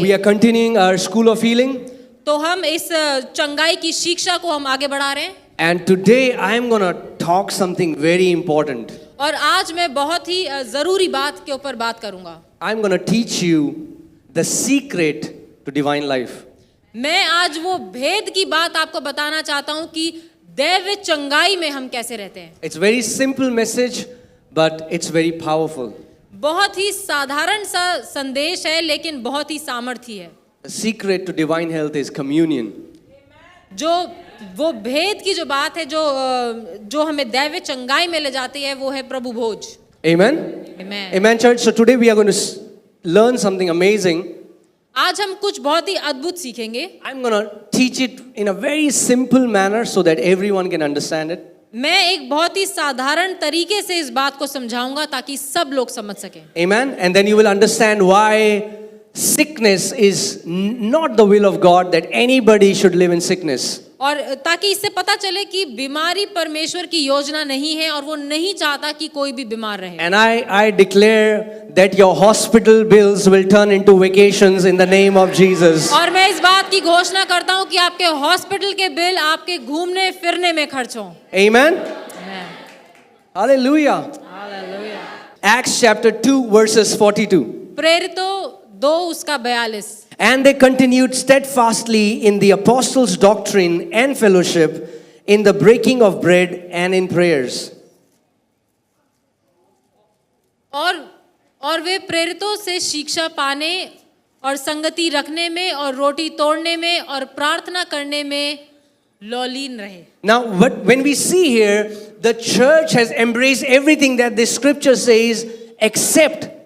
we are continuing our School of Healing. तो हम इस चंगाई की शिक्षा को हम आगे बढ़ा रहे हैं. And today I am going to talk something very important. और आज मैं बहुत ही ज़रूरी बात के ऊपर बात करूँगा. I am going to teach you the secret to divine life. मैं आज वो भेद की बात आपको बताना चाहता हूँ कि दैव चंगाई में हम कैसे रहते हैं. It's very simple message, but it's very powerful. बहुत ही साधारण सा संदेश है लेकिन बहुत ही सामर्थी है. The secret to divine health is communion. जो वो भेद की जो बात है जो हमें दैव चंगाई में ले जाती है वो है प्रभु भोज. Amen? Amen. Amen, church. So today we are going to learn something amazing. आज हम कुछ बहुत ही अद्भुत सीखेंगे. I'm going to teach it in a very simple manner so that everyone can understand it. मैं एक बहुत ही साधारण तरीके से इस बात को समझाऊंगा ताकि सब लोग समझ सकें. Amen. And then you will understand why sickness is not the will of God, that anybody should live in sickness. और ताकि इससे पता चले कि बीमारी परमेश्वर की योजना नहीं है और वो नहीं चाहता कि कोई भी बीमार रहे. And I declare that your hospital bills will turn into vacations in the name of Jesus. और मैं इस बात की घोषणा करता हूँ कि आपके हॉस्पिटल के बिल आपके घूमने फिरने में खर्च हों. Amen. Hallelujah. Hallelujah. Acts chapter 2 verses 42. प्रेरितों 2 उसका 42. And they continued steadfastly in the apostles' doctrine and fellowship, in the breaking of bread and in prayers. और वे प्रेरितों से शिक्षा पाने और संगति रखने में और रोटी तोड़ने में और प्रार्थना करने में लौलीन रहे. Now, when we see here, the church has embraced everything that this scripture says, except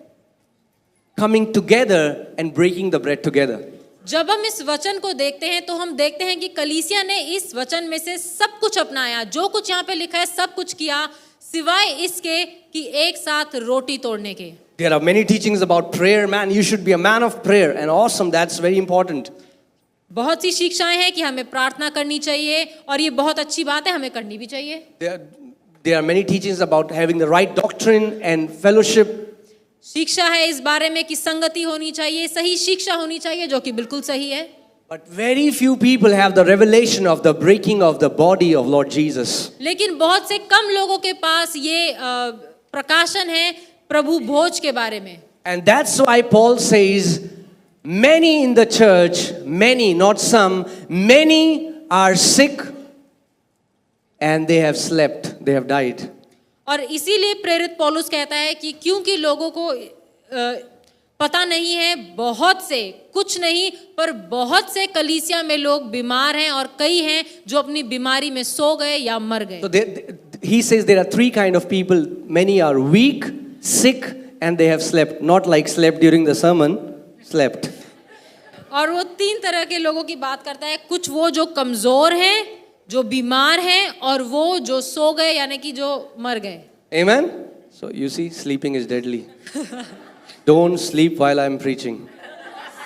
coming together and breaking the bread together. जब हम इस वचन को देखते हैं तो हम देखते हैं कि कलीसिया ने इस वचन में से सब कुछ अपनाया. जो कुछ यहाँ पे लिखा है सब कुछ किया सिवाय इसके कि एक साथ रोटी तोड़ने के. There are many teachings about prayer. Man, you should be a man of prayer. And awesome, that's very important. बहुत सी शिक्षाएं हैं कि हमें प्रार्थना करनी चाहिए और ये बहुत अच्छी बात है, हमें करनी भी चाहिए. There are many teachings about having the right doctrine and fellowship. शिक्षा है इस बारे में कि संगति होनी चाहिए, सही शिक्षा होनी चाहिए जो कि बिल्कुल सही है. But very few people have the revelation of the breaking of the body of Lord Jesus. लेकिन बहुत से कम लोगों के पास ये प्रकाशन है प्रभु भोज के बारे में. And that's why Paul says, many in the church, many, not some, many are sick and they have slept, they have died. और इसीलिए प्रेरित पौलुस कहता है कि क्योंकि लोगों को पता नहीं है, बहुत से, कुछ नहीं पर बहुत से कलीसिया में लोग बीमार हैं और कई हैं जो अपनी बीमारी में सो गए या मर गए. So he says there are 3 kind of people. Many are weak, sick and they have slept. Not like slept during the sermon, slept. और वो 3 तरह के लोगों की बात करता है. कुछ वो जो कमजोर हैं, जो बीमार हैं और वो जो सो गए यानी कि जो मर गए. Amen. So you see, sleeping is deadly. Don't sleep while I am preaching.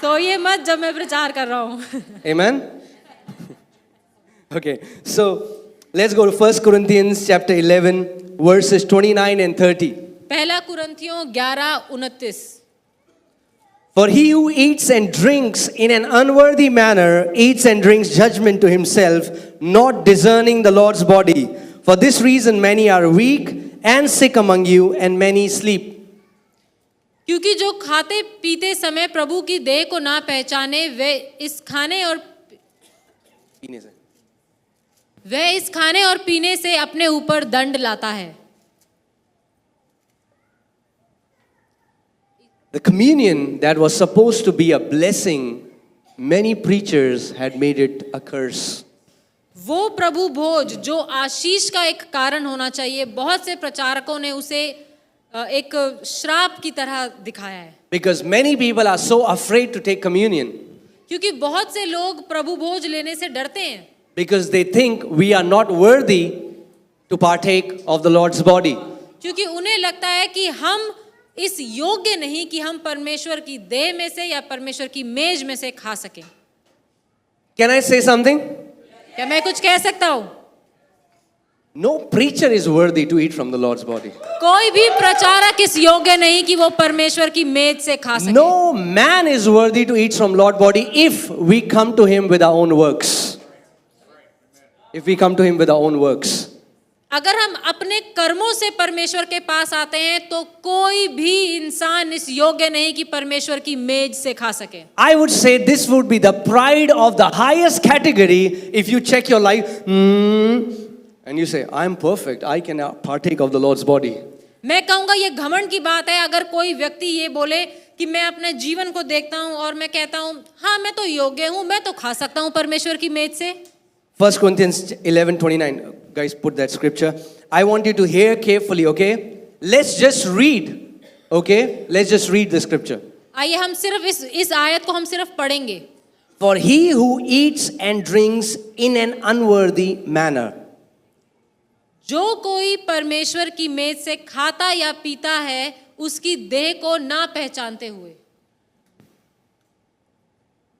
सोइए मत जब मैं प्रचार कर रहा हूँ. Amen. Okay, so let's go to 1 Corinthians chapter 11 verses 29 and 30. पहला कुरिन्थियों 11:29. For he who eats and drinks in an unworthy manner eats and drinks judgment to himself, not discerning the Lord's body. For this reason many are weak and sick among you, and many sleep. क्योंकि जो खाते पीते समय प्रभु की देह को ना पहचाने वे इस खाने और पीने से अपने ऊपर दंड लाता है. The communion that was supposed to be a blessing, many preachers had made it a curse. वो प्रभु भोज जो आशीष का एक कारण होना चाहिए, बहुत से प्रचारकों ने उसे एक श्राप की तरह दिखाया है. Because many people are so afraid to take communion. क्योंकि बहुत से लोग प्रभु भोज लेने से डरते हैं. Because they think we are not worthy to partake of the Lord's body. क्योंकि उन्हें लगता है कि हम इस योग्य नहीं कि हम परमेश्वर की देह में से या परमेश्वर की मेज में से खा सकें. Can I say something? क्या मैं कुछ कह सकता हूँ? No preacher is worthy to eat from the Lord's body. कोई भी प्रचारक इस योग्य नहीं कि वो परमेश्वर की मेज से खा सके। No man is worthy to eat from Lord's body if we come to him with our own works. If we come to him with our own works. अगर हम अपने कर्मों से परमेश्वर के पास आते हैं तो कोई भी इंसान इस योग्य नहीं कि परमेश्वर की मेज से खा सके। I would say this would be the pride of the highest category if you check your life and you say, I am perfect, I can partake of the Lord's body. मैं कहूँगा ये घमंड की बात है अगर कोई व्यक्ति ये बोले कि मैं अपने जीवन को देखता हूँ और मैं कहता हूँ हाँ मैं तो योग्य हूँ, मैं तो खा सकता हूँ परमेश्वर की मेज से। 1 Corinthians 11:29. Guys, put that scripture. I want you to hear carefully, okay? Let's just read. Okay? Let's just read the scripture. आइए हम सिर्फ इस आयत को हम सिर्फ पढ़ेंगे। For he who eats and drinks in an unworthy manner. जो कोई परमेश्वर की मेज से खाता या पीता है उसकी देह को ना पहचानते हुए।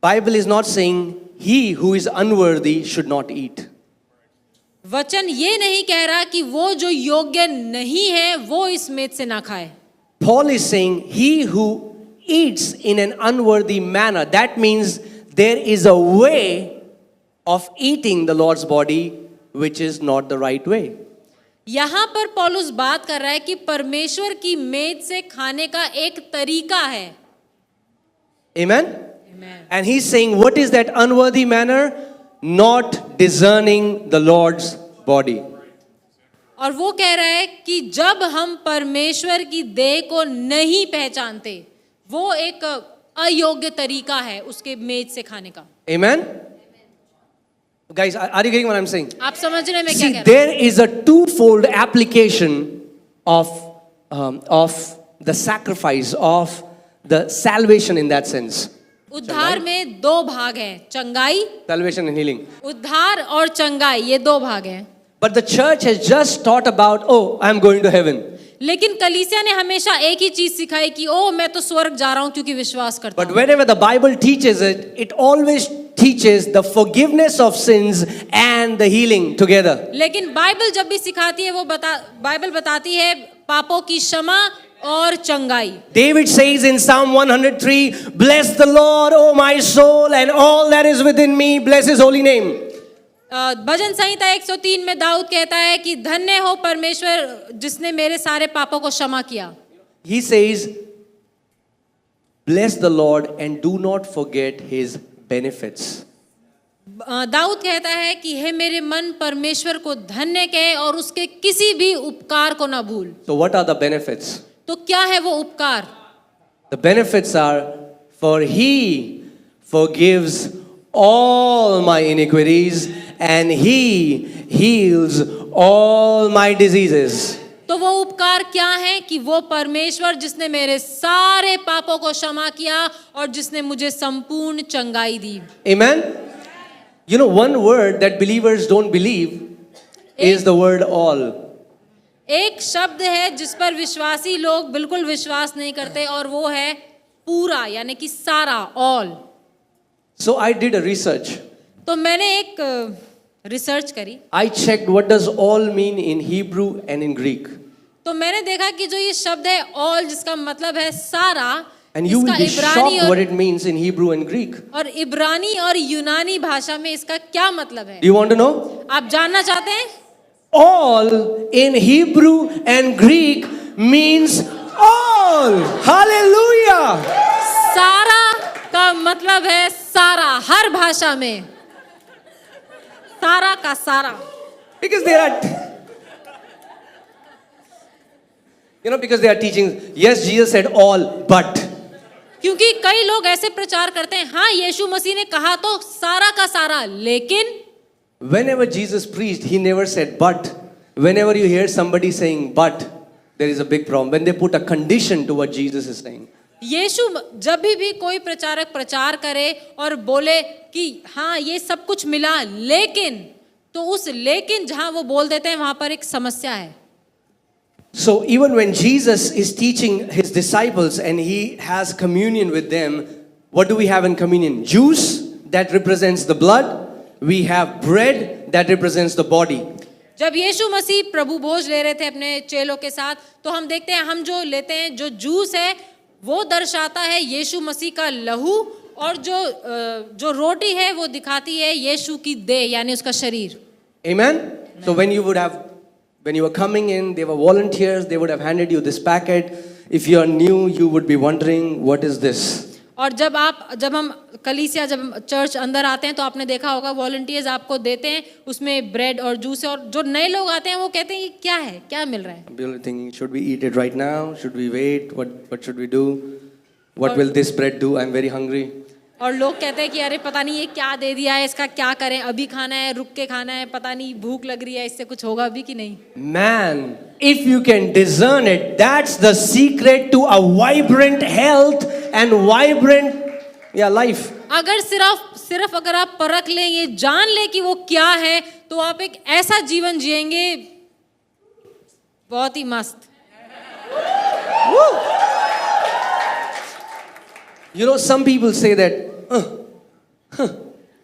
Bible is not saying he who is unworthy should not eat. वचन ये नहीं कह रहा कि वो जो योग्य नहीं है वो इस मेज से ना खाए। Paul is saying he who eats in an unworthy manner. That means there is a way of eating the Lord's body which is not the right way. यहाँ पर पौलुस बात कर रहा है कि परमेश्वर की मेज से खाने का एक तरीका है। Amen? And he's saying, what is that unworthy manner? Not discerning the Lord's body. और वो कह रहा है कि जब हम परमेश्वर की देह को नहीं पहचानते वो एक अयोग्य तरीका है उसके मेज से खाने का। Amen? Guys, are you getting what I'm saying? आप समझ रहे हैं मैं क्या See, कह रहा हूँ? there is a twofold application of the sacrifice of the salvation in that sense. उद्धार में दो भाग हैं, चंगाई, Salvation and healing. उद्धार और चंगाई, ये दो भाग हैं। But the church has just taught about, oh, I'm going to heaven. लेकिन कलीसिया ने हमेशा एक ही चीज सिखाई कि ओ मैं तो स्वर्ग जा रहा हूँ क्योंकि विश्वास करता But हूँ। whenever the Bible teaches it, it always teaches the forgiveness of sins and the healing together. लेकिन बाइबल जब भी सिखाती है बाइबल बताती है पापों की क्षमा और चंगाई। David says in Psalm 103, bless the Lord, O my soul, and all that is within me, bless his holy name. भजन संहिता 103 में दाऊद कहता है कि धन्य हो परमेश्वर जिसने मेरे सारे पापों को क्षमा किया। He says, bless the Lord and do not forget his benefits. Dawood कहता है कि हे मेरे मन परमेश्वर को धन्य कहे और उसके किसी भी उपकार को ना भूल। So what are the benefits? तो क्या है वो उपकार? The benefits are, for he forgives all my iniquities and he heals all my diseases. तो वो उपकार क्या है कि वो परमेश्वर जिसने मेरे सारे पापों को क्षमा किया और जिसने मुझे संपूर्ण चंगाई दी। Amen? You know, one word that believers don't believe is the word all. एक शब्द है जिस पर विश्वासी लोग बिल्कुल विश्वास नहीं करते और वो है पूरा यानी कि सारा, all. So I did a research. तो मैंने एक रिसर्च करी। I checked what does all mean in Hebrew and in Greek. तो मैंने देखा कि जो ये शब्द है ऑल जिसका मतलब है सारा, And you will इसका be shocked what it means in Hebrew and Greek. और इब्रानी और यूनानी भाषा में इसका क्या मतलब है? Do you want to know? आप जानना चाहते हैं? All in Hebrew and Greek means all. Hallelujah. सारा का मतलब है सारा, हर भाषा में सारा का सारा। Because they are teaching, yes, Jesus said all, but. क्योंकि कई लोग ऐसे प्रचार करते हैं, हाँ यीशु मसीह ने कहा तो सारा का सारा, लेकिन Whenever Jesus preached, he never said but. Whenever you hear somebody saying but, there is a big problem. When they put a condition to what Jesus is saying. यीशु जब भी कोई प्रचारक प्रचार करे और बोले कि हाँ ये सब कुछ मिला लेकिन, तो उस लेकिन जहां वो बोल देते हैं वहां पर एक समस्या है। So even when Jesus is teaching his disciples and he has communion with them, what do we have in communion? Juice that represents the blood. We have bread that represents the body. जब यीशु मसीह प्रभु भोज ले रहे थे अपने चेलों के साथ, तो हम देखते हैं हम जो लेते हैं जो जूस है वो दर्शाता है यीशु मसीह का लहू, और जो रोटी है वो दिखाती है यीशु की देह यानी उसका शरीर। Amen? So when you were coming in, they were volunteers, they would have handed you this packet. If you are new, you would be wondering, what is this? और जब हम कलीसिया जब चर्च अंदर आते हैं तो आपने देखा होगा वॉलंटियर्स आपको देते हैं, उसमें ब्रेड और जूस है, और जो नए लोग आते हैं वो कहते हैं ये क्या है, क्या मिल रहा है। People are thinking, should we eat it right now? Should we wait? What should we do? What will this bread do? I'm very hungry. और लोग कहते हैं कि अरे पता नहीं ये क्या दे दिया है, इसका क्या करें, अभी खाना है, रुक के खाना है, पता नहीं भूख लग रही है, इससे कुछ होगा अभी कि नहीं। Man, if you can discern it, that's the secret to a vibrant health and vibrant life. अगर सिर्फ अगर आप परख लें, ये जान लें कि वो क्या है, तो आप एक ऐसा जीवन जिएंगे बहुत ही मस्त। You know, some people say that,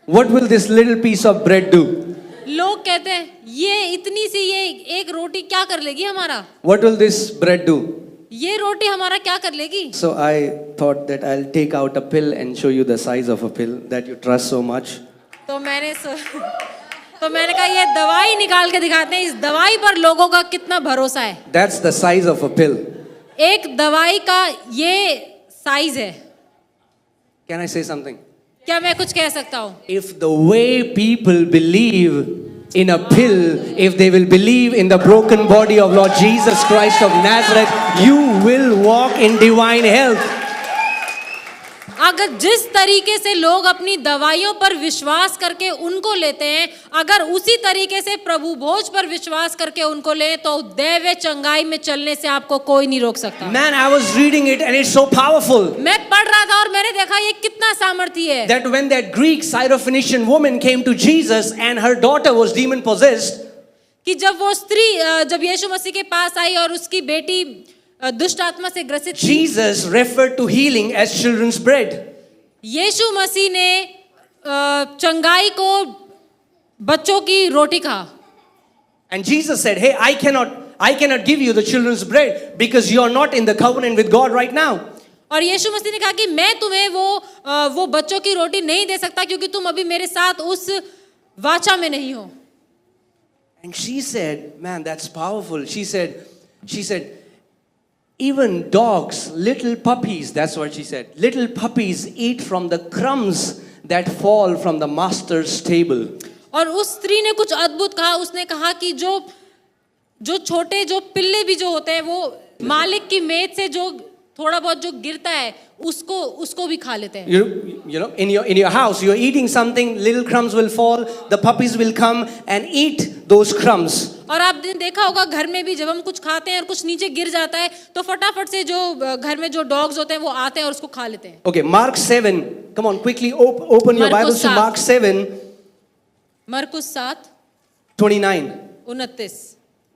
what will this little piece of bread do? लोग कहते हैं ये इतनी सी ये एक रोटी क्या कर लेगी हमारा? What will this bread do? ये रोटी हमारा क्या कर लेगी? So I thought that I'll take out a pill and show you the size of a pill that you trust so much. तो मैंने कहा ये दवाई निकाल के दिखाते हैं, इस दवाई पर लोगों का कितना भरोसा है। That's the size of a pill. एक दवाई का ये साइज है। Can I say something? क्या मैं कुछ कह सकता हूँ? If the way people believe in a pill, if they will believe in the broken body of Lord Jesus Christ of Nazareth, you will walk in divine health. अगर जिस तरीके से लोग अपनी दवाइयों पर विश्वास करके उनको लेते हैं, अगर उसी तरीके से प्रभु भोज पर विश्वास करके उनको लें, तो दैव चंगाई में चलने से आपको कोई नहीं रोक सकता। Man, I was reading it and it's so powerful. मैं पढ़ रहा था और मैंने देखा ये कितना सामर्थी है। That when that Greek Syrophoenician woman came to Jesus and her daughter was demon possessed, कि जब वो स्त्री जब यीशु मसीह के पास आई और उसकी बेटी दुष्ट आत्मा से ग्रसित थी, Jesus referred to healing as children's bread. यीशु मसीह ने चंगाई को बच्चों की रोटी कहा। And Jesus said, hey, I cannot give you the children's bread because you are not in the covenant with God right now. और यीशु मसीह ने कहा कि मैं तुम्हें वो बच्चों की रोटी नहीं दे सकता क्योंकि तुम अभी मेरे साथ उस वाचा में नहीं हो। And she said, man, that's powerful. She said, even dogs, little puppies, that's what she said. Little puppies eat from the crumbs that fall from the master's table. और उस स्त्री ने कुछ अद्भुत कहा, उसने कहा कि जो छोटे जो पिल्ले भी जो होते हैं वो मालिक की मेज से जो थोड़ा बहुत जो गिरता है उसको भी खा लेते हैं। You know, in your house, you're eating something, little crumbs will fall, the puppies will come and eat those crumbs. और आपने देखा होगा घर में भी जब हम कुछ खाते हैं और कुछ नीचे गिर जाता है तो फटाफट से जो घर में जो डॉग्स होते हैं वो आते हैं और उसको खा लेते हैं। Okay, Mark 7. Come on, quickly open your Bibles to Mark 7. मरकुस 7:29.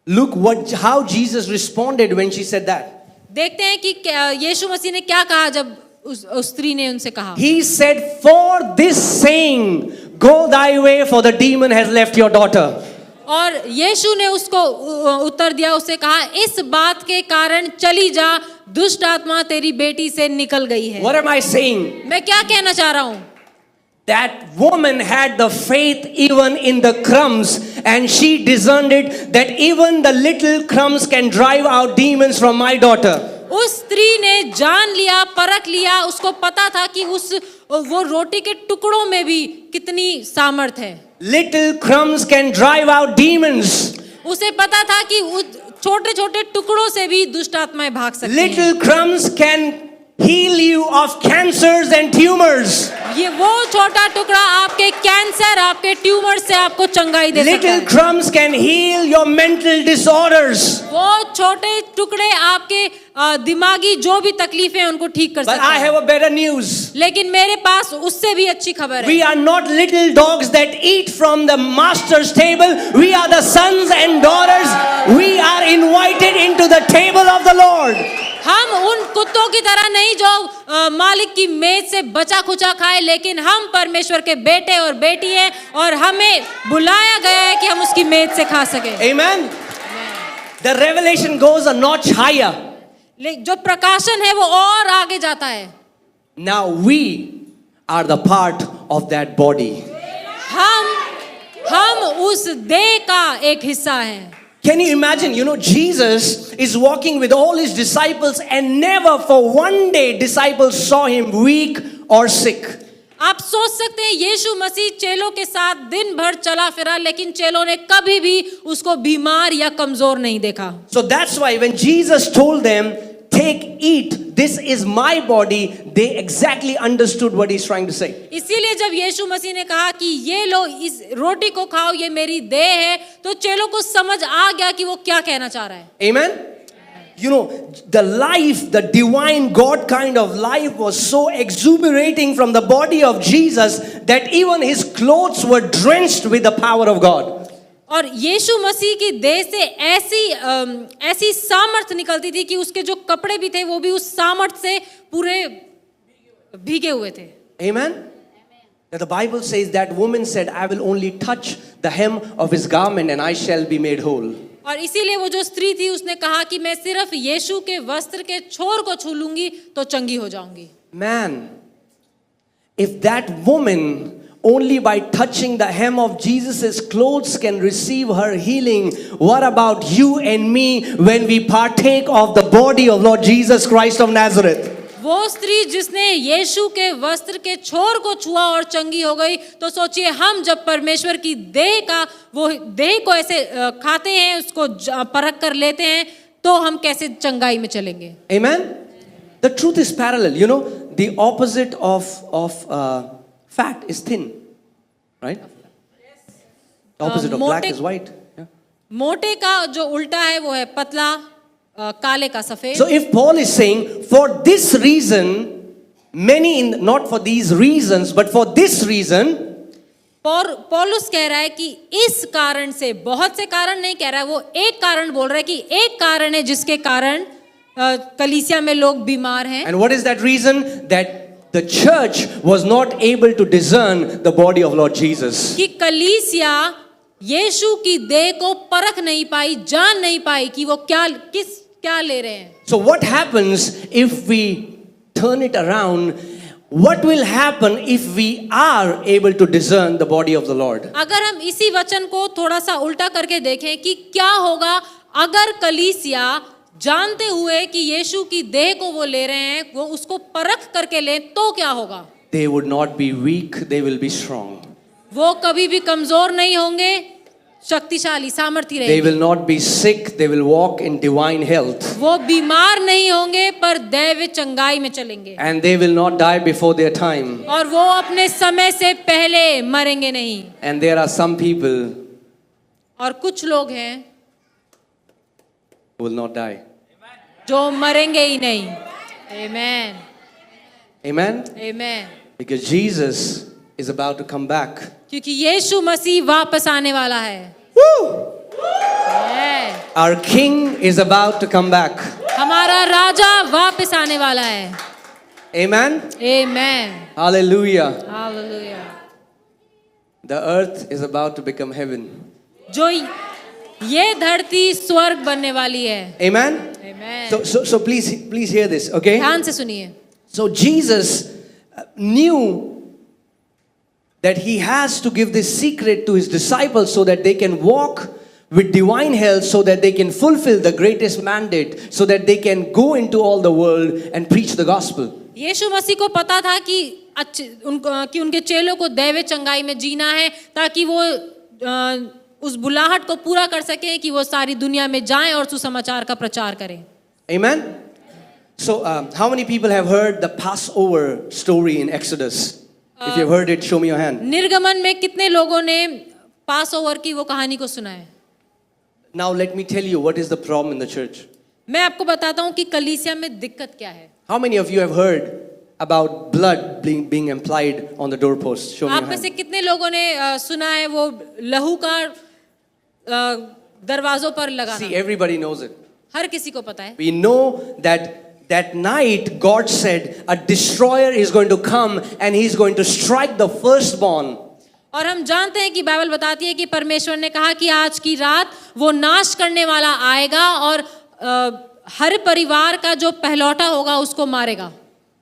Look how Jesus responded when she said that. देखते हैं कि यीशु मसीह ने क्या कहा जब उस स्त्री ने उनसे कहा। He said, for this saying, go thy way, for the demon has left your daughter. और यीशु ने उसको उत्तर दिया, उससे कहा इस बात के कारण चली जा, दुष्ट आत्मा तेरी बेटी से निकल गई है। What am I saying? मैं क्या कहना चाह रहा हूँ? That woman had the faith even in the crumbs, and she discerned it that even the little crumbs can drive out demons from my daughter. उस स्त्री ने जान लिया, परख लिया, उसको पता था कि वो रोटी के टुकड़ों में भी कितनी सामर्थ है। Little crumbs can drive out demons. उसे पता था कि छोटे छोटे टुकड़ों से भी दुष्ट आत्माएं भाग सकती हैं। Little crumbs can heal you of cancers and tumors. ये वो छोटा टुकड़ा आपके कैंसर, आपके ट्यूमर से आपको चंगाई दे सकता है। Little crumbs can heal your mental disorders. वो छोटे टुकड़े आपके दिमागी जो भी तकलीफें हैं उनको ठीक कर But सकते I हैं। have a better news. लेकिन मेरे पास उससे भी अच्छी खबर है। We are not little dogs that eat from the master's table. We are the sons and daughters. We are invited into the table of the Lord. हम उन कुत्तों की तरह नहीं जो मालिक की मेज से बचा खुचा खाए, लेकिन हम परमेश्वर के बेटे और बेटी हैं और हमें बुलाया गया है कि हम उसकी मेज से खा सके। Amen. The revelation goes a notch higher. जो प्रकाशन है वो और आगे जाता है। Now we are the part of that body. हम उस देह का एक हिस्सा हैं। Can you imagine, Jesus is walking with all his disciples and never for one day disciples saw him weak or sick. आप सोच सकते हैं यीशु मसीह चेलों के साथ दिन भर चला फिरा, लेकिन चेलों ने कभी भी उसको बीमार या कमजोर नहीं देखा। So that's why when Jesus told them, take, eat, this is my body, they exactly understood what he's trying to say. इसीलिए जब यीशु मसीह ने कहा कि ये लो इस रोटी को खाओ, ये मेरी देह है, तो चेलों को समझ आ गया कि वो क्या कहना चाह रहा है। Amen. The life, the divine God kind of life was so exuberating from the body of Jesus that even his clothes were drenched with the power of God. और यीशु मसीह की देह से ऐसी सामर्थ निकलती थी कि उसके जो कपड़े भी थे वो भी उस सामर्थ से पूरे भीगे हुए थे। Amen. That the Bible says that woman said, I will only touch the hem of his garment and I shall be made whole. और इसीलिए वो जो स्त्री थी उसने कहा कि मैं सिर्फ यीशु के वस्त्र के छोर को छू लूंगी तो चंगी हो जाऊंगी। Man, if that woman only by touching the hem of Jesus' clothes can receive her healing, what about you and me when we partake of the body of Lord Jesus Christ of Nazareth? वो स्त्री जिसने यीशु के वस्त्र के छोर को छुआ और चंगी हो गई, तो सोचिए हम जब परमेश्वर की देह का वो देह को ऐसे खाते हैं, उसको परख कर लेते हैं, तो हम कैसे चंगाई में चलेंगे। Amen. The truth is parallel. The opposite of fat is thin, right? The opposite of black is white. Yeah. मोटे का जो उल्टा है वो है पतला, काले का सफेद। So if Paul is saying, for this reason, not for these reasons, but for this reason, पौलुस कह रहा है कि इस कारण से, बहुत से कारण नहीं कह रहा है, वो एक कारण बोल रहा है कि एक कारण है जिसके कारण कलीसिया में लोग बीमार हैं। And what is that reason? That the church was not able to discern the body of Lord Jesus. कि कलीसिया यीशु की देह को परख नहीं पाई, जान नहीं पाई कि वो क्या ले रहे हैं। So what happens if we turn it around? What will happen if we are able to discern the body of the Lord? अगर हम इसी वचन को थोड़ा सा उल्टा करके देखें कि क्या होगा अगर कलीसिया जानते हुए कि यीशु की देह को वो ले रहे हैं, वो उसको परख करके ले, तो क्या होगा? They would not be weak, they will be strong. वो कभी भी कमजोर नहीं होंगे, शक्तिशाली सामर्थी रहेंगे। They will not be sick, they will walk in divine health. वो बीमार नहीं होंगे पर दैवीय चंगाई में चलेंगे। And they will not die before their time. और वो अपने समय से पहले मरेंगे नहीं। And there are some people और कुछ लोग हैं who will not die. जो मरेंगे ही नहीं। Amen. Amen? Amen. Because Jesus is about to come back. क्योंकि यीशु मसीह वापस आने वाला है। Woo! Amen. Our King is about to come back. हमारा राजा वापस आने वाला है। Amen? Amen. Hallelujah. Hallelujah. The earth is about to become heaven. जो ये धरती स्वर्ग बनने वाली है। Amen? Amen. So please hear this, okay? ध्यान से सुनिए। So Jesus knew that he has to give this secret to his disciples so that they can walk with divine health, so that they can fulfill the greatest mandate, so that they can go into all the world and preach the gospel. यीशु मसीह को पता था कि उनके चेलों को दैवीय चंगाई में जीना है, ताकि वो उस बुलाहट को पूरा कर सके कि वो सारी दुनिया में जाएं और सुसमाचार का प्रचार करें। Amen? So how many people have heard the Passover story in Exodus? If you've heard it, show me your hand. निर्गमन में कितने लोगों ने पास ओवर की वो कहानी को सुना है? Now let me tell you what is the problem in the church. मैं आपको बताता हूँ कि कलीसिया में दिक्कत क्या है। How many of you have heard about blood being applied on the doorpost? Show me your आप में से hand. कितने लोगों ने सुना है वो लहू का दरवाजों पर लगाना? See, everybody knows it. हर किसी को पता है। We know that that night God said a destroyer is going to come and he's going to strike the firstborn. और हम जानते हैं कि बाइबल बताती है कि परमेश्वर ने कहा कि आज की रात वो नाश करने वाला आएगा और हर परिवार का जो पहलौठा होगा उसको मारेगा.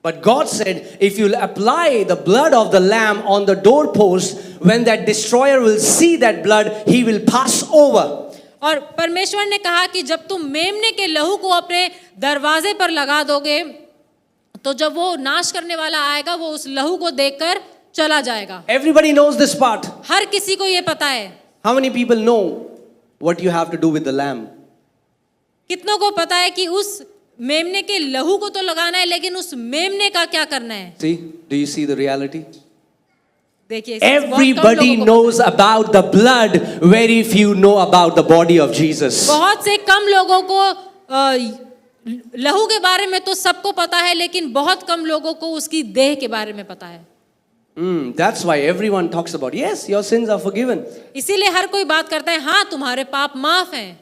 But God said, if you'll apply the blood of the lamb on the doorpost, when that destroyer will see that blood, he will pass over. और परमेश्वर ने कहा कि जब तुम मेमने के लहू को अपने दरवाजे पर लगा दोगे तो जब वो नाश करने वाला आएगा वो उस लहू को देखकर चला जाएगा. Everybody knows this part. हर किसी को ये पता है. How many people know what you have to do with the lamb? कितनों को पता है कि उस मेमने के लहू को तो लगाना है लेकिन उस मेमने का क्या करना है? See, do you see the reality? देखिए, Everybody knows about the blood, very few know about the body of Jesus. बहुत से कम लोगों को लहू के बारे में तो सबको पता है लेकिन बहुत कम लोगों को उसकी देह के बारे में पता है. That's why everyone talks about, yes, your sins are forgiven. इसीलिए हर कोई बात करता है, हाँ तुम्हारे पाप माफ हैं.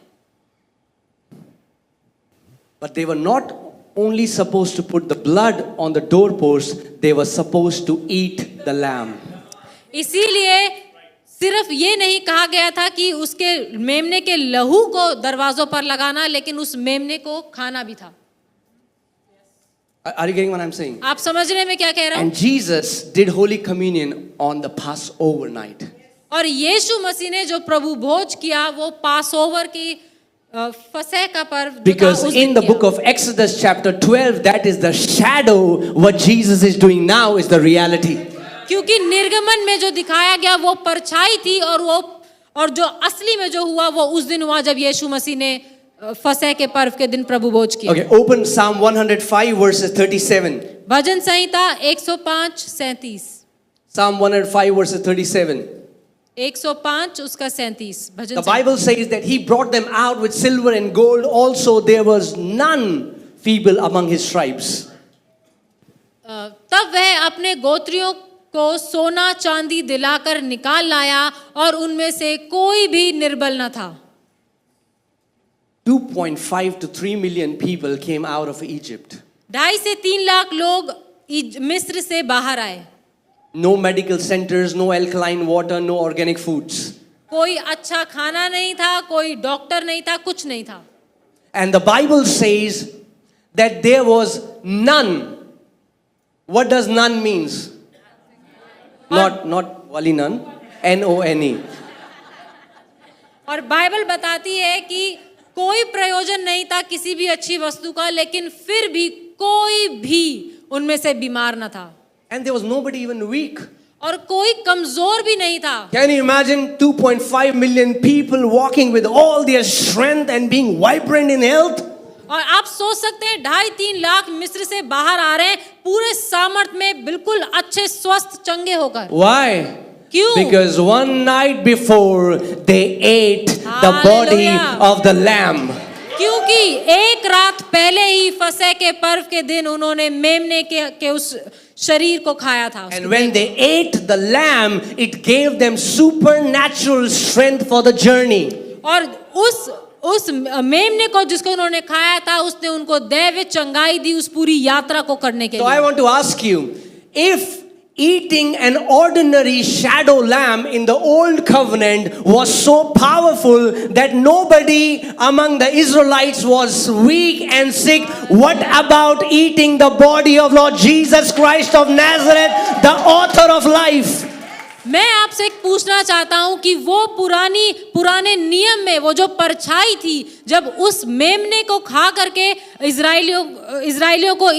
But they were not only supposed to put the blood on the doorpost, they were supposed to eat the lamb. इसीलिए सिर्फ ये नहीं कहा गया था कि उसके मेमने के लहू को दरवाजों पर लगाना, लेकिन उस मेमने को खाना भी था. Are you getting what I'm saying? आप समझ रहे हैं मैं क्या कह रहा हूँ? And Jesus did Holy Communion on the Passover night. और यीशु मसीह ने जो प्रभु भोज किया वो पासओवर की फसह का पर्व जो था Because उस in दिन the किया. book of Exodus chapter 12, that is the shadow. What Jesus is doing now is the reality. क्योंकि निर्गमन में जो दिखाया गया वो परछाई थी और जो असली में जो हुआ वो उस दिन हुआ जब यीशु मसीह ने फसह के पर्व के दिन प्रभु भोज किया. Okay, open Psalm 105 verses 37. भजन संहिता 105:37. Psalm 105 verses 37. 105 उसका 37 भजन The Samhita. Bible says that he brought them out with silver and gold. Also there was none feeble among his tribes. तब वह अपने गोत्रियों को सोना चांदी दिलाकर निकाल लाया और उनमें से कोई भी निर्बल न था. 2.5 to 3 million people came out of Egypt. 2.5 से 3 लाख लोग मिस्र से बाहर आए. No medical centers, no alkaline water, no organic foods. कोई अच्छा खाना नहीं था, कोई डॉक्टर नहीं था, कुछ नहीं था. And the Bible says that there was none. What does none means? Not wali none. None. और बाइबल बताती है कि कोई प्रयोजन नहीं था किसी भी अच्छी वस्तु का, लेकिन फिर भी कोई भी उनमें से बीमार न था. And there was nobody even weak. और कोई कमजोर भी नहीं था. Can you imagine 2.5 million people walking with all their strength and being vibrant in health? और आप सोच सकते हैं 2.5-3 लाख मिस्र से बाहर आ रहे हैं पूरे सामर्थ्य में, बिल्कुल अच्छे स्वस्थ चंगे होकर. Why? क्यों? Because one night before they ate the body of the lamb. क्योंकि एक रात पहले ही फसह के पर्व के दिन उन्होंने मेमने के उस शरीर को खाया था. And when they ate the lamb, it gave them supernatural strength for the journey. और उस मेमने को जिसको उन्होंने खाया था उसने उनको दैवीय चंगाई दी उस पूरी यात्रा को करने के So I लिए. want to ask you, if eating an ordinary shadow lamb in the old covenant was so powerful that nobody among the Israelites was weak and sick, what about eating the body of Lord Jesus Christ of Nazareth, the author of life? मैं आपसे एक पूछना चाहता हूं कि वो पुराने नियम में वो जो परछाई थी, जब उस मेमने को खा करके इजराइलियों को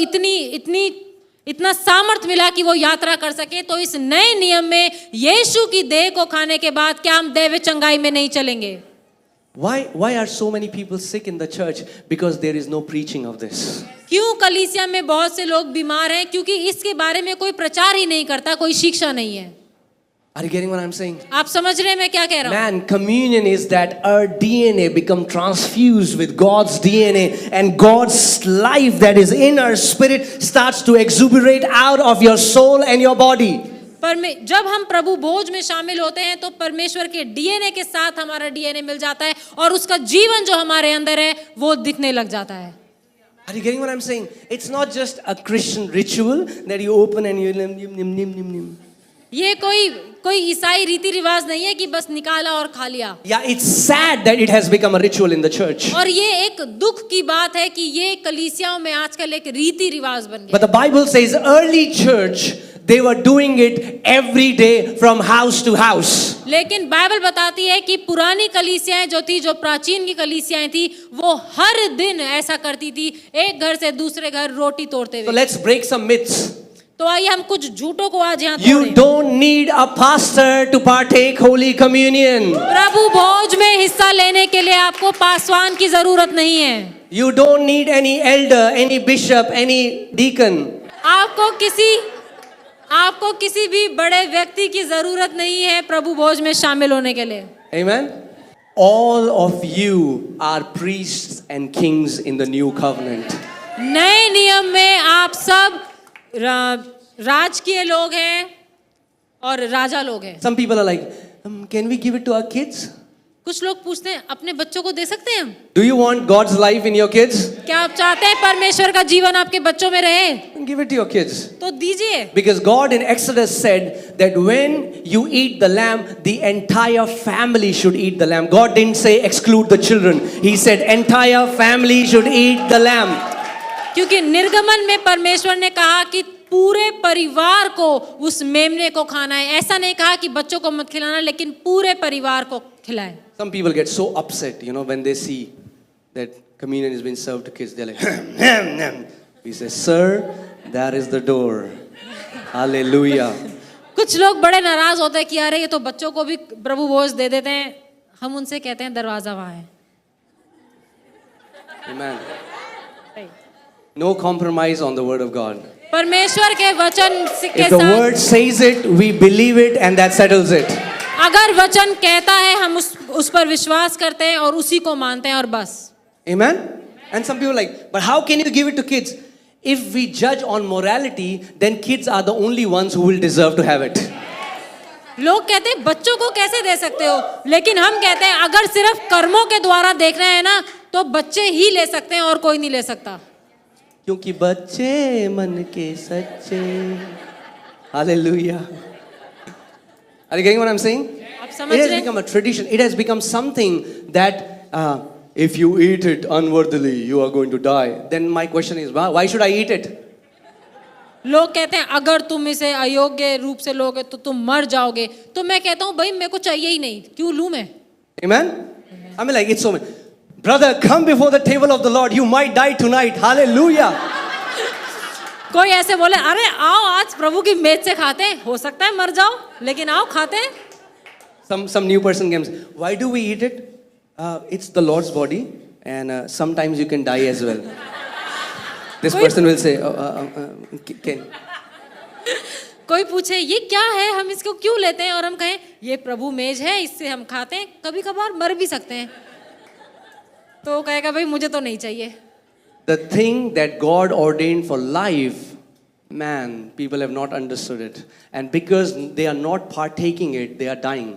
इतना सामर्थ मिला कि वो यात्रा कर सके, तो इस नए नियम में यीशु की देह को खाने के बाद क्या हम दैवीय चंगाई में नहीं चलेंगे? Why are so many people sick in the church? Because there is no preaching of this. क्यों कलीसिया में बहुत से लोग बीमार हैं? क्योंकि इसके बारे में कोई प्रचार ही नहीं करता, कोई शिक्षा नहीं है. Are you getting what I'm saying? आप समझ रहे हैं मैं क्या कह रहा हूँ? Man, communion is that our DNA become transfused with God's DNA, and God's life that is in our spirit starts to exuberate out of your soul and your body. जब हम प्रभु भोज में शामिल होते हैं तो परमेश्वर के डीएनए के साथ हमारा डीएनए मिल जाता है और उसका जीवन जो हमारे अंदर है वो दिखने लग जाता है. Are you getting what I'm saying? It's not just a Christian ritual that you open and you nim. ये कोई ईसाई रीति रिवाज नहीं है कि बस निकाला और खा लिया। Yeah, it's sad that it has become a ritual in the church. और ये एक दुख की बात है कि ये कलीसियाओं में आजकल एक रीति रिवाज बन But गया। the Bible says early church, they were doing it every day from house to house. लेकिन बाइबल बताती है कि पुरानी कलीसियाएं जो थी, जो प्राचीन की कलीसियाएं थी, वो हर दिन ऐसा करती थी, एक घर से दूसरे घर रोटी तोड़ते So हुए। let's break some myths. तो आइए हम कुछ झूठों को आज यहाँ You तोड़ें। don't need a pastor to partake Holy Communion. प्रभु भोज में हिस्सा लेने के लिए आपको पासवान की जरूरत नहीं है। You don't need any elder, any bishop, any deacon. आपको किसी भी बड़े व्यक्ति की जरूरत नहीं है प्रभु भोज में शामिल होने के लिए। Amen. All of you are priests and kings in the new covenant. नए नियम में आप सब राजकीय लोग हैं और राजा लोग हैं। Some people are like, can we give it to our kids? कुछ लोग पूछते हैं अपने बच्चों को दे सकते हैं हम? Do you want God's life in your kids? क्या आप चाहते हैं परमेश्वर का जीवन आपके बच्चों में रहे? Give it to your kids. तो दीजिए। Because God in Exodus said that when you eat the lamb, the entire family should eat the lamb. God didn't say exclude the children. He said entire family should eat the lamb. क्योंकि निर्गमन में परमेश्वर ने कहा कि पूरे परिवार को उस मेमने को खाना है। ऐसा नहीं कहा कि बच्चों को मत खिलाना, लेकिन पूरे परिवार को खिलाएं। Some people get so upset, when they see that communion is being served to kids. They're like, we say, sir, that is the door. Hallelujah. कुछ लोग बड़े नाराज होते हैं कि अरे ये तो बच्चों को भी प्रभु भोज दे देते हैं। हम उनसे कहते हैं दरवाजा वहां है। Amen. No compromise on the word of God. परमेश्वर के वचन के If the साथ word says it, we believe it and that settles it. अगर वचन कहता है हम उस पर विश्वास करते हैं और उसी को मानते हैं और बस। Amen? And some people are like, but how can you give it to kids? If we judge on morality, then kids are the only ones who will deserve to have it. लोग कहते हैं बच्चों को कैसे दे सकते हो, लेकिन हम कहते हैं अगर सिर्फ कर्मों के द्वारा देख रहे हैं ना, तो बच्चे ही ले सकते हैं और कोई नहीं ले सकता। क्योंकि बच्चे मन के सच्चे। Hallelujah. Are you getting what I'm saying? आप It समझ has रहे हैं? become a tradition. It has become something that if you eat it unworthily, you are going to die. Then my question is, why should I eat it? लोग कहते हैं अगर तुम इसे अयोग्य रूप से लोगे तो तुम मर जाओगे। तो मैं कहता हूँ भाई मेरे को चाहिए ही नहीं, क्यों लूं मैं? Amen? I mean, like, it's so many. Brother, come before the table of the Lord. You might die tonight. Hallelujah. कोई ऐसे बोले अरे आओ आज प्रभु की मेज से खाते हैं, हो सकता है मर जाओ लेकिन आओ खाते हैं। Some new person comes. Why do we eat it? It's the Lord's body, and sometimes you can die as well. This person will say, can. कोई पूछे ये क्या है, हम इसको क्यों लेते हैं, और हम कहें ये प्रभु मेज है, इससे हम खाते हैं, कभी कभार मर भी सकते हैं। तो वो कहेगा भाई मुझे तो नहीं चाहिए। The thing that God ordained for life, man, people have not understood it. And because they are not partaking it, they are dying.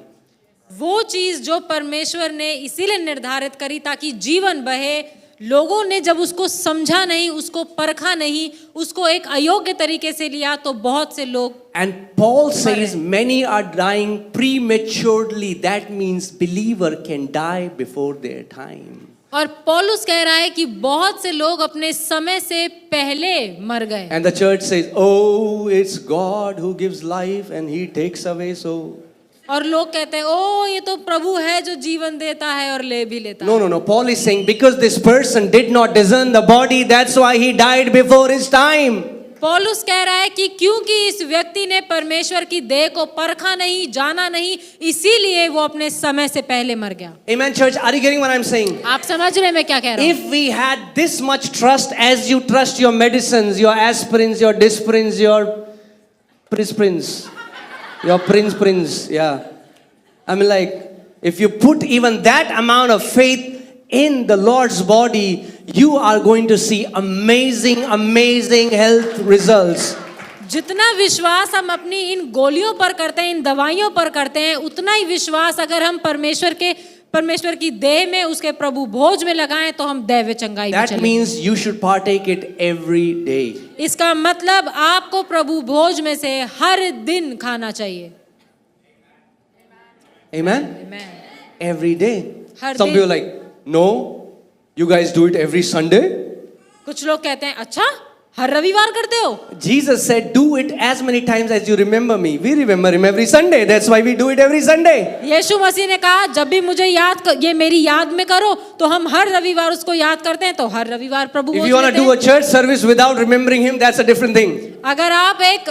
वो चीज जो परमेश्वर ने इसीलिए निर्धारित करी ताकि जीवन बहे, लोगों ने जब उसको समझा नहीं, उसको परखा नहीं, उसको एक अयोग्य तरीके से लिया, तो बहुत से लोग। And Paul says many are dying prematurely. That means believer can die before their time. और पौलुस कह रहा है कि बहुत से लोग अपने समय से पहले मर गए। And the church says, oh, it's God who gives life and he takes away, so. और लोग कहते हैं ओ ये तो प्रभु है जो जीवन देता है और ले भी लेता है। No. Paul is saying because this person did not discern the body, that's why he died before his time. पौलुस कह रहा है कि क्योंकि इस व्यक्ति ने परमेश्वर की देह को परखा नहीं, जाना नहीं, इसीलिए वो अपने समय से पहले मर गया। Amen, church. Are you getting what I'm saying? आप समझ रहे हैं मैं क्या कह रहा हूँ? If we had this much trust as you trust your medicines, your aspirins, your disprins, your prisprins, your prince, yeah. I mean, like, if you put even that amount of faith in the Lord's body, you are going to see amazing health results. जितना विश्वास हम अपनी इन गोलियों पर करते हैं, इन दवाइयों पर करते हैं, उतना ही विश्वास अगर हम परमेश्वर के परमेश्वर की देह में, उसके प्रभु भोज में लगाएं तो हम दैव चंगाई में That चलें। means you should partake it every day. इसका मतलब आपको प्रभु भोज में से हर दिन खाना चाहिए। Amen? Amen. Every day. हर Some दिन। people are like, no, you guys do it every Sunday. कुछ लोग कहते हैं अच्छा हर रविवार करते हो? Jesus said, do it as many times as you remember me. We remember him every Sunday. That's why we do it every Sunday. यीशु मसीह ने कहा जब भी मुझे ये मेरी याद में करो, तो हम हर रविवार उसको याद करते हैं, तो हर रविवार प्रभु If Bhoj you want to लेते do a हैं। church service without remembering him, that's a different thing. अगर आप एक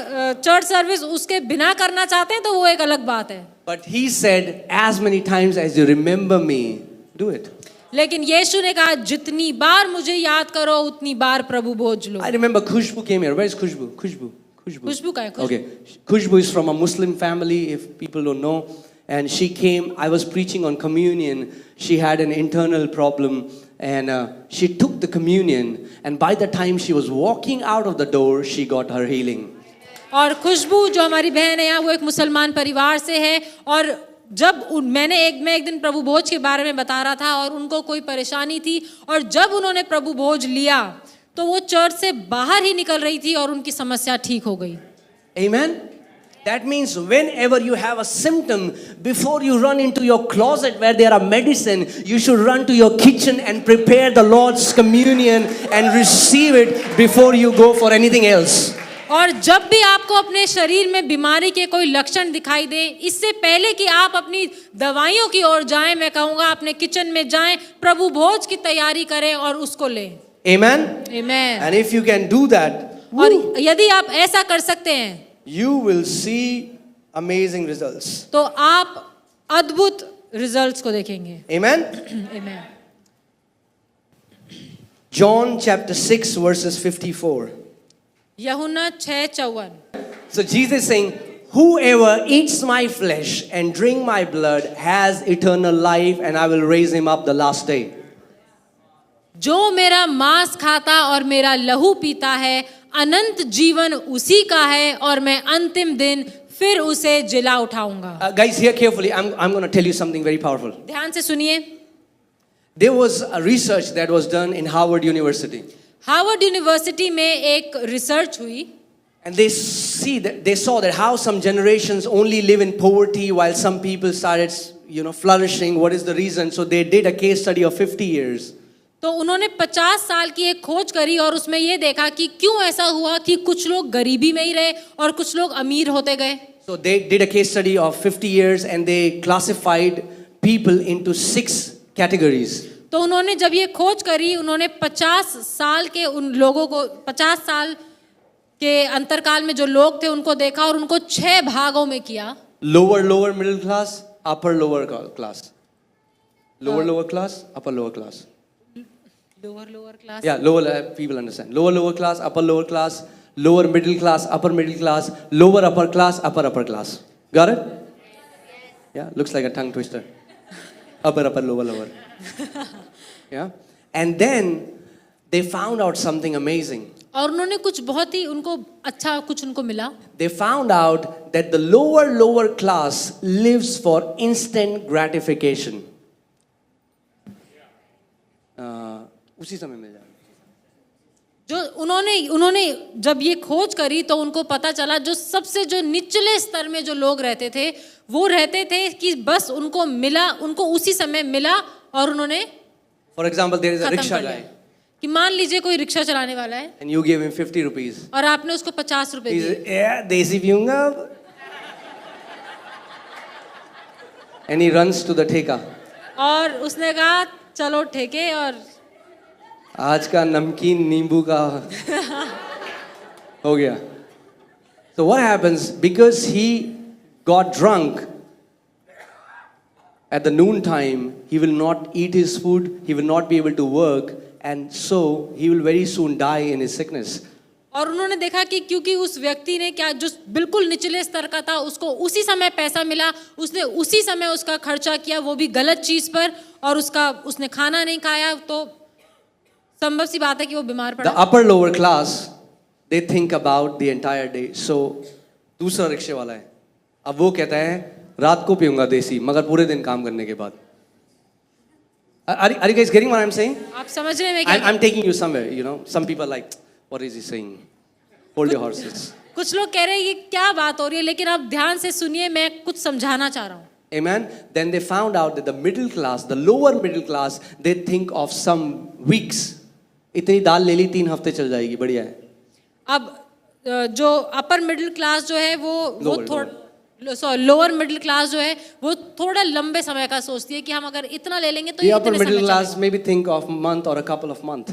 चर्च सर्विस उसके बिना करना चाहते हैं तो वो एक अलग बात है। But he said, as many times as you remember me, do it. लेकिन यीशु ने कहा जितनी बार मुझे याद करो उतनी बार प्रभु भोज लो। I remember Khushbu came here. Where is Khushbu? Khushbu. खुशबू का है खुशबू। Okay. Khushbu is from a Muslim family, if people don't know. And she came, I was preaching on communion. She had an internal problem. And she took the communion. And by the time she was walking out of the door, she got her healing. और खुशबू जो हमारी बहन है यहाँ, वो एक मुसलमान परिवार से है। और जब मैं एक दिन प्रभु भोज के बारे में बता रहा था और उनको कोई परेशानी थी, और जब उन्होंने प्रभु भोज लिया तो वो चर्च से बाहर ही निकल रही थी और उनकी समस्या ठीक हो गई। Amen? That means whenever you have a symptom, before you run into your closet where there are medicine, you should run to your kitchen and prepare the Lord's communion and receive it before you go for anything else. और जब भी आपको अपने शरीर में बीमारी के कोई लक्षण दिखाई दे, इससे पहले कि आप अपनी दवाइयों की ओर जाएं, मैं कहूँगा अपने किचन में जाएं, प्रभु भोज की तैयारी करें और उसको लें। Amen? Amen. And if you can do that, और यदि आप ऐसा कर सकते हैं you will see amazing results. तो आप अद्भुत रिजल्ट्स को देखेंगे। Amen? Amen. John chapter 6 verses 54. यूहन्ना 6:54। So Jesus is saying, whoever eats my flesh and drink my blood has eternal life, and I will raise him up the last day. जो मेरा मांस खाता और मेरा लहू पीता है, अनंत जीवन उसी का है और मैं अंतिम दिन फिर उसे जिला उठाऊंगा। Guys, hear carefully. I'm going to tell you something very powerful. ध्यान से सुनिए। There was a research that was done in Harvard University. Harvard university में एक रिसर्च हुई And they saw that how some generations only live in poverty while some people started, flourishing. What is the reason? So they did a case study of 50 years. तो उन्होंने 50 साल की एक खोज करी और उसमें ये देखा कि क्यों ऐसा हुआ कि कुछ लोग गरीबी में ही रहे और कुछ लोग अमीर होते गए। So they did a case study of 50 years and they classified people into 6 categories. तो उन्होंने जब ये खोज करी, उन्होंने 50 साल के उन लोगों को 50 साल के अंतरकाल में जो लोग थे उनको देखा और उनको 6 भागों में किया। Lower middle class, upper lower class. Lower class, upper lower class. Lower class. Yeah, lower people understand. Lower class, upper lower class, lower middle class, upper middle class, lower upper class, upper class. Got it? Yeah, looks like a tongue twister. Upper, lower. Yeah. And then they found out something amazing. और उन्होंने कुछ बहुत ही उनको अच्छा कुछ उनको मिला। They found out that the lower class lives for instant gratification. उसी समय मिल जाए। जो उन्होंने जब ये खोज करी तो उनको पता चला जो निचले स्तर में जो लोग रहते थे वो रहते थे कि बस उनको उसी समय मिला और उन्होंने For example, there is a खत्म rickshaw कर लिया। guy कि मान लीजिए कोई रिक्शा चलाने वाला है and you give him 50 rupees. और आपने उसको 50 रुपए He दिए says, yeah, देसी पीऊंगा. And he runs to the ठेका. और उसने कहा चलो ठेके और आज का नमकीन नींबू का हो गया. So what happens? Because he got drunk at the noon time, he will not eat his food, he will not be able to work, and so he will very soon die in his sickness. और उन्होंने देखा कि क्योंकि उस व्यक्ति ने क्या जो बिल्कुल निचले स्तर का था उसको उसी समय पैसा मिला, उसने उसी समय उसका खर्चा किया, वो भी गलत चीज पर, और उसने खाना नहीं खाया, तो संभव सी बात है कि वो बीमार पड़ा। The upper lower class, they think about the entire day. So दूसरा रिक्शे वाला है, अब वो कहता है रात को पीऊंगा देसी मगर पूरे दिन काम करने के बाद. Are you guys getting what I'm saying? आप समझ रहे हैं मैं क्या I'm taking you somewhere, you know. Some people are like, what is he saying? Hold your horses. कुछ लोग कह रहे हैं कि क्या बात हो रही है, लेकिन आप ध्यान से सुनिए, मैं कुछ समझाना चाह रहा हूँ. Amen. Then they found out that the middle class, the lower middle class, they think of some weeks. इतनी दाल ले ली 3 हफ्ते चल जाएगी, बढ़िया है. अब जो अपर मिडिल क्लास जो है वो थोड़ा लोअर मिडिल क्लास जो है वो थोड़ा लंबे समय का सोचती है कि हम अगर इतना ले लेंगे तो The ये upper इतने middle समय class चलेगा. maybe think of month or a couple of months.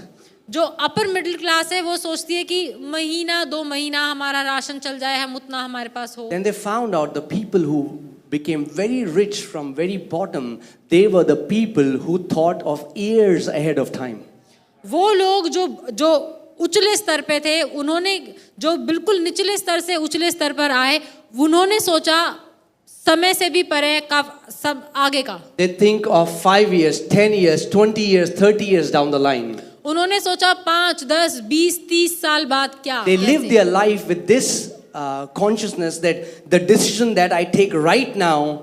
जो अपर मिडिल क्लास है वो सोचती है कि महीना 2 महीना हमारा राशन चल जाए, हम उतना हमारे पास हो. Then they found out the people who became very rich from very bottom, they were the people who thought of years ahead of time. वो लोग जो उचले स्तर पे थे, उन्होंने जो बिल्कुल निचले स्तर से उचले स्तर पर आए, उन्होंने सोचा समय से भी परे का सब आगे का. They think of 5 years, 10 years, 20 years, 30 years down the line. उन्होंने सोचा 5, 10, 20, 30 साल बाद क्या. They live their life with this consciousness that the decision that I take right now,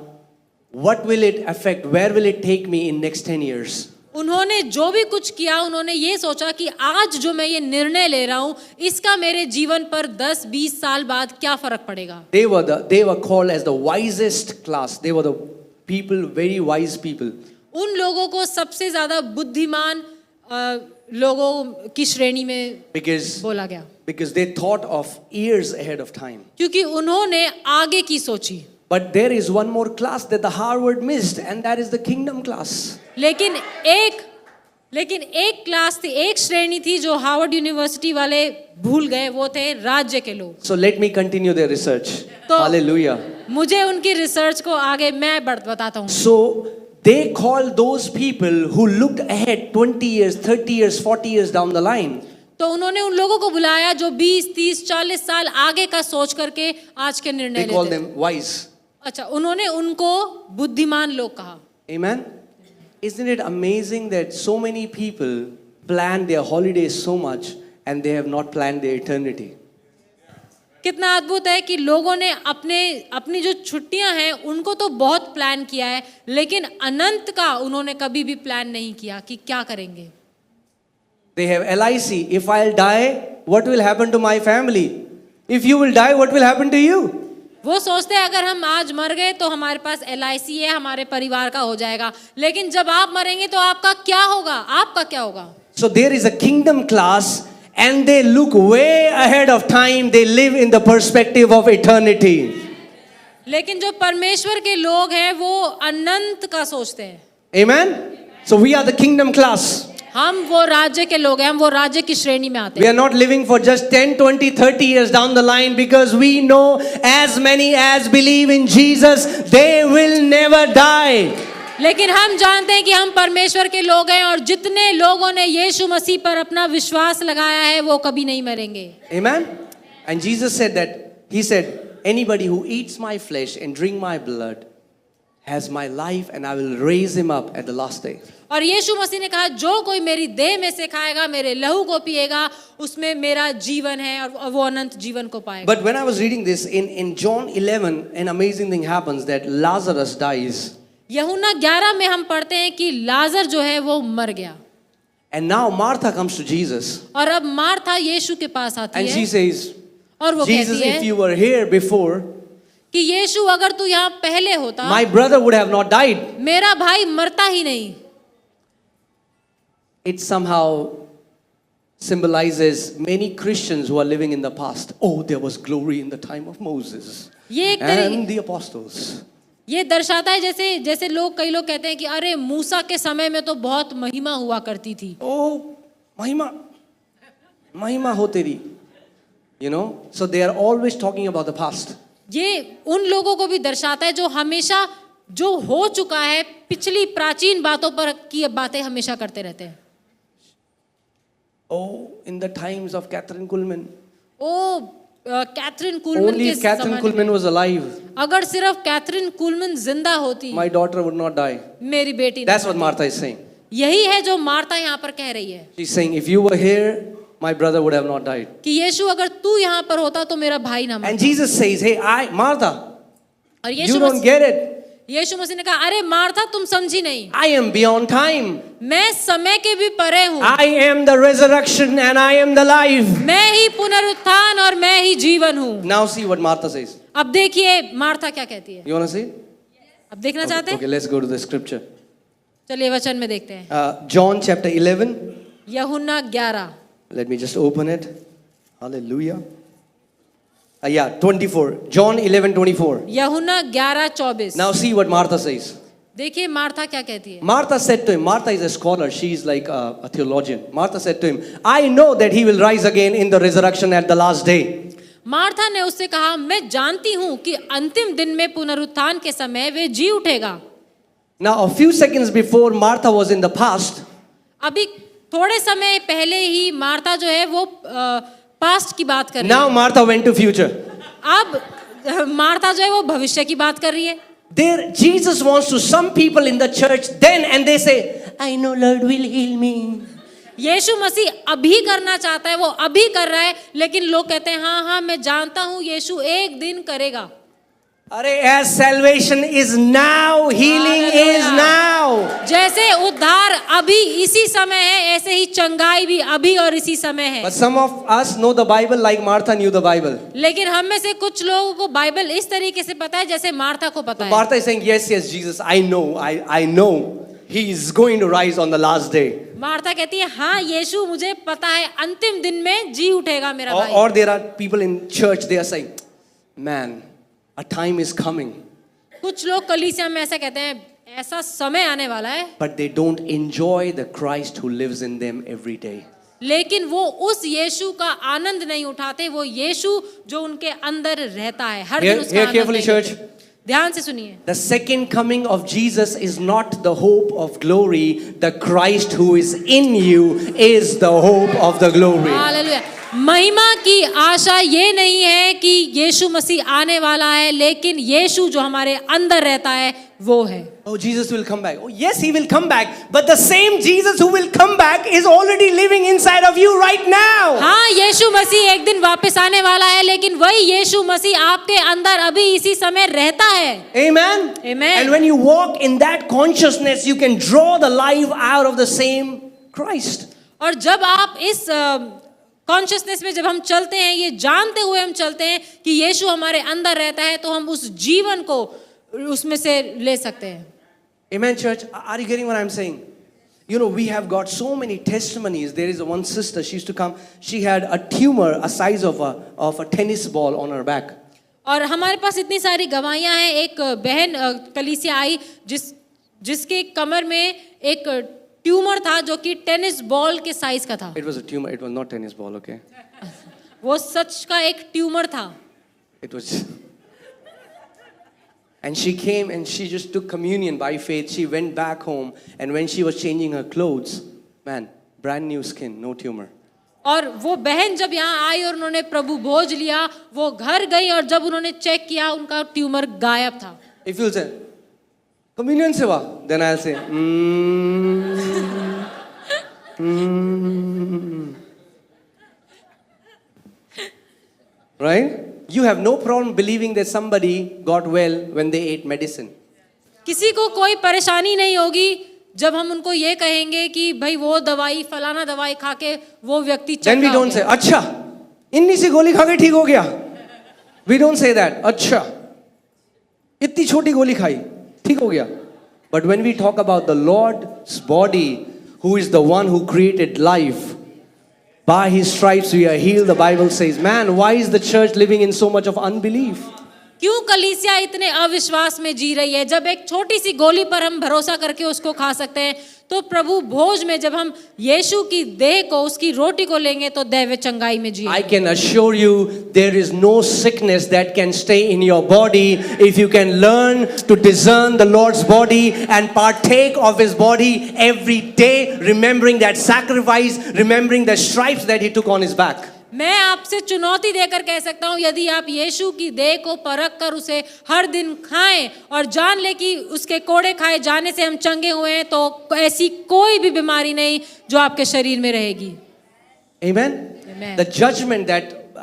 what will it affect? Where will it take me in next 10 years? उन्होंने जो भी कुछ किया, उन्होंने ये सोचा कि आज जो मैं ये निर्णय ले रहा हूँ, इसका मेरे जीवन पर 10-20 साल बाद क्या फर्क पड़ेगा. They were called as the wisest class. They were the people, very wise people. उन लोगों को सबसे ज्यादा बुद्धिमान लोगों की श्रेणी में बोला गया. Because they thought of years ahead of time. क्योंकि उन्होंने आगे की सोची. But there is one more class that the Harvard missed, and that is the kingdom class. लेकिन एक क्लास थी, एक श्रेणी थी जो हार्वर्ड यूनिवर्सिटी वाले भूल गए, वो थे राज्य के लोग. So let me continue their research. तो Hallelujah. मुझे उनकी रिसर्च को आगे मैं बताता हूँ. So they called those people who looked ahead 20 years, 30 years, 40 years down the line. तो उन्होंने उन लोगों को बुलाया जो 20, 30, 40 साल आगे का सोच करके आज के निर्णय They called लेते. them wise. अच्छा, उन्होंने उनको बुद्धिमान लोग कहा. Amen. Isn't it amazing that so many people plan their holidays so much and they have not planned their eternity? कितना अद्भुत है कि लोगों ने अपनी जो छुट्टियां हैं उनको तो बहुत प्लान किया है, लेकिन अनंत का उन्होंने कभी भी प्लान नहीं किया कि क्या करेंगे. They have LIC. If I'll die, what will happen to my family? If you will die, what will happen to you? वो सोचते हैं अगर हम आज मर गए तो हमारे पास LIC है, हमारे परिवार का हो जाएगा, लेकिन जब आप मरेंगे तो आपका क्या होगा, आपका क्या होगा. So there is a kingdom class and they look way ahead of time. They live in the perspective of eternity. लेकिन जो परमेश्वर के लोग हैं वो अनंत का सोचते हैं. Amen. So we are the kingdom class. हम वो राज्य के लोग हैं, हम वो राज्य की श्रेणी में आते We हैं. are not living for just 10, 20, 30 years down the line, because we know as many as believe in Jesus, they will never die. लेकिन हम जानते हैं कि हम परमेश्वर के लोग हैं और जितने लोगों ने यीशु मसीह पर अपना विश्वास लगाया है वो कभी नहीं मरेंगे. Amen. And Jesus said that, he said, anybody who eats my flesh and drink my blood has my life, and I will raise him up at the last day. और यीशु मसीह ने कहा जो कोई मेरी देह में से खाएगा, मेरे लहू को पिएगा, उसमें मेरा जीवन है और वो अनंत जीवन को पाएगा. But when I was reading this in John 11, an amazing thing happens that Lazarus dies. यूहन्ना 11 में हम पढ़ते हैं कि लाजर जो है वो मर गया. And now Martha comes to Jesus. और अब मार्था यीशु के पास आती And है she says, और वो Jesus, कहती if है you were here before, कि यीशु अगर तू यहाँ पहले होता, my brother would have not died. मेरा भाई मरता ही नहीं. It somehow symbolizes many Christians who are living in the past. Oh, there was glory in the time of Moses ये एक and the apostles. ये दर्शाता है जैसे कई लोग कहते हैं कि अरे मूसा के समय में तो बहुत महिमा हुआ करती थी. Oh, महिमा हो तेरी. You know, so they are always talking about the past. ये उन लोगों को भी दर्शाता है जो हमेशा जो हो चुका है, पिछली प्राचीन बातों पर की बातें हमेशा करते रहते हैं. Oh, in the times of Catherine Kuhlman. Catherine Kuhlman Only के if Catherine ज़माने Kuhlman में, was alive, अगर सिर्फ कैथरीन कुलमन जिंदा होती, my daughter would not die. मेरी बेटी That's नहीं what मरती. Martha is saying. यही है जो मार्था यहाँ पर कह रही है She's saying, if you were here, my brother would have not died. कि यीशु अगर तू यहाँ पर होता तो मेरा भाई ना And मरता. Jesus says, hey, Martha, और you don't get it. यीशु मसीह ने कहा, अरे मार्था तुम समझी नहीं, I am beyond time. मैं समय के भी परे हूँ, I am the resurrection and I am the life. मैं ही पुनरुत्थान और मैं ही जीवन हूँ। Now see what Martha says. अब देखिए मार्था क्या कहती है। You want to see? अब देखना चाहते हैं? Okay, let's go to the scripture. चलिए वचन में देखते हैं। John chapter 11. यूहन्ना 11। Let me just open it. Hallelujah. Yeah, 24. John 11:24. यूहन्ना 11:24। Now see what Martha says. देखिए मार्था क्या कहती है। Martha said to him, Martha is a scholar, she is like a theologian. Martha said to him, I know that he will rise again in the resurrection at the last day. Martha ने उससे कहा, मैं जानती हूँ कि अंतिम दिन में पुनरुत्थान के समय वे जी उठेगा। Now, a few seconds before, Martha was in the past. अभी थोड़े समय पहले ही मार्था जो है वो पास्ट की बात कर रही Now, है। Martha went to future. अब मार्था जो है वो भविष्य की बात कर रही है। There, Jesus wants to some people in the church then, and they say, I know Lord will heal me. यीशु मसीह अभी करना चाहता है, वो अभी कर रहा है, लेकिन लोग कहते हैं हाँ हाँ मैं जानता हूँ यीशु एक दिन करेगा। अरे, as salvation is now, healing is now. जैसे उद्धार अभी इसी समय है, ऐसे ही चंगाई भी अभी और इसी समय है। But some of us know the Bible like Martha knew the Bible. लेकिन हम में से कुछ लोगों को बाइबल इस तरीके से पता है जैसे मार्था को पता है। Martha is saying, yes, yes, Jesus, I know. He is going to rise on the last day. Martha कहती है हाँ यीशु मुझे पता है अंतिम दिन में जी उठेगा मेरा भाई। Or there are people in church, they are saying, man, a time is coming. कुछ लोग कलीसिया में ऐसा कहते हैं, ऐसा समय आने वाला है, But they don't enjoy the Christ who lives in them every day. लेकिन वो उस यीशु का आनंद नहीं उठाते, वो यीशु जो उनके अंदर रहता है हर दिन उसका आनंद Carefully, नहीं church. लेते। ध्यान से सुनिए। The second coming of Jesus is not the hope of glory. The Christ who is in you is the hope of the glory. Hallelujah. महिमा की आशा ये नहीं है कि यीशु मसीह आने वाला है, लेकिन यीशु जो हमारे अंदर रहता है वो है। Oh, Jesus will come back. Oh, yes, he will come back. But the same Jesus who will come back is already living inside of you right now. हाँ यीशु मसीह एक दिन वापस आने वाला है, लेकिन वही यीशु मसीह आपके अंदर अभी इसी समय रहता है। Amen. Amen. And when you walk in that consciousness, you can draw the life out of the same Christ. और जब आप इस कॉन्शियसनेस में जब हम चलते हैं, ये जानते हुए हम चलते हैं कि यीशु हमारे अंदर रहता है, तो हम उस जीवन को उसमें से ले सकते हैं। Amen, church. Are you getting what I'm saying? You know, we have got so many testimonies. There is one sister, she used to come, she had a tumor a size of a tennis ball on her back. और हमारे पास इतनी सारी गवाहियां हैं। एक बहन कलीसिया आई जिसके कमर में एक ट्यूमर था जो कि टेनिस बॉल के साइज का था। It was a tumor, it was not tennis ball, okay? वो सच का एक ट्यूमर था। It was... And she came and she just took communion by faith. She went back home, and when she was changing her clothes, man, brand new skin, no tumor. और वो बहन जब यहाँ आई और उन्होंने प्रभु भोज लिया, वो घर गई और जब उन्होंने चेक किया उनका ट्यूमर गायब था। If you'll say, communion seva, then I'll say, Right? You have no problem believing that somebody got well when they ate medicine. किसी को कोई परेशानी नहीं होगी जब हम उनको ये कहेंगे कि भाई वो दवाई फलाना दवाई खा के वो व्यक्ति चंगा Then we हो don't गया। say, अच्छा, इन्नी सी गोली खा के ठीक हो गया. We don't say that. अच्छा, इतनी छोटी गोली खाई, ठीक हो गया. But when we talk about the Lord's body, who is the one who created life, by his stripes we are healed, the Bible says. Man, why is the church living in so much of unbelief? क्यों कलीसिया इतने अविश्वास में जी रही है? जब एक छोटी सी गोली पर हम भरोसा करके उसको खा सकते हैं, तो प्रभु भोज में जब हम यीशु की देह को, उसकी रोटी को लेंगे तो दैव चंगाई में जी। I can assure you there is no sickness that can stay in your body if you can learn to discern the Lord's body and partake of his body every day, remembering that sacrifice, remembering the stripes that he took on his back. मैं आपसे चुनौती देकर कह सकता हूँ, यदि आप यीशु की देह को परख कर उसे हर दिन खाएं और जान ले कि उसके कोड़े खाए जाने से हम चंगे हुए हैं, तो ऐसी कोई भी बीमारी नहीं जो आपके शरीर में रहेगी। Amen? Amen. The judgment that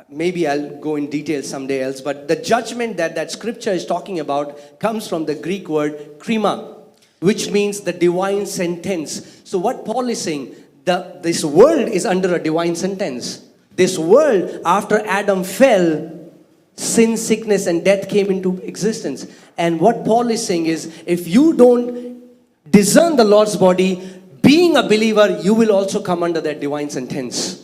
maybe I'll go in detail someday else, but the judgment that scripture is talking about comes from the Greek word krima, which means the divine sentence. So what Paul is saying, this world is under a divine sentence. This world, after Adam fell, sin, sickness, and death came into existence. And what Paul is saying is, if you don't discern the Lord's body, being a believer, you will also come under that divine sentence.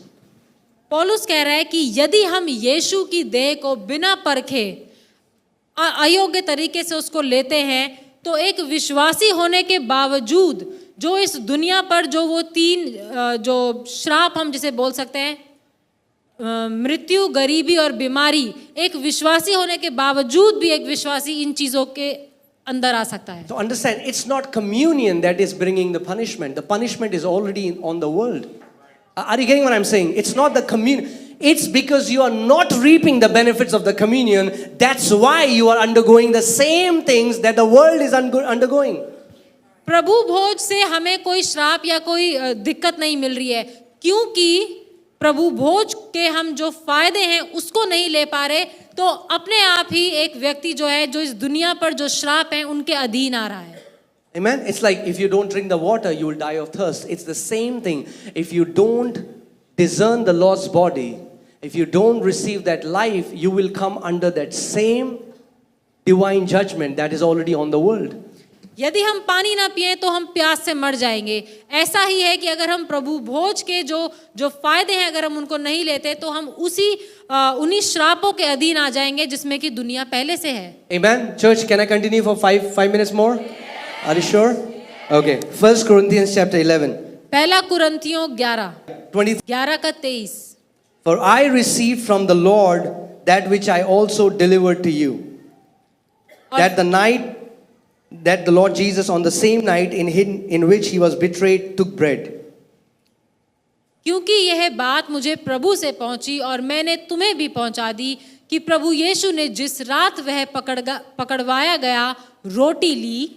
पौलुस कह रहा है कि यदि हम यीशु की देह को बिना परखे अयोग्य तरीके से उसको लेते हैं, तो एक विश्वासी होने के बावजूद जो इस दुनिया पर जो वो तीन जो श्राप हम जिसे बोल सकते हैं, मृत्यु, गरीबी और बीमारी, एक विश्वासी होने के बावजूद भी एक विश्वासी इन चीजों के अंदर आ सकता है. So understand, it's not communion that is bringing the punishment. The punishment is already on the world. Are you getting what I'm saying? It's not the communion. It's because you are not reaping the benefits of the communion. That's why you are undergoing the same things that the world is undergoing. प्रभु भोज से हमें कोई श्राप या कोई दिक्कत नहीं मिल रही है, क्योंकि प्रभु भोज के हम जो फायदे हैं उसको नहीं ले पा रहे, तो अपने आप ही एक व्यक्ति जो है, जो इस दुनिया पर जो श्राप हैं उनके अधीन आ रहा है. Amen. It's like if you don't drink the water, you will die of thirst. It's the same thing. If you don't discern the Lord's body, if you don't receive that life, you will come under that same divine judgment that is already on the world. यदि हम पानी ना पिए तो हम प्यास से मर जाएंगे. ऐसा ही है कि अगर हम प्रभु भोज के जो फायदे हैं अगर हम उनको नहीं लेते, तो हम उन्हीं श्रापों के अधीन आ जाएंगे जिसमें कि दुनिया पहले से है. Amen. Church, can I continue for 5 minutes more? Are you sure? Okay. 1 Corinthians chapter 11. पहला कुरिन्थियों 11 20. 11 का 23. For I received from the Lord that which I also delivered to you. That the night that the Lord Jesus, on the same night in which he was betrayed, took bread. क्योंकि यह बात मुझे प्रभु से पहुंची और मैंने तुम्हें भी पहुंचा दी कि प्रभु यीशु ने जिस रात वह पकड़वाया गया, रोटी ली.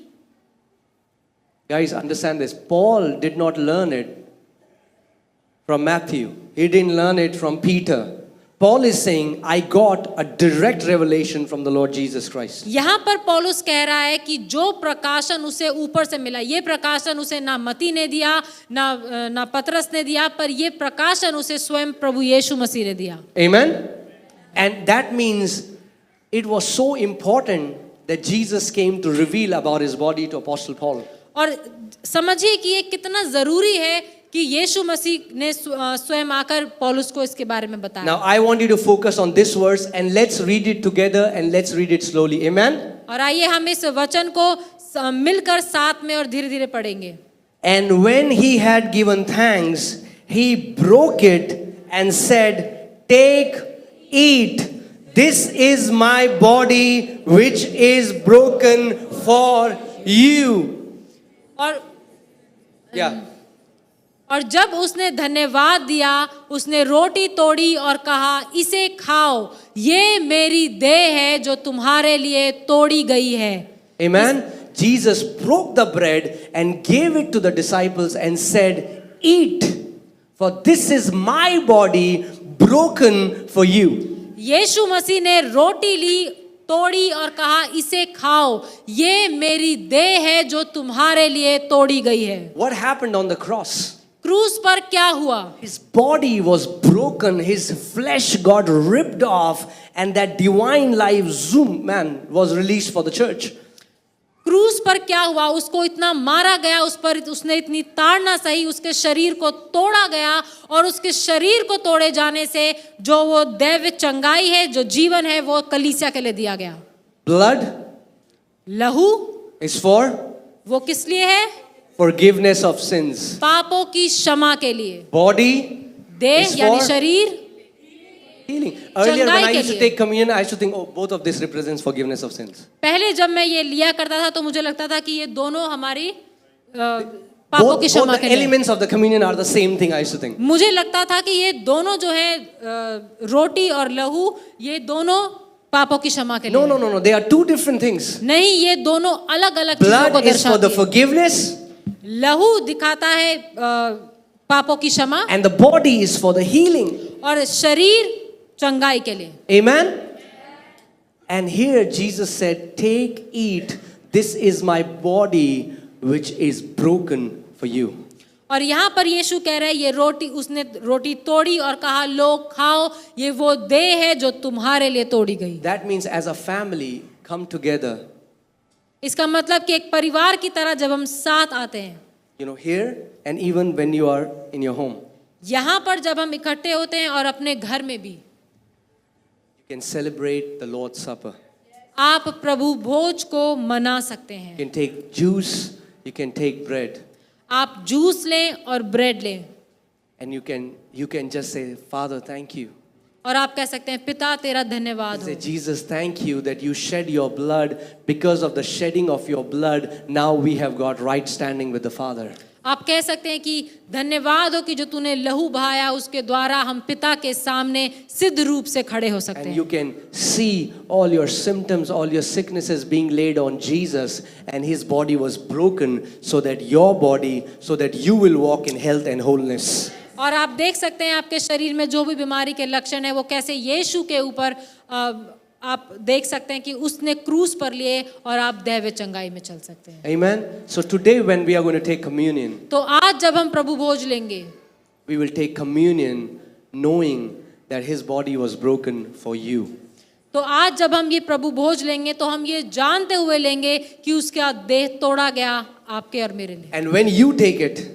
Guys, understand this. Paul did not learn it from Matthew. He didn't learn it from Peter. Paul is saying, I got a direct revelation from the Lord Jesus Christ. यहाँ पर पौलुस कह रहा है कि जो प्रकाशन उसे ऊपर से मिला, ये प्रकाशन उसे ना मती ने दिया, ना पतरस ने दिया, पर ये प्रकाशन उसे स्वयं प्रभु यीशु मसीह ने दिया. Amen? And that means it was so important that Jesus came to reveal about his body to Apostle Paul. और समझिए कि ये कितना जरूरी है कि यीशु मसीह ने स्वयं आकर पौलुस को इसके बारे में बताया. Now I want you to focus on this verse and let's read it together and let's read it slowly. Amen? और आइए हम इस वचन को मिलकर साथ में और धीरे-धीरे पढ़ेंगे. And when he had given thanks, he broke it and said, Take, eat. This is my body which is broken for you. और जब उसने धन्यवाद दिया, उसने रोटी तोड़ी और कहा, इसे खाओ, ये मेरी देह है जो तुम्हारे लिए तोड़ी गई है. Amen. Jesus broke the bread and gave it to the disciples and said, Eat, for this is my body broken for you. यीशु मसीह ने रोटी ली, तोड़ी और कहा, इसे खाओ, ये मेरी देह है जो तुम्हारे लिए तोड़ी गई है. What happened on the cross? क्रूस पर क्या हुआ? His body was broken, his flesh got ripped off, and that divine life, was released for the church. क्रूस पर क्या हुआ? उसको इतना मारा गया, उस पर उसने इतनी ताड़ना सही, उसके शरीर को तोड़ा गया, और उसके शरीर को तोड़े जाने से जो वो दैव चंगाई है, जो जीवन है, वो कलीसिया के लिए दिया गया. Blood, लहू is for वो किस लिए है? forgiveness of sins. पापों की क्षमा के लिए. Body, देह is यानी for शरीर healing. Earlier when I चंगाई के used to लिए. take communion, I used to think, both of this represents forgiveness of sins. पहले जब मैं ये लिया करता था तो मुझे लगता था कि ये दोनों हमारी पापों की Both क्षमा the के लिए. elements of the communion are the same thing, I used to think. मुझे लगता था कि ये दोनों जो है रोटी और लहू, ये दोनों पापों की क्षमा के लिए. No. They are two different things. नहीं, ये दोनों अलग-अलग चीजों को Blood is for the दर्शाती है. forgiveness, लहू दिखाता है पापों की क्षमा, and the body is for the healing. और शरीर चंगाई के लिए। Amen? And here Jesus said, take, eat, this is my body which is broken for you. और यहाँ पर यीशु कह रहा है ये रोटी, उसने रोटी तोड़ी और कहा लो खाओ, ये वो देह है जो तुम्हारे लिए तोड़ी गई। That means as a family come together, इसका मतलब कि एक परिवार की तरह जब हम साथ आते हैं, you know, here and even when you are in your home, यहाँ पर जब हम इकट्ठे होते हैं और अपने घर में भी, you can celebrate the Lord's Supper. आप प्रभु भोज को मना सकते You हैं। can take juice, you can take bread, आप जूस लें और ब्रेड लें and you can just say, Father, thank you. और आप कह सकते हैं पिता तेरा धन्यवाद Say, हो। Jesus, thank you that you shed your blood. Because of the shedding of your blood, now we have got right standing with the Father. आप कह सकते हैं कि धन्यवाद हो कि जो तूने लहू बहाया उसके द्वारा हम पिता के सामने सिद्ध रूप से खड़े हो सकते And you हैं। can see all your symptoms, all your sicknesses being laid on Jesus, and his body was broken so that your body, so that you will walk in health and wholeness. और आप देख सकते हैं आपके शरीर में जो भी बीमारी के लक्षण है वो कैसे यीशु के ऊपर आप देख सकते हैं कि उसने क्रूस पर लिए और आप दैव चंगाई में चल सकते हैं। Amen. So today when we are going to take communion, तो आज जब हम प्रभु भोज लेंगे, we will take communion knowing that his body was broken for you. तो आज जब हम ये प्रभु भोज लेंगे तो हम ये जानते हुए लेंगे कि उसका देह तोड़ा गया आपके और मेरे लिए। And when you take it,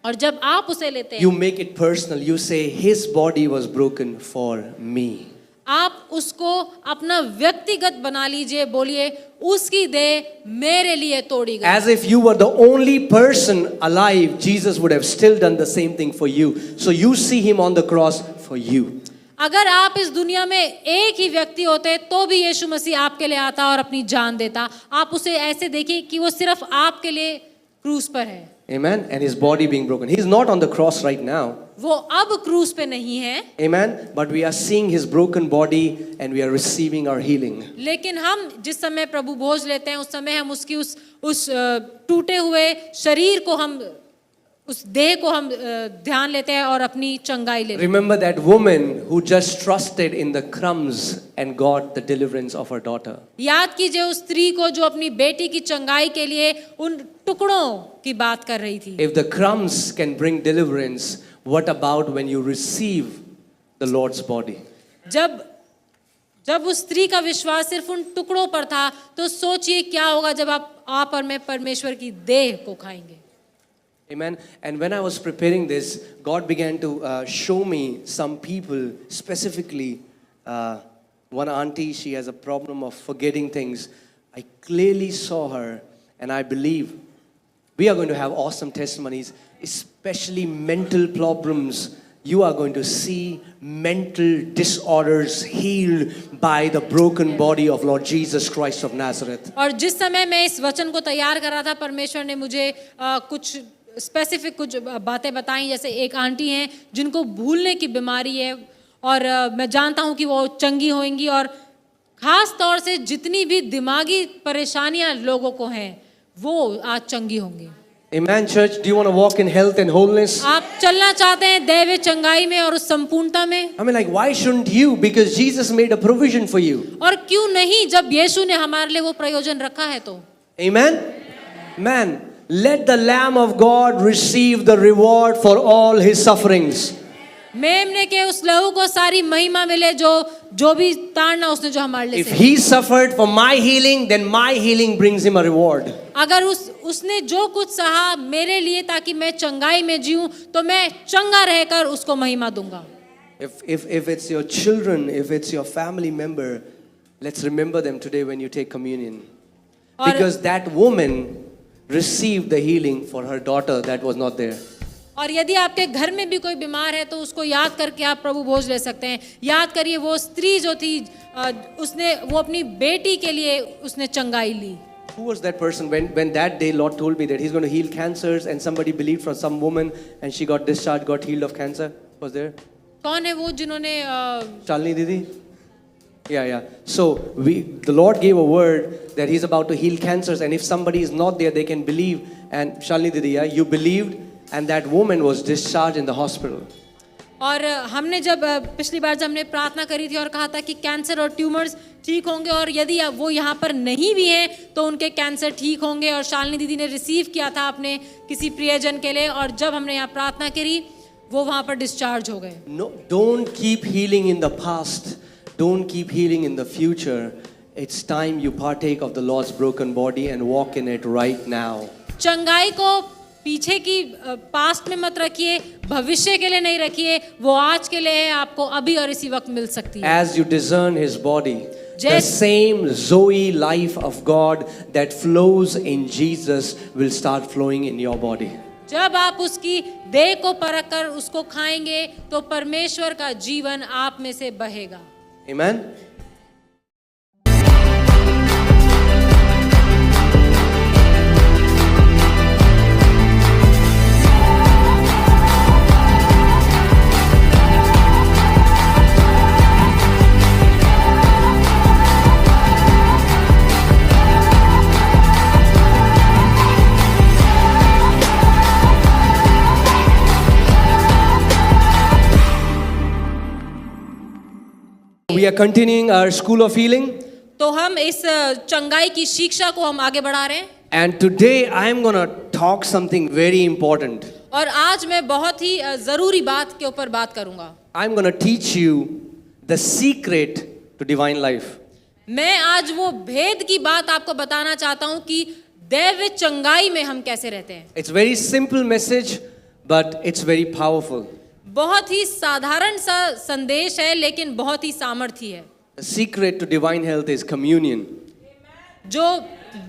और जब आप उसे लेते हैं, you make it personal. You say, his body was broken for me. आप उसको अपना व्यक्तिगत बना लीजिए, बोलिए उसकी देह मेरे लिए तोड़ी गई। As if you were the only person alive, Jesus would have still done the same thing for you. So you see him on the cross for you. अगर आप इस दुनिया में एक ही व्यक्ति होते तो भी यीशु मसीह आपके लिए आता और अपनी जान देता। आप उसे ऐसे देखिए कि वो सिर्फ आपके लिए क्रूस पर है। Amen. And his body being broken. He's not on the cross right now. वो अब क्रूस पे नहीं है, Amen. But we are seeing his broken body and we are receiving our healing. लेकिन हम जिस समय प्रभु भोज लेते हैं उस समय हम उसकी उस टूटे हुए शरीर को हम उस देह को हम ध्यान लेते हैं और अपनी चंगाई लेते हैं। Remember that woman who just trusted in the crumbs and got the deliverance of her daughter. याद कीजिए उस स्त्री को जो अपनी बेटी की चंगाई के लिए उन टुकड़ों की बात कर रही थी। If the crumbs can bring deliverance, what about when you receive the Lord's body? जब उस स्त्री का विश्वास सिर्फ उन टुकड़ों पर था तो सोचिए क्या होगा जब आप और मैं परमेश्वर की देह को खाएंगे। Amen. And when I was preparing this, God began to show me some people, specifically one auntie, she has a problem of forgetting things. I clearly saw her, and I believe we are going to have awesome testimonies, especially mental problems. You are going to see mental disorders healed by the broken body of Lord Jesus Christ of Nazareth. और जिस समय मैं इस वचन को तैयार कर रहा था परमेश्वर ने मुझे कुछ स्पेसिफिक कुछ बातें बताई। जैसे एक आंटी हैं जिनको भूलने की बीमारी है और मैं जानता हूं कि वो चंगी होंगी, और ख़ास तौर से जितनी भी दिमागी परेशानियां लोगों को हैं वो आज चंगी होंगी। Amen, church. Do you want to walk in health and wholeness? आप चलना चाहते हैं दैवीय चंगाई में और उस संपूर्णता में? I mean, like, why shouldn't you? Because Jesus made a provision for you. और क्यों नहीं, जब यीशु ने हमारे लिए वो प्रयोजन रखा है तो। Amen? Man, let the Lamb of God receive the reward for all his sufferings. मेमने के उस लहू को सारी महिमा मिले जो भी ताड़ना उसने जो हमारे लिए If he suffered for my healing, then my healing brings him a reward. अगर उसने जो कुछ सहा मेरे लिए ताकि मैं चंगाई में जीऊं तो मैं चंगा रहकर उसको महिमा दूंगा। If it's your children, if it's your family member, let's remember them today when you take communion. Because that woman received the healing for her daughter that was not there. और यदि आपके घर में भी कोई बीमार है तो उसको याद करके आप प्रभु भोज ले सकते हैं। याद करिए वो स्त्री जो थी उसने वो अपनी बेटी के लिए उसने चंगाई ली। Who was that person when that day Lord told me that he's going to heal cancers and somebody believed from some woman and she got discharged, got healed of cancer? Was there? कौन है वो जिन्होंने Shalini Didi? Yeah. So the Lord gave a word that he's about to heal cancers, and if somebody is not there, they can believe. And Shalini Didi, yeah, you believed, and that woman was discharged in the hospital. और हमने जब पिछली बार जब हमने प्रार्थना करी थी और कहा था कि कैंसर और ट्यूमर्स ठीक होंगे, और यदि वो यहाँ पर नहीं भी हैं तो उनके कैंसर ठीक होंगे, और शालिनी दीदी ने रिसीव किया था अपने किसी प्रियजन के लिए, और जब हमने यहाँ प्रार्थना करी वो वहाँ पर डिस्चार्ज हो गए। No, don't keep healing in the past. Don't keep healing in the future. It's time you partake of the Lord's broken body and walk in it right now. चंगाई को पीछे की पास्ट में मत रखिए, भविष्य के लिए नहीं रखिए, वो आज के लिए है, आपको अभी और इसी वक्त मिल सकती है। As you discern His body, the Yes. same Zoe life of God that flows in Jesus will start flowing in your body. जब आप उसकी देह को परख कर उसको खाएंगे तो परमेश्वर का जीवन आप में से बहेगा। Amen? We are continuing our School of Healing, तो हम इस चंगाई की शिक्षा को हम आगे बढ़ा रहे हैं, and today I am going to talk something very important. और आज मैं बहुत ही जरूरी बात के ऊपर बात करूंगा। I'm going to teach you the secret to divine life. मैं आज वो भेद की बात आपको बताना चाहता हूं कि दैव चंगाई में हम कैसे रहते हैं। It's a very simple message, but it's very powerful. बहुत ही साधारण सा संदेश है लेकिन बहुत ही सामर्थी है। The secret to divine health is communion. जो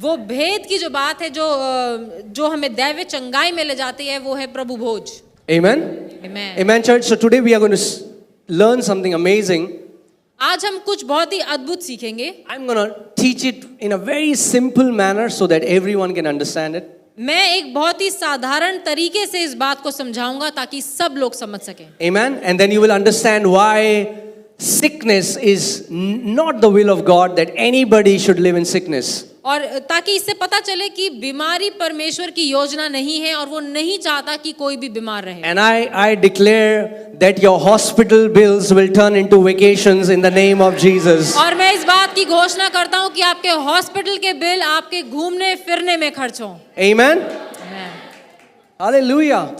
वो भेद की जो बात है जो हमें दैव चंगाई में ले जाती है वो है प्रभु भोज। Amen? Amen. Amen, church. So today we are going to learn something amazing. आज हम कुछ बहुत ही अद्भुत सीखेंगे। I'm going to teach it in a very simple manner so that everyone can understand it. मैं एक बहुत ही साधारण तरीके से इस बात को समझाऊंगा ताकि सब लोग समझ सकें। Amen? And then you will understand why sickness is not the will of God, that anybody should live in sickness. और ताकि इससे पता चले कि बीमारी परमेश्वर की योजना नहीं है और वो नहीं चाहता कि कोई भी बीमार रहे। And I declare that your hospital bills will turn into vacations in the name of Jesus. और मैं इस बात की घोषणा करता हूँ कि आपके हॉस्पिटल के बिल आपके घूमने फिरने में खर्च हों। Amen? Hallelujah.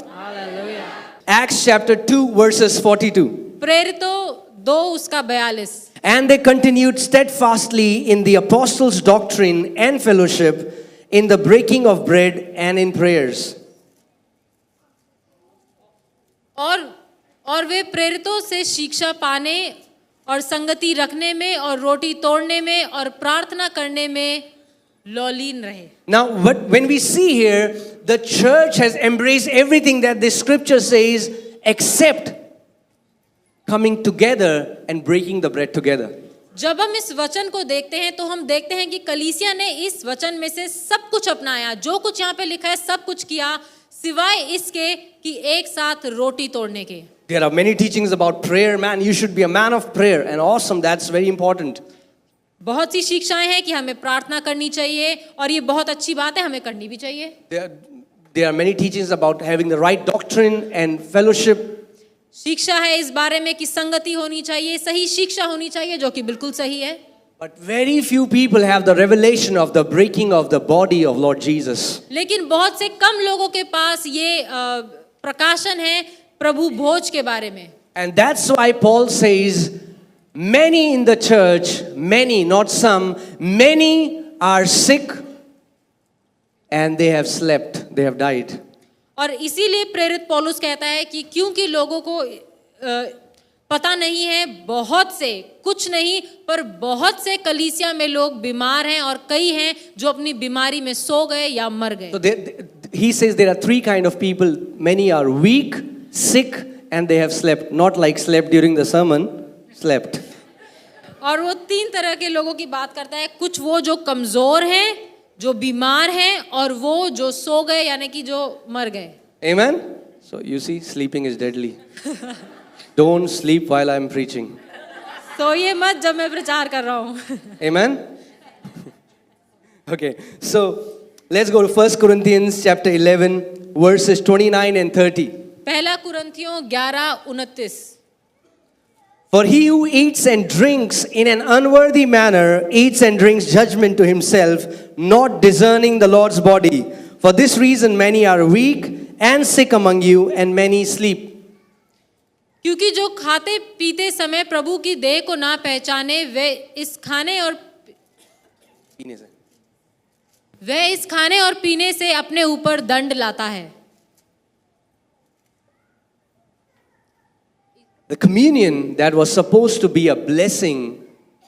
Acts chapter 2 verses 42. प्रेरितों 2 उसका 42। And they continued steadfastly in the apostles' doctrine and fellowship, in the breaking of bread and in prayers. और वे प्रेरितों से शिक्षा पाने और संगति रखने में और रोटी तोड़ने में और प्रार्थना करने में लौलीन रहे। Now, when we see here, the church has embraced everything that this scripture says except coming together and breaking the bread together. जब हम इस वचन को देखते हैं तो हम देखते हैं कि कलीसिया ने इस वचन में से सब कुछ अपनाया, जो कुछ यहाँ पे लिखा है सब कुछ किया, सिवाय इसके कि एक साथ रोटी तोड़ने के। There are many teachings about prayer, man. You should be a man of prayer, and awesome. That's very important. बहुत सी शिक्षाएं हैं कि हमें प्रार्थना करनी चाहिए और ये बहुत अच्छी बात है, हमें करनी भी चाहिए। There are many teachings about having the right doctrine and fellowship. शिक्षा है इस बारे में कि संगति होनी चाहिए, सही शिक्षा होनी चाहिए, जो कि बिल्कुल सही है। But very few people have the revelation of the breaking of the body of Lord Jesus. लेकिन बहुत से कम लोगों के पास ये प्रकाशन है प्रभु भोज के बारे में। And that's why Paul says, many in the church, many, not some, many are sick and they have slept, they have died. और इसीलिए प्रेरित पौलुस कहता है कि क्योंकि लोगों को पता नहीं है, बहुत से, कुछ नहीं पर बहुत से कलीसिया में लोग बीमार हैं और कई हैं जो अपनी बीमारी में सो गए या मर गए। So he says there are 3 kind of people. Many are weak, sick, and they have slept. Not like slept during the sermon, slept. और वो 3 तरह के लोगों की बात करता है, कुछ वो जो कमजोर हैं, जो बीमार हैं, और वो जो सो गए यानी कि जो मर गए। Amen? So you see, sleeping is deadly. Don't sleep while I'm preaching. सोइए मत जब मैं प्रचार कर रहा हूँ। Amen? Okay, so let's go to 1 Corinthians chapter 11, verses 29 and 30. पहला कुरिन्थियों 11:29। For he who eats and drinks in an unworthy manner eats and drinks judgment to himself, not discerning the Lord's body. For this reason many are weak and sick among you, and many sleep. क्योंकि जो खाते पीते समय प्रभु की देह को ना पहचाने वे इस खाने और पीने से अपने ऊपर दंड लाता है। The communion that was supposed to be a blessing,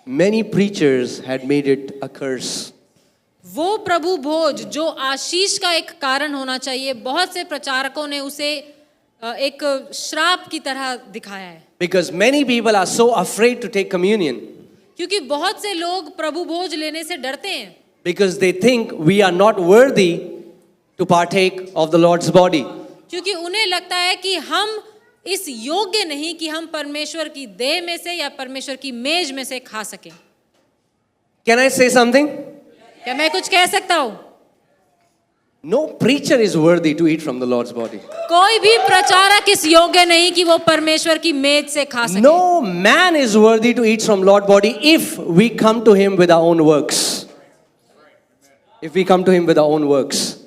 many preachers had made it a curse. वो प्रभु भोज जो आशीष का एक कारण होना चाहिए, बहुत से प्रचारकों ने उसे एक श्राप की तरह दिखाया है। Because many people are so afraid to take communion. क्योंकि बहुत से लोग प्रभु भोज लेने से डरते हैं। Because they think we are not worthy to partake of the Lord's body. क्योंकि उन्हें लगता है कि हम इस योग्य नहीं कि हम परमेश्वर की देह में से या परमेश्वर की मेज में से खा सकें। Can I say something? क्या मैं कुछ कह सकता हूँ? No preacher is worthy to eat from the Lord's body. कोई भी प्रचारक इस योग्य नहीं कि वो परमेश्वर की मेज से खा सके। No man is worthy to eat from Lord's body if we come to him with our own works. If we come to him with our own works.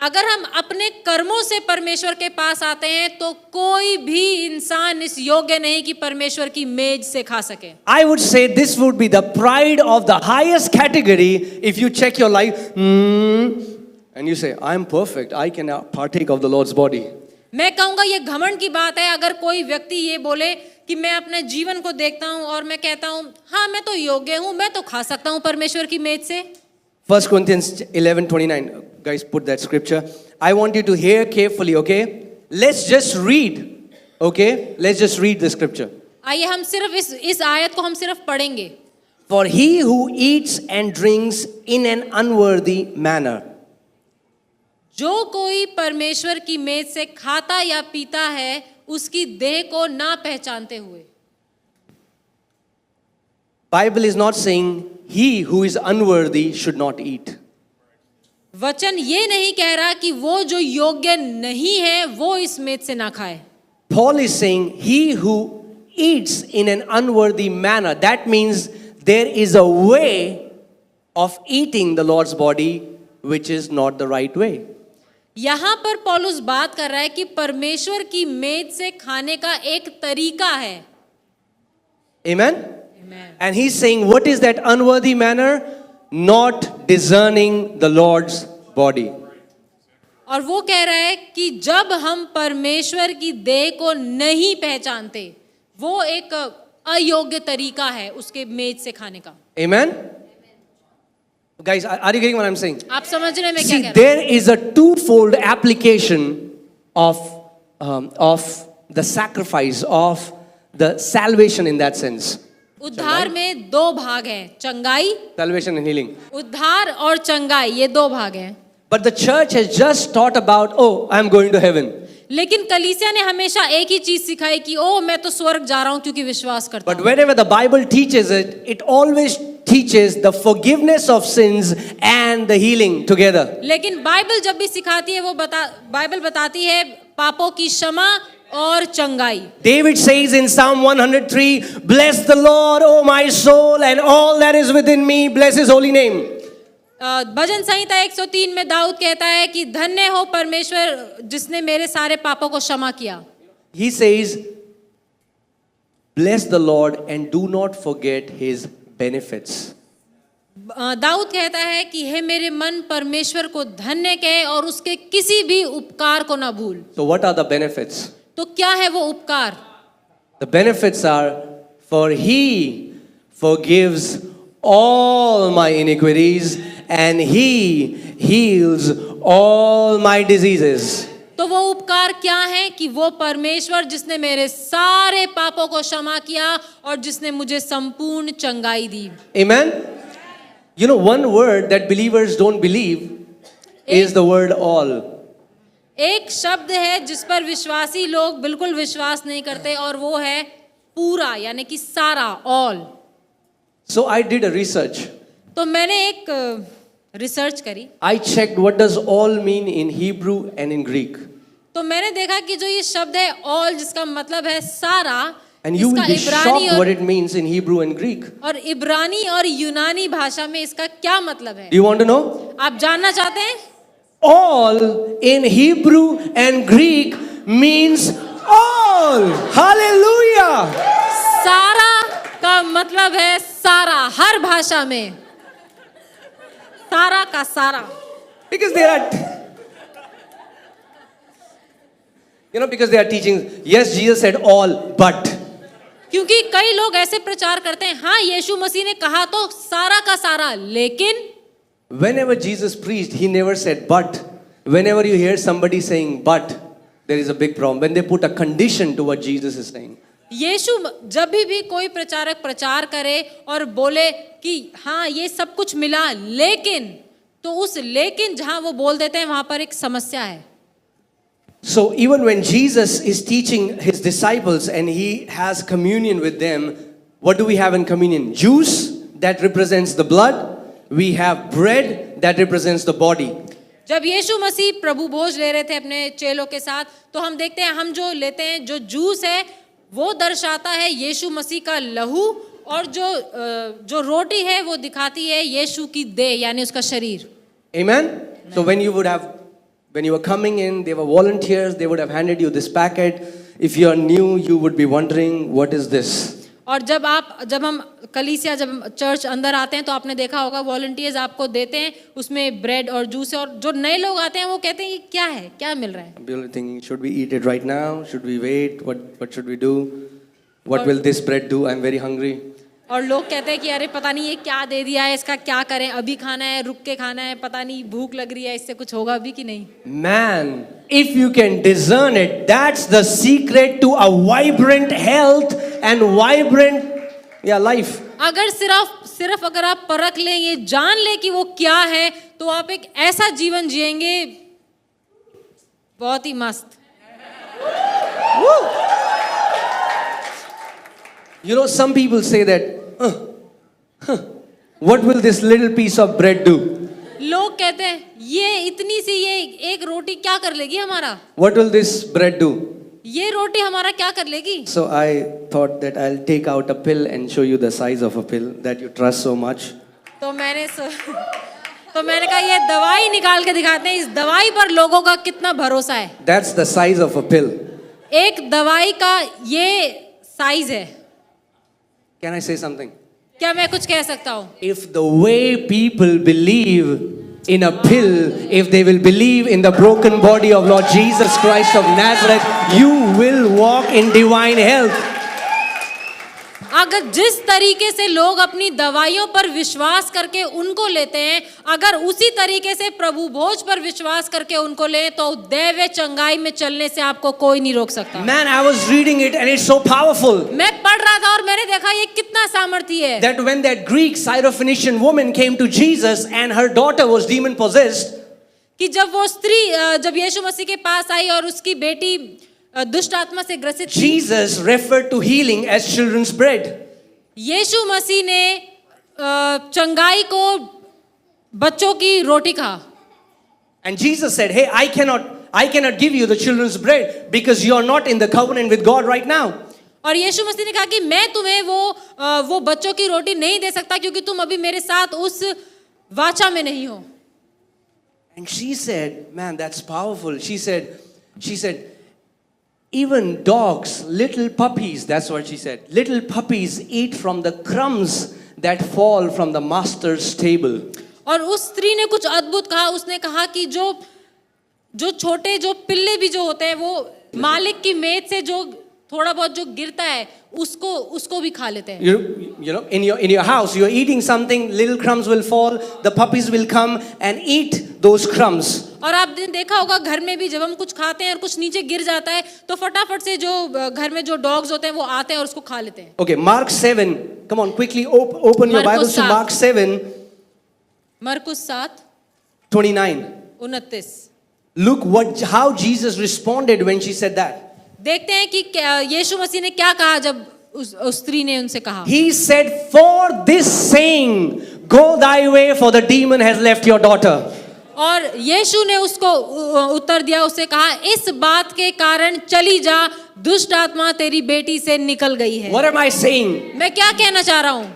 अगर हम अपने कर्मों से परमेश्वर के पास आते हैं तो कोई भी इंसान इस योग्य नहीं कि परमेश्वर की मेज से खा सके। I would say this would be the pride of the highest category if you check your life and you say I am perfect, I can partake of the Lord's body. मैं कहूँगा ये घमंड की बात है अगर कोई व्यक्ति ये बोले कि मैं अपने जीवन को देखता हूँ और मैं कहता हूँ हाँ मैं तो योग्य हूँ, मैं तो खा सकता हूँ परमेश्वर की मेज से। 1 Corinthians 11:29. Guys, put that scripture. I want you to hear carefully, okay? Let's just read. Okay? Let's just read the scripture. आइए हम सिर्फ इस आयत को हम सिर्फ पढ़ेंगे। For he who eats and drinks in an unworthy manner. जो कोई परमेश्वर की मेज से खाता या पीता है उसकी देह को ना पहचानते हुए। Bible is not saying he who is unworthy should not eat. वचन ये नहीं कह रहा कि वो जो योग्य नहीं है वो इस मेज से ना खाए। Paul is saying he who eats in an unworthy manner. That means there is a way of eating the Lord's body which is not the right way. यहाँ पर पौलुस बात कर रहा है कि परमेश्वर की मेज से खाने का एक तरीका है। Amen? Amen. And he's saying, what is that unworthy manner? Not discerning the Lord's body. और वो कह रहा है कि जब हम परमेश्वर की देह को नहीं पहचानते, वो एक अयोग्य तरीका है उसके मेज से खाने का। Amen? Guys, are you getting what I'm saying? आप समझ रहे हैं मैं क्या See, कह रहा हूँ? there is a twofold application of the sacrifice, of the salvation in that sense. उद्धार में दो भाग हैं, चंगाई, Salvation and healing. उद्धार और चंगाई, ये दो भाग हैं। But the church has just taught about, oh, I'm going to heaven. लेकिन कलीसिया ने हमेशा एक ही चीज सिखाई कि ओ मैं तो स्वर्ग जा रहा हूँ क्योंकि विश्वास करता But हूँ। whenever the Bible teaches it, it always teaches the forgiveness of sins and the healing together. लेकिन बाइबल जब भी सिखाती है वो बाइबल बताती है पापों की क्षमा और चंगाई। David says in Psalm 103, bless the Lord, O my soul, and all that is within me, bless his holy name. भजन संहिता 103 में दाऊद कहता है कि धन्य हो परमेश्वर जिसने मेरे सारे पापों को क्षमा किया। He says, bless the Lord and do not forget his benefits. Dawood कहता है कि हे मेरे मन परमेश्वर को धन्य कहे और उसके किसी भी उपकार को ना भूल। So what are the benefits? तो क्या है वो उपकार? The benefits are, for he forgives all my iniquities and he heals all my diseases. तो वो उपकार क्या है कि वो परमेश्वर जिसने मेरे सारे पापों को क्षमा किया और जिसने मुझे संपूर्ण चंगाई दी। Amen? You know, one word that believers don't believe is the word all. एक शब्द है जिस पर विश्वासी लोग बिल्कुल विश्वास नहीं करते और वो है पूरा, यानी कि सारा, all. So I did a research. तो मैंने एक रिसर्च करी। I checked what does all mean in Hebrew and in Greek. तो मैंने देखा कि जो ये शब्द है ऑल, जिसका मतलब है सारा, And you will इसका be इब्रानी shocked what और it means in Hebrew and Greek. और इब्रानी और यूनानी भाषा में इसका क्या मतलब है? Do you want to know? आप जानना चाहते हैं? All in Hebrew and Greek means all. Hallelujah. सारा का मतलब है सारा, हर भाषा में सारा का सारा। Because they are, because they are teaching, yes, Jesus said all, but. क्योंकि कई लोग ऐसे प्रचार करते हैं, हाँ यीशु मसीह ने कहा तो सारा का सारा, लेकिन Whenever Jesus preached, he never said but. Whenever you hear somebody saying but, there is a big problem. When they put a condition to what Jesus is saying. यीशु जब भी कोई प्रचारक प्रचार करे और बोले कि हाँ ये सब कुछ मिला लेकिन, तो उस लेकिन जहां वो बोल देते हैं वहां पर एक समस्या है। So even when Jesus is teaching his disciples and he has communion with them, what do we have in communion? Juice that represents the blood. We have bread that represents the body. जब यीशु मसीह प्रभु भोज ले रहे थे अपने चेलों के साथ, तो हम देखते हैं हम जो लेते हैं, जो जूस है वो दर्शाता है यीशु मसीह का लहू, और जो रोटी है वो दिखाती है यीशु की देह यानी उसका शरीर। Amen? So when you were coming in, there were volunteers, they would have handed you this packet. If you are new, you would be wondering, what is this? और जब हम कलीसिया, जब चर्च अंदर आते हैं तो आपने देखा होगा वॉलंटियर्स आपको देते हैं, उसमें ब्रेड और जूस है, और जो नए लोग आते हैं वो कहते हैं कि क्या है, क्या मिल रहा है। People are thinking, should we eat it right now? Should we wait? What should we do? What will this bread do? I'm very hungry. और लोग कहते हैं कि अरे पता नहीं ये क्या दे दिया है, इसका क्या करें, अभी खाना है, रुक के खाना है, पता नहीं भूख लग रही है, इससे कुछ होगा भी कि नहीं। Man, if you can discern it, that's the secret to a vibrant health and vibrant life. अगर सिर्फ अगर आप परख लें, ये जान लें कि वो क्या है, तो आप एक ऐसा जीवन जिएंगे बहुत ही मस्त। Some people say that, what will this little piece of bread do? लोग कहते हैं ये इतनी सी ये एक रोटी क्या कर लेगी हमारा? What will this bread do? ये रोटी हमारा क्या कर लेगी? So I thought that I'll take out a pill and show you the size of a pill that you trust so much. तो मैंने कहा ये दवाई निकाल के दिखाते हैं, इस दवाई पर लोगों का कितना भरोसा है। That's the size of a pill. एक दवाई का ये साइज है। Can I say something? क्या मैं कुछ कह सकता हूँ? If the way people believe in a pill, if they will believe in the broken body of Lord Jesus Christ of Nazareth, you will walk in divine health. अगर जिस तरीके से लोग अपनी दवाइयों पर विश्वास करके उनको लेते हैं, अगर उसी तरीके से प्रभु भोज पर विश्वास करके उनको ले, तो दैव चंगाई में चलने से आपको कोई नहीं रोक सकता। Man, I was reading it and it's so powerful. मैं पढ़ रहा था और मैंने देखा ये कितना सामर्थ्य है। That when that Greek Syrophoenician woman came to Jesus and her daughter was demon possessed, कि जब वो स्त्री जब यीशु मसीह के पास आई और उसकी बेटी दुष्ट आत्मा से ग्रसित थी, Jesus referred to healing as children's bread. यीशु मसीह ने चंगाई को बच्चों की रोटी कहा। And Jesus said, hey, I cannot give you the children's bread because you are not in the covenant with God right now. और यीशु मसीह ने कहा कि मैं तुम्हें वो बच्चों की रोटी नहीं दे सकता क्योंकि तुम अभी मेरे साथ उस वाचा में नहीं हो। And she said, man, that's powerful. She said, even dogs, little puppies, that's what she said. Little puppies eat from the crumbs that fall from the master's table. और उस स्त्री ने कुछ अद्भुत कहा। उसने कहा कि जो छोटे जो पिल्ले भी जो होते हैं वो मालिक की मेज से जो थोड़ा बहुत जो गिरता है उसको भी खा लेते हैं। You know, in your house, you are eating something, little crumbs will fall, the puppies will come and eat those crumbs. और आपने देखा होगा घर में भी जब हम कुछ खाते हैं और कुछ नीचे गिर जाता है तो फटाफट से जो घर में जो डॉग्स होते हैं वो आते हैं और उसको खा लेते हैं। Okay, Mark 7. Come on, quickly open your Bibles to Mark 7. मरकुस 7:29. 7:29। Look how Jesus responded when she said that. देखते हैं कि यीशु मसीह ने क्या कहा जब उस स्त्री ने उनसे कहा। He said, for this saying, go thy way, for the demon has left your daughter. और यीशु ने उसको उत्तर दिया, उसे कहा, इस बात के कारण चली जा, दुष्ट आत्मा तेरी बेटी से निकल गई है। What am I saying? मैं क्या कहना चाह रहा हूँ?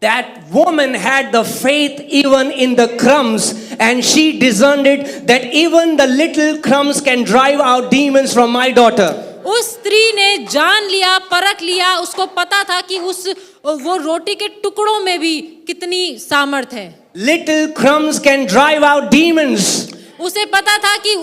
That woman had the faith even in the crumbs, and she discerned it that even the little crumbs can drive out demons from my daughter. उस स्त्री ने जान लिया, परख लिया, उसको पता था कि वो रोटी के टुकड़ों में भी कितनी सामर्थ है। Little crumbs can drive out demons. उसे पता था कि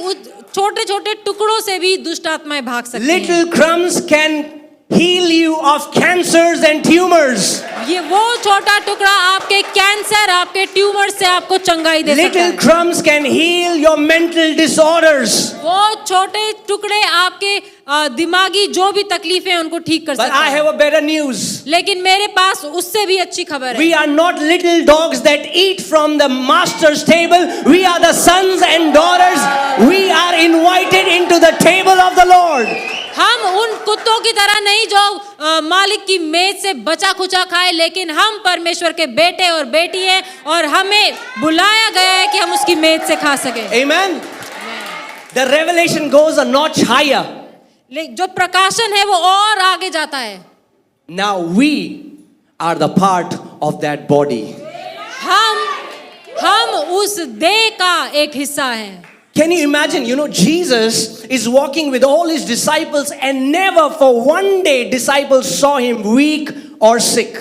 छोटे छोटे टुकड़ों से भी दुष्ट आत्माएं भाग सकती हैं। Little crumbs can heal you of cancers and tumors. ये वो छोटा टुकड़ा आपके कैंसर, आपके ट्यूमर से आपको चंगाई दे सकता Little है। crumbs can heal your mental disorders. वो छोटे टुकड़े आपके दिमागी जो भी तकलीफें हैं उनको ठीक कर But सकता I है। have a better news. लेकिन मेरे पास उससे भी अच्छी खबर है। We are not little dogs that eat from the master's table. We are the sons and daughters. We are invited into the table of the Lord. हम उन कुत्तों की तरह नहीं जो मालिक की मेज से बचा खुचा खाए, लेकिन हम परमेश्वर के बेटे और बेटी हैं और हमें बुलाया गया है कि हम उसकी मेज से खा सके। Amen. The revelation goes a notch higher. जो प्रकाशन है वो और आगे जाता है। Now we are the part of that body. हम उस देह का एक हिस्सा हैं। Can you imagine? Jesus is walking with all his disciples, and never for one day disciples saw him weak or sick.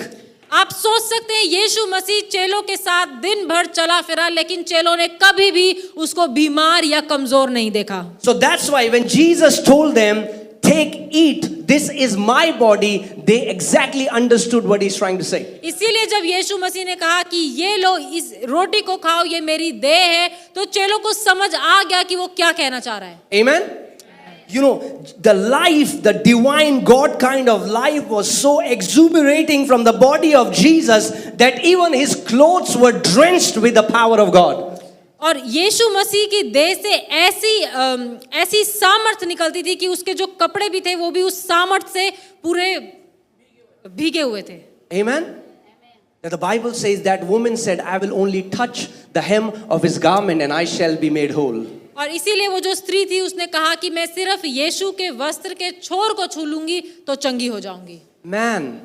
आप सोच सकते हैं यीशु मसीह चेलों के साथ दिन भर चला फिरा, लेकिन चेलों ने कभी भी उसको बीमार या कमजोर नहीं देखा। So that's why when Jesus told them, take, eat, this is my body, they exactly understood what he's trying to say. इसीलिए जब यीशु मसीह ने कहा कि ये लो, इस रोटी को खाओ, ये मेरी देह है, तो चेलों को समझ आ गया कि वो क्या कहना चाह रहा है। Amen. The life, the divine God kind of life was so exuberating from the body of Jesus that even his clothes were drenched with the power of God. और यीशु मसीह की देह से ऐसी सामर्थ निकलती थी कि उसके जो कपड़े भी थे वो भी उस सामर्थ से पूरे भीगे हुए थे। Amen. That the Bible says that woman said, I will only touch the hem of his garment and I shall be made whole. और इसीलिए वो जो स्त्री थी उसने कहा कि मैं सिर्फ यीशु के वस्त्र के छोर को छू लूंगी तो चंगी हो जाऊंगी। Man,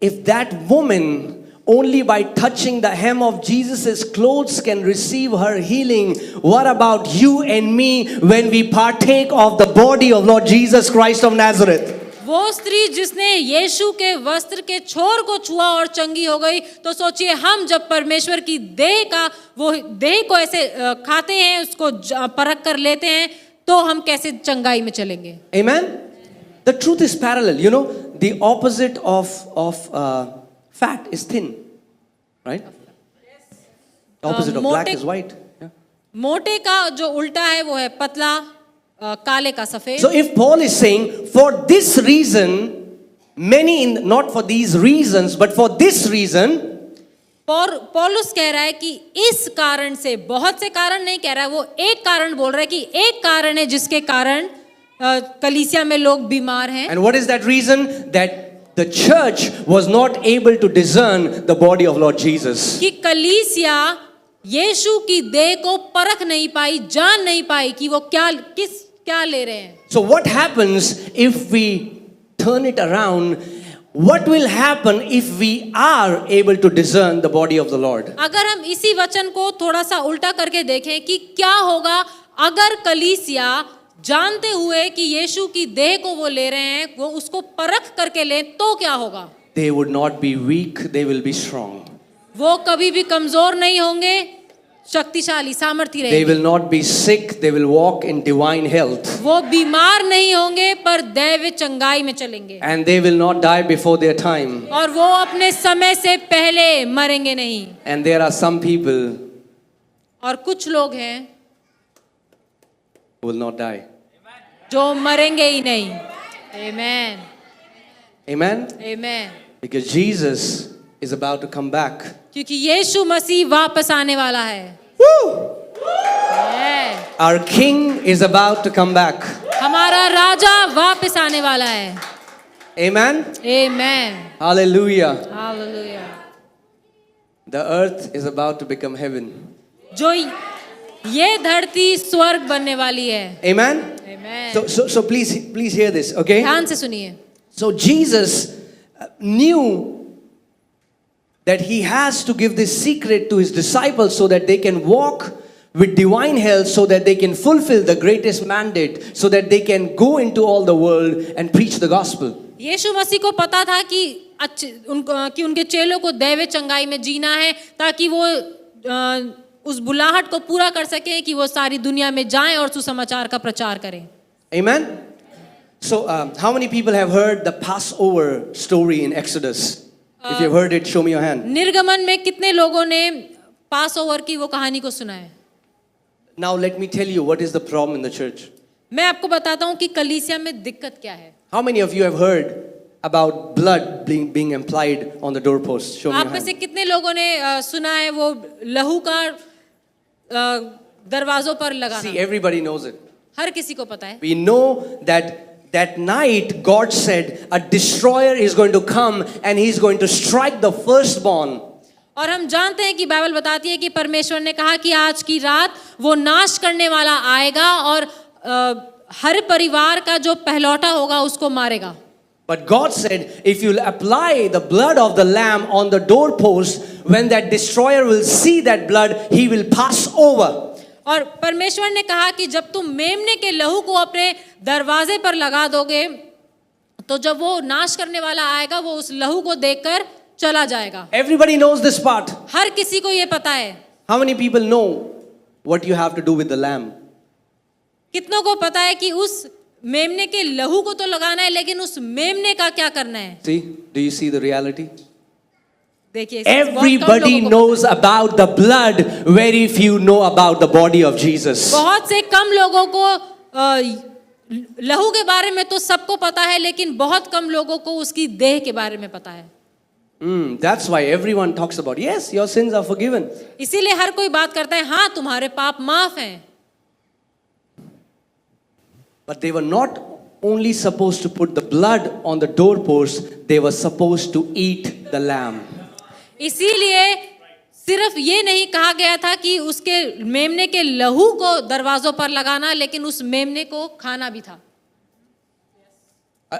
if that woman only by touching the hem of Jesus' clothes can receive her healing, what about you and me when we partake of the body of Lord Jesus Christ of Nazareth? वो स्त्री जिसने यीशु के वस्त्र के छोर को छुआ और चंगी हो गई, तो सोचिए हम जब परमेश्वर की देह का वो देह को ऐसे खाते हैं, उसको परख कर लेते हैं, तो हम कैसे चंगाई में चलेंगे। Amen. The truth is parallel. The opposite of fat is thin, right? The opposite of black is white. Yeah. मोटे का जो उल्टा है वो है पतला, काले का सफेद। So if Paul is saying, for this reason, not for these reasons, but for this reason, पौलुस कह रहा है कि इस कारण से, बहुत से कारण नहीं कह रहा है, वो एक कारण बोल रहा है कि एक कारण है जिसके कारण कलीसिया में लोग बीमार हैं। And what is that reason? That the church was not able to discern the body of Lord Jesus. कि कलीसिया यीशु की देह को परख नहीं पाई, जान नहीं पाई कि वो क्या ले रहे हैं। So what happens if we turn it around? What will happen if we are able to discern the body of the Lord? अगर हम इसी वचन को थोड़ा सा उल्टा करके देखें कि क्या होगा अगर कलीसिया जानते हुए कि यीशु की देह को वो ले रहे हैं, वो उसको परख करके ले, तो क्या होगा? They would not be weak, they will be strong. वो कभी भी कमजोर नहीं होंगे, शक्तिशाली सामर्थी They रहेंगे। will not be sick, they will walk in divine health. वो बीमार नहीं होंगे पर दैव चंगाई में चलेंगे। And they will not die before their time. और वो अपने समय से पहले मरेंगे नहीं। And there are some people और कुछ लोग हैं who will not die. जो मरेंगे ही नहीं। Amen. Amen? Amen. Because Jesus is about to come back. क्योंकि यीशु मसीह वापस आने वाला है। Woo! Yeah. Our King is about to come back. हमारा राजा वापस आने वाला है। Amen? Amen. Hallelujah. Hallelujah. The earth is about to become heaven. जो ये धरती स्वर्ग बनने वाली है। Amen? Amen. So please hear this, okay? ध्यान से सुनिए। So Jesus knew that he has to give this secret to his disciples so that they can walk with divine health, so that they can fulfill the greatest mandate, so that they can go into all the world and preach the gospel. यीशु मसीह को पता था कि उनके चेलों को दैवीय चंगाई में जीना है, ताकि वो उस बुलाहट को पूरा कर सके कि वो सारी दुनिया में जाएं और सुसमाचार का प्रचार करें। Amen? So how many people have heard the Passover story in Exodus? If you've heard it, show me your hand. निर्गमन में कितने लोगों ने पास ओवर की वो कहानी को सुना है? Now let me tell you what is the problem in the church. मैं आपको बताता हूँ कि कलीसिया में दिक्कत क्या है। How many of you have heard about blood being applied on the doorpost? Show me आप your में से hand. कितने लोगों ने सुना है वो लहू का दरवाजों पर लगाना? See, everybody knows it. हर किसी को पता है। We know that night God said a destroyer is going to come and he's going to strike the firstborn. और हम जानते हैं कि बाइबल बताती है कि परमेश्वर ने कहा कि आज की रात वो नाश करने वाला आएगा और हर परिवार का जो पहलौठा होगा उसको मारेगा। But God said, if you'll apply the blood of the lamb on the doorpost, when that destroyer will see that blood, he will pass over. और परमेश्वर ने कहा कि जब तुम मेमने के लहू को अपने दरवाजे पर लगा दोगे, तो जब वो नाश करने वाला आएगा वो उस लहू को देखकर चला जाएगा। Everybody knows this part. हर किसी को ये पता है। How many people know what you have to do with the lamb? कितनों को पता है कि उस मेमने के लहू को तो लगाना है, लेकिन उस मेमने का क्या करना है? See, do you see the reality? देखिए, Everybody knows about the blood, very few know about the body of Jesus. बहुत से कम लोगों को लहू के बारे में तो सबको पता है, लेकिन बहुत कम लोगों को उसकी देह के बारे में पता है। That's why everyone talks about, yes, your sins are forgiven. इसीलिए हर कोई बात करता है, हाँ तुम्हारे पाप माफ हैं। But they were not only supposed to put the blood on the doorpost, they were supposed to eat the lamb. इसीलिए सिर्फ ये नहीं कहा गया था कि उसके मेमने के लहू को दरवाजों पर लगाना, लेकिन उस मेमने को खाना भी था।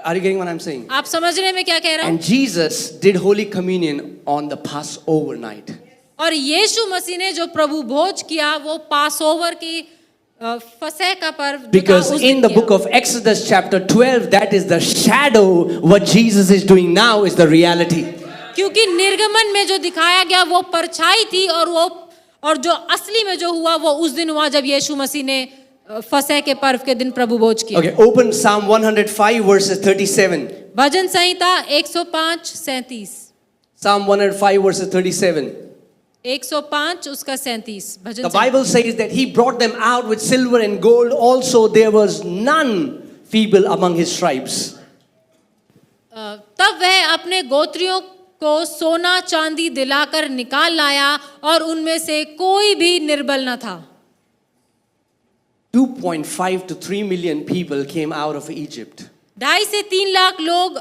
Are you getting what I'm saying? आप समझ रहे हैं मैं क्या कह रहा हूँ? And Jesus did Holy Communion on the Passover night. और यीशु मसीह ने जो प्रभु भोज किया वो पास ओवर की फसह का पर्व जो था Because उस in दिन the किया। book of Exodus chapter 12, that is the shadow. What Jesus is doing now is the reality. क्योंकि निर्गमन में जो दिखाया गया वो परछाई थी, और जो असली में जो हुआ वो उस दिन हुआ जब यीशु मसीह ने फसह के पर्व के दिन प्रभु भोज किया। Okay, open Psalm 105 verses 37. भजन संहिता 105:37। Psalm 105 verses 37. 105 उसका 37 भजन The Bible says that he brought them out with silver and gold. Also there was none feeble among his tribes. तब वह अपने गोत्रियों को सोना चांदी दिलाकर निकाल लाया और उनमें से कोई भी निर्बल न था। 2.5 to 3 million people came out of Egypt. 2.5 से 3 लाख लोग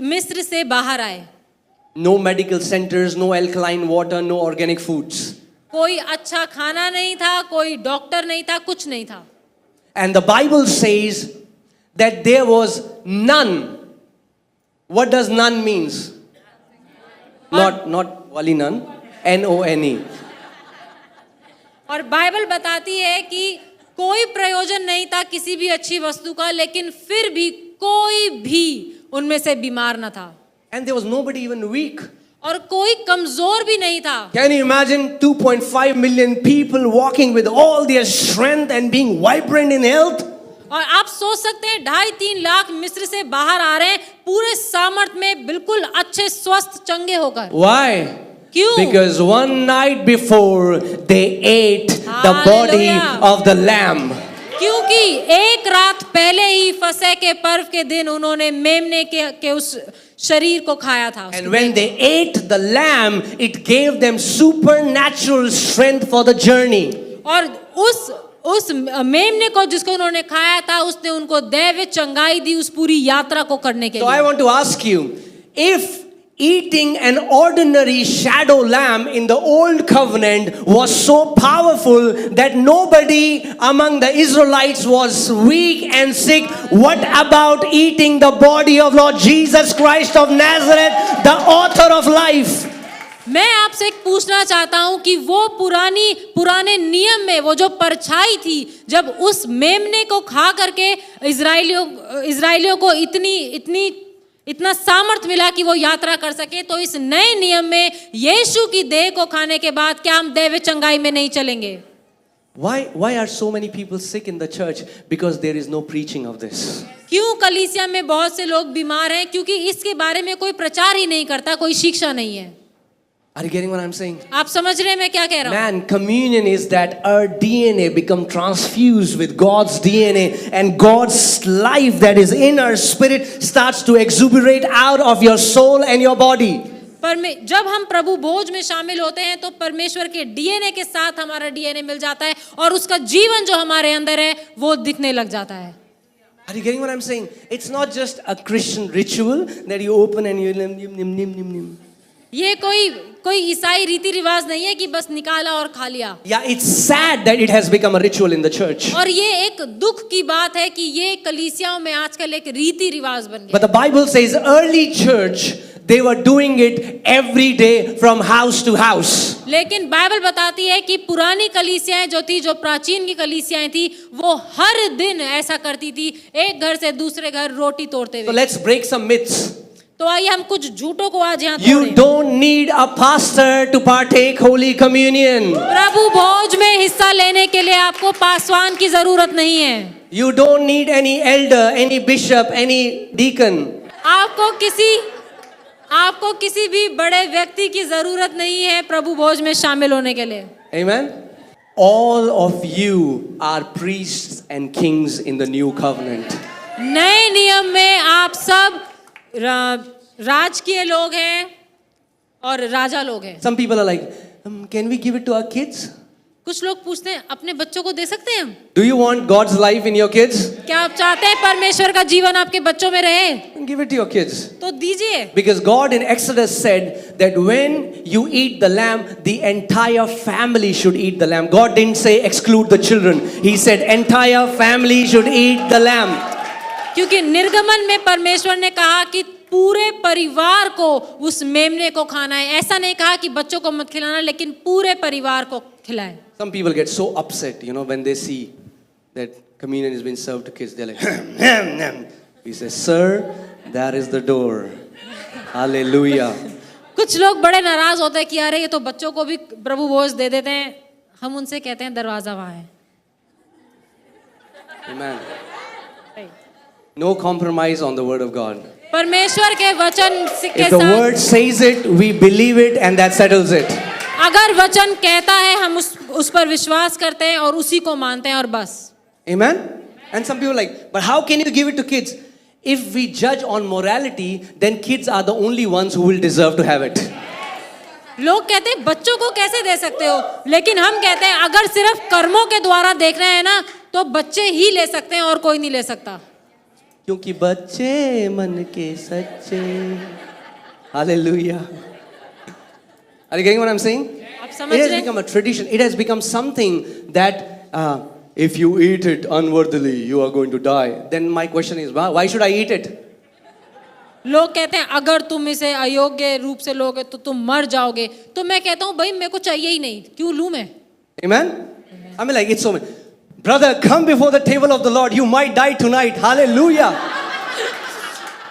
मिस्र से बाहर आए। No medical centers, no alkaline water, no organic foods. कोई अच्छा खाना नहीं था, कोई डॉक्टर नहीं था, कुछ नहीं था। And the Bible says that there was none. What does none means? Not wali none. N-O-N-E. और बाइबल बताती है कि कोई प्रयोजन नहीं था किसी भी अच्छी वस्तु का, लेकिन फिर भी कोई भी उनमें से बीमार न था। And there was nobody even weak. और कोई कमजोर भी नहीं था। Can you imagine 2.5 million people walking with all their strength and being vibrant in health? और आप सोच सकते हैं 2.5-3 लाख मिस्र से बाहर आ रहे हैं पूरे सामर्थ में, बिल्कुल अच्छे स्वस्थ चंगे होकर। Why? क्यों? Because one night before they ate the body of the lamb. क्योंकि एक रात पहले ही फसह के पर्व के दिन उन्होंने मेमने के उस शरीर को खाया था। And when they ate the lamb, it gave them supernatural strength for the journey. और उस मेमने को जिसको उन्होंने खाया था, उसने उनको दैवीय चंगाई दी उस पूरी यात्रा को करने के So लिए। I want to ask you, if eating an ordinary shadow lamb in the old covenant was so powerful that nobody among the Israelites was weak and sick. What about eating the body of Lord Jesus Christ of Nazareth, the author of life? मैं आपसे एक पूछना चाहता हूं कि वो पुराने नियम में वो जो परछाई थी, जब उस मेमने को खा करके इजरायलियों को इतना सामर्थ मिला कि वो यात्रा कर सके, तो इस नए नियम में यीशु की देह को खाने के बाद क्या हम दैव चंगाई में नहीं चलेंगे? Why are so many people sick in the church? Because there is no preaching of this. क्यों कलीसिया में बहुत से लोग बीमार हैं? क्योंकि इसके बारे में कोई प्रचार ही नहीं करता, कोई शिक्षा नहीं है। Are you getting what I'm saying? आप समझ रहे हैं मैं क्या कह रहा हूँ? Man, communion is that our DNA become transfused with God's DNA, and God's life that is in our spirit starts to exuberate out of your soul and your body. जब हम प्रभु भोज में शामिल होते हैं तो परमेश्वर के डीएनए के साथ हमारा डीएनए मिल जाता है और उसका जीवन जो हमारे अंदर है वो दिखने लग जाता है। Are you getting what I'm saying? It's not just a Christian ritual that you open and you nim. ये कोई ईसाई रीति रिवाज नहीं है कि बस निकाला और खा लिया। Yeah, it's sad that it has become a ritual in the church. और ये एक दुख की बात है कि ये कलीसियाओं में आजकल एक रीति रिवाज बन गया। But the Bible says early church, they were doing it every day from house to house. लेकिन बाइबल बताती है कि पुरानी कलीसियाएं जो प्राचीन की कलीसियाएं थी, वो हर दिन ऐसा करती थी, एक घर से दूसरे घर रोटी तोड़ते हुए। So let's break some myths. तो आइए हम कुछ झूठों को आज यहाँ You don't need a pastor to partake Holy Communion. प्रभु भोज में हिस्सा लेने के लिए आपको पासवान की जरूरत नहीं है। You don't need any elder, any bishop, any deacon. आपको किसी भी बड़े व्यक्ति की जरूरत नहीं है प्रभु भोज में शामिल होने के लिए। Amen. All of you are priests and kings in the new covenant. नए नियम में आप सब राजकीय लोग हैं और राजा लोग हैं। Some people are like, can we give it to our kids? कुछ लोग पूछते हैं अपने बच्चों को दे सकते हैं हम? Do you want God's life in your kids? क्या आप चाहते हैं परमेश्वर का जीवन आपके बच्चों में रहे? Give it to your kids. तो दीजिए। Because God in Exodus said that when you eat the lamb, the entire family should eat the lamb. God didn't say exclude the children. He said entire family should eat the lamb. क्योंकि निर्गमन में परमेश्वर ने कहा कि पूरे परिवार को उस मेमने को खाना है। ऐसा नहीं कहा कि बच्चों को मत खिलाना, लेकिन पूरे परिवार को खिलाएं। Some people get so upset, when they see that communion has been served to kids. They're like, he says, sir, that is the door. Hallelujah. कुछ लोग बड़े नाराज होते हैं कि अरे ये तो बच्चों को भी प्रभु भोज दे देते हैं। हम उनसे कहते हैं दरवाजा वहाँ है। Amen. No compromise on the word of God. परमेश्वर के वचन के If the word says it, we believe it, and that settles it. अगर वचन कहता है हम उस पर विश्वास करते हैं और उसी को मानते हैं और बस। Amen. And some people are like, but how can you give it to kids? If we judge on morality, then kids are the only ones who will deserve to have it. लोग कहते हैं बच्चों को कैसे दे सकते हो, लेकिन हम कहते हैं अगर सिर्फ कर्मों के द्वारा देख रहे हैं ना, तो बच्चे ही ले सकते हैं और कोई नहीं ले सकता। क्योंकि बच्चे मन के सच्चे। Hallelujah. Are you getting what I'm saying? It has become a tradition. It has become something that if you eat it unworthily, you are going to die. Then my question is, why should I eat it? लोग कहते हैं अगर तुम इसे अयोग्य रूप से लोगे तो तुम मर जाओगे। तो मैं कहता हूँ भाई मेरे को चाहिए ही नहीं, क्यों लूँ मैं? Amen? I mean, like, it's so. Brother, come before the table of the Lord. You might die tonight. Hallelujah.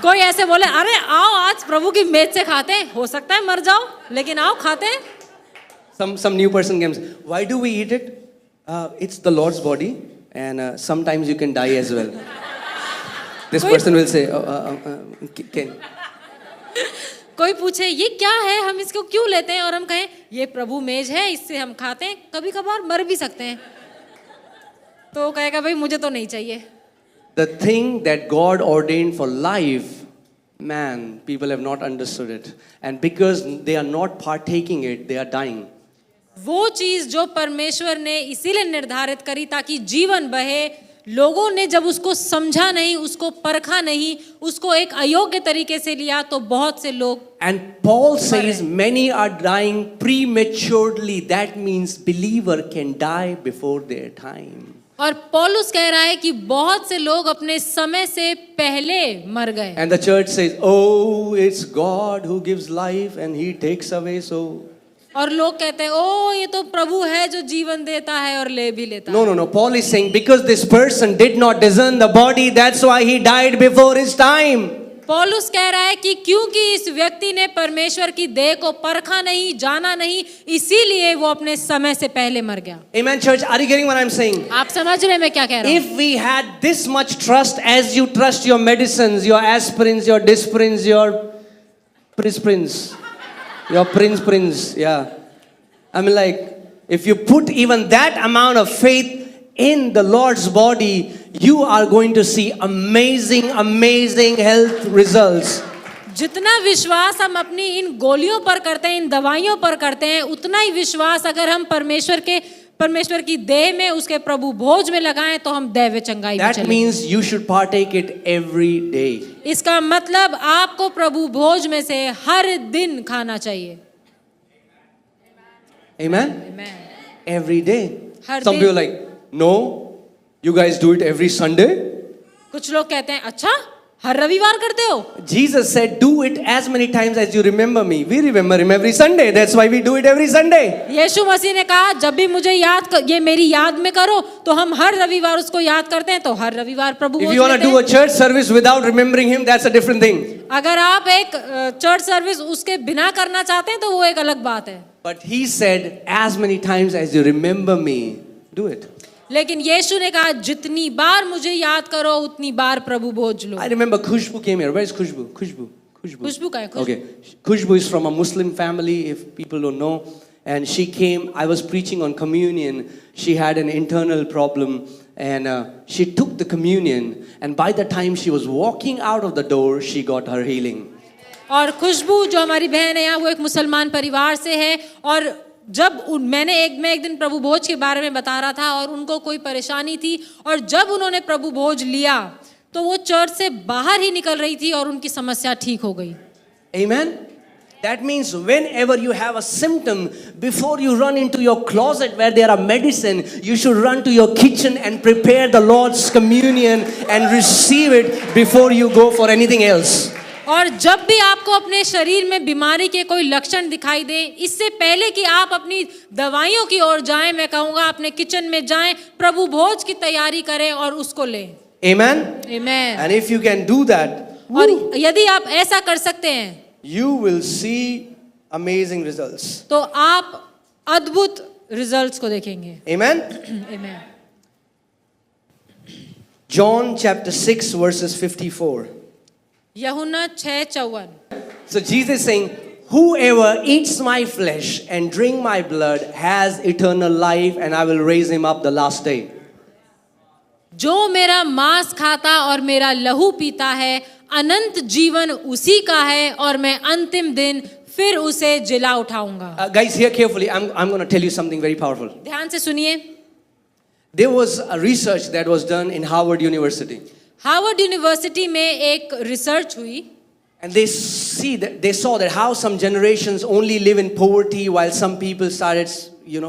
कोई ऐसे बोले अरे आओ आज प्रभु की मेज से खाते हैं, हो सकता है मर जाओ, लेकिन आओ खाते हैं। Some new person comes. Why do we eat it? It's the Lord's body, and sometimes you can die as well. This person will say, can. कोई पूछे ये क्या है, हम इसको क्यों लेते हैं, और हम कहें ये प्रभु मेज है, इससे हम खाते हैं, कभी कभार मर भी सकते हैं। तो कहेगा भाई मुझे तो नहीं चाहिए। The thing that God ordained for life, man, people have not understood it. And because they are not partaking it, they are dying. वो चीज जो परमेश्वर ने इसीलिए निर्धारित करी ताकि जीवन बहे, लोगों ने जब उसको समझा नहीं, उसको परखा नहीं, उसको एक अयोग्य तरीके से लिया, तो बहुत से लोग And Paul says many are dying prematurely. That means believer can die before their time. और पौलुस कह रहा है कि बहुत से लोग अपने समय से पहले मर गए। And the church says, oh, it's God who gives life and he takes away. So और लोग कहते हैं ओ ये तो प्रभु है जो जीवन देता है और ले भी लेता no, है। no. Paul is saying because this person did not discern the body, that's why he died before his time. पौलुस कह रहा है कि क्योंकि इस व्यक्ति ने परमेश्वर की देह को परखा नहीं, जाना नहीं, इसीलिए वो अपने समय से पहले मर गया। Amen, church. Are you getting what I'm saying? आप समझ रहे हैं मैं क्या कह रहा हूँ? If we had this much trust as you trust your medicines, your aspirins, your disprins, your prisprins, your prince, yeah. I mean, like, if you put even that amount of faith in the Lord's body, you are going to see amazing, amazing health results. जितना विश्वास हम अपनी इन गोलियों पर करते हैं, इन दवाइयों पर करते हैं, उतना ही विश्वास अगर हम परमेश्वर की देह में, उसके प्रभु भोज में लगाएं तो हम दैव चंगाई में That चलेंगे। means you should partake it every day. इसका मतलब आपको प्रभु भोज में से हर दिन खाना चाहिए। Amen? Amen. Every day. हर Some दिन। people are like, no, you guys do it every Sunday. कुछ लोग कहते हैं अच्छा हर रविवार करते हो? Jesus said, do it as many times as you remember me. We remember him every Sunday. That's why we do it every Sunday. यीशु मसीह ने कहा जब भी मुझे ये मेरी याद में करो, तो हम हर रविवार उसको याद करते हैं, तो हर रविवार प्रभु If भोज you want लेते to do a हैं। church service without remembering him, that's a different thing. अगर आप एक चर्च सर्विस उसके बिना करना चाहते हैं तो वो एक अलग बात है। But he said, as many times as you remember me, do it. लेकिन यीशु ने कहा जितनी बार मुझे याद करो उतनी बार प्रभु भोज लो। I remember Khushbu came here. Where is Khushbu? खुशबू का है खुशबू। Okay. Khushbu is from a Muslim family, if people don't know. And she came, I was preaching on communion. She had an internal problem. And she took the communion. And by the time she was walking out of the door, she got her healing. और खुशबू जो हमारी बहन है यहाँ, वो एक मुसलमान परिवार से है। और जब मैं एक दिन प्रभु भोज के बारे में बता रहा था और उनको कोई परेशानी थी, और जब उन्होंने प्रभु भोज लिया तो वो चर्च से बाहर ही निकल रही थी और उनकी समस्या ठीक हो गई। Amen. That means whenever you have a symptom, before you run into your closet where there are medicine, you should run to your kitchen and prepare the Lord's communion and receive it before you go for anything else. और जब भी आपको अपने शरीर में बीमारी के कोई लक्षण दिखाई दे, इससे पहले कि आप अपनी दवाइयों की ओर जाएं, मैं कहूँगा अपने किचन में जाएं, प्रभु भोज की तैयारी करें और उसको लें। Amen. Amen. And if you can do that, और यदि आप ऐसा कर सकते हैं, you will see amazing results. तो आप अद्भुत रिजल्ट्स को देखेंगे। Amen. Amen. John chapter 6 verses 54. यूहन्ना 6:54। So Jesus is saying, whoever eats my flesh and drink my blood has eternal life, and I will raise him up the last day. जो मेरा मांस खाता और मेरा लहू पीता है, अनंत जीवन उसी का है और मैं अंतिम दिन फिर उसे जिला उठाऊंगा। Guys, hear carefully. I'm going to tell you something very powerful. ध्यान से सुनिए। There was a research that was done in Harvard University. Harvard university में एक रिसर्च हुई, And they saw that how some generations only live in poverty while some people started,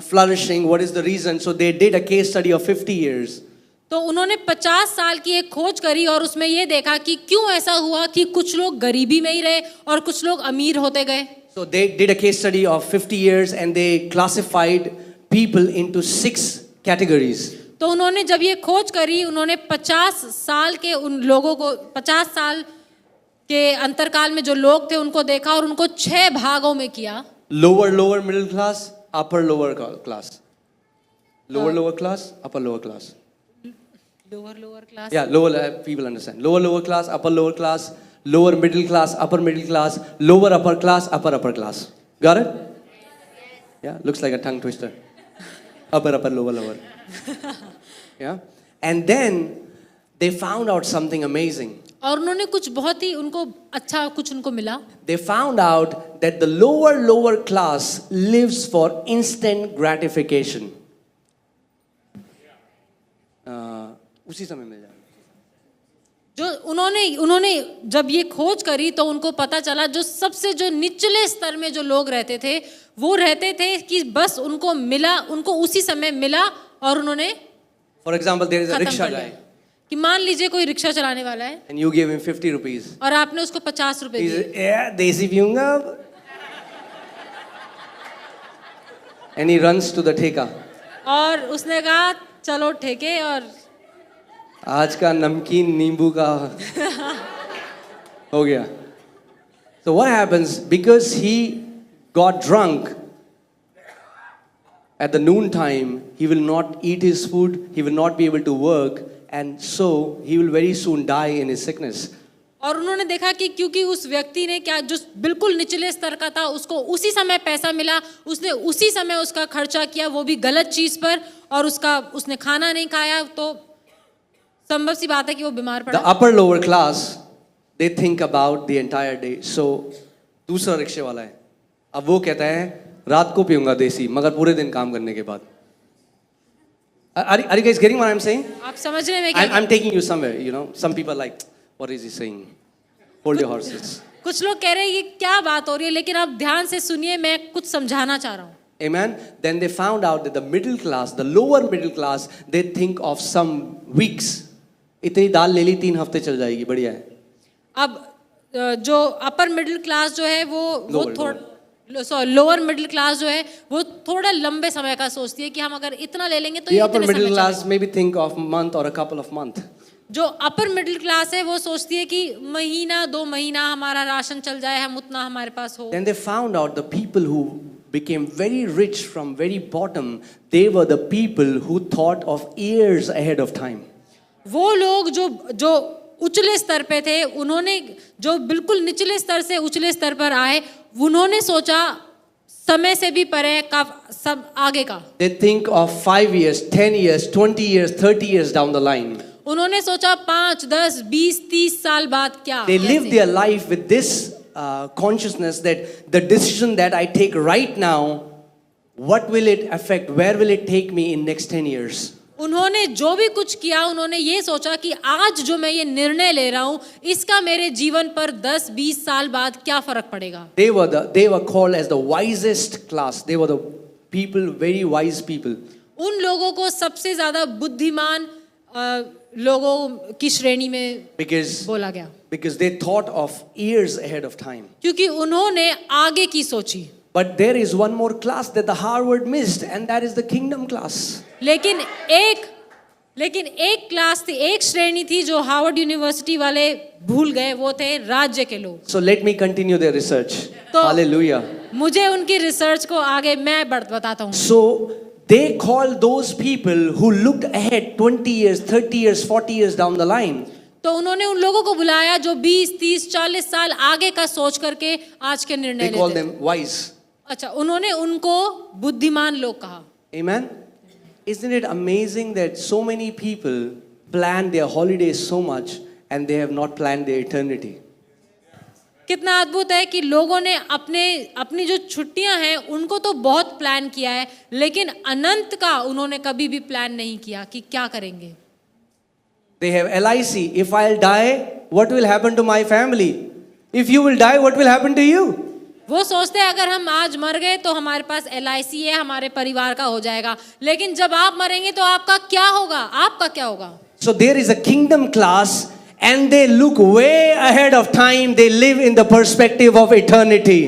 flourishing. What is the reason? So they did a case study of 50 years. तो उन्होंने 50 साल की एक खोज करी और उसमें ये देखा कि क्यों ऐसा हुआ कि कुछ लोग गरीबी में ही रहे और कुछ लोग अमीर होते गए। So they did a case study of 50 years and they classified people into 6 categories. तो उन्होंने जब ये खोज करी, उन्होंने 50 साल के उन लोगों को, 50 साल के अंतरकाल में जो लोग थे उनको देखा और उनको 6 भागों में किया। Lower middle class, upper lower class. Lower class, upper lower class. Lower class. Yeah, lower people understand. Lower class, upper lower class, lower middle class, upper middle class, lower upper class, upper class. Got it? Yeah, looks like a tongue twister. Upper, lower. Yeah. And then they found out something amazing. और उन्होंने कुछ बहुत ही उनको अच्छा कुछ उनको मिला। They found out that the lower class lives for instant gratification. उसी समय मिल जाएगा। जो उन्होंने जब ये खोज करी तो उनको पता चला जो सबसे जो निचले स्तर में जो लोग रहते थे वो रहते थे कि बस उनको मिला, उनको उसी समय मिला और उन्होंने For example, there is a खत्म rickshaw कर लिया। guy कि मान लीजिए कोई रिक्शा चलाने वाला है and you give him 50 rupees. और आपने उसको 50 रुपए He दिए says, yeah, देसी पीऊंगा. And he runs to the ठेका. और उसने कहा चलो ठेके और आज का नमकीन नींबू का हो गया. So what happens? Because he got drunk at the noon time, he will not eat his food, he will not be able to work, and so he will very soon die in his sickness. और उन्होंने देखा कि क्योंकि उस व्यक्ति ने क्या जो बिल्कुल निचले स्तर का था उसको उसी समय पैसा मिला, उसने उसी समय उसका खर्चा किया वो भी गलत चीज पर और उसने खाना नहीं खाया तो संभव सी बात है कि वो बीमार The पड़ा। upper lower class, they think about the entire day. So दूसरा रिक्शे वाला है, अब वो कहता है रात को पीऊंगा देसी मगर पूरे दिन काम करने के बाद. Are you guys getting what I'm saying? आप समझ रहे हैं मैं I'm taking you somewhere, you know. Some people are like, what is he saying? Hold your horses. कुछ लोग कह रहे हैं ये क्या बात हो रही है, लेकिन आप ध्यान से सुनिए, मैं कुछ समझाना चाह रहा हूँ। Amen. Then they found out that the middle class, the lower middle class, they think of some weeks. इतनी दाल ले ली 3 हफ्ते चल जाएगी, बढ़िया है. अब जो अपर मिडिल क्लास जो है वो थोड़ा लोअर मिडिल क्लास जो है वो थोड़ा लंबे समय का सोचती है कि हम अगर इतना ले लेंगे तो The ये upper इतने middle समय class चलेगा। maybe think of month or a couple of months. जो अपर मिडिल क्लास है वो सोचती है कि महीना 2 महीना हमारा राशन चल जाए, हम उतना हमारे पास हो। Then they found out the people who became very rich from very bottom, they were the people who thought of years ahead of time. वो लोग जो उचले स्तर पे थे, उन्होंने जो बिल्कुल निचले स्तर से उचले स्तर पर आए, उन्होंने सोचा समय से भी परे का सब आगे का। They think of 5 years, 10 years, 20 years, 30 years down the line. उन्होंने सोचा 5, 10, 20, 30 साल बाद क्या। They live their life with this consciousness that the decision that I take right now, what will it affect? Where will it take me in next 10 years? उन्होंने जो भी कुछ किया उन्होंने ये सोचा कि आज जो मैं ये निर्णय ले रहा हूँ इसका मेरे जीवन पर 10-20 साल बाद क्या फर्क पड़ेगा। They were called as the wisest class. They were the people, very wise people. उन लोगों को सबसे ज्यादा बुद्धिमान लोगों की श्रेणी में बोला गया, because they thought of years ahead of time. क्योंकि उन्होंने आगे की सोची। But there is one more class that the Harvard missed, and that is the kingdom class. लेकिन एक क्लास थी, एक श्रेणी थी जो हार्वर्ड यूनिवर्सिटी वाले भूल गए, वो थे राज्य के लोग। So let me continue their research. तो Hallelujah. मुझे उनकी रिसर्च को आगे मैं बताता हूँ। So they called those people who looked ahead 20 years, 30 years, 40 years down the line. तो उन्होंने उन लोगों को बुलाया जो 20, 30, 40 साल आगे का सोच करके आज के निर्णय They called लेते। them wise. अच्छा, उन्होंने उनको बुद्धिमान लोग कहा। Amen. Isn't it amazing that so many people plan their holidays so much and they have not planned their eternity? कितना अद्भुत है कि लोगों ने अपनी जो छुट्टियां हैं उनको तो बहुत प्लान किया है, लेकिन अनंत का उन्होंने कभी भी प्लान नहीं किया कि क्या करेंगे। They have LIC. If I'll die, what will happen to my family? If you will die, what will happen to you? वो सोचते हैं अगर हम आज मर गए तो हमारे पास LIC है, हमारे परिवार का हो जाएगा, लेकिन जब आप मरेंगे तो आपका क्या होगा, आपका क्या होगा। So there is a kingdom class and they look way ahead of time. They live in the perspective of eternity.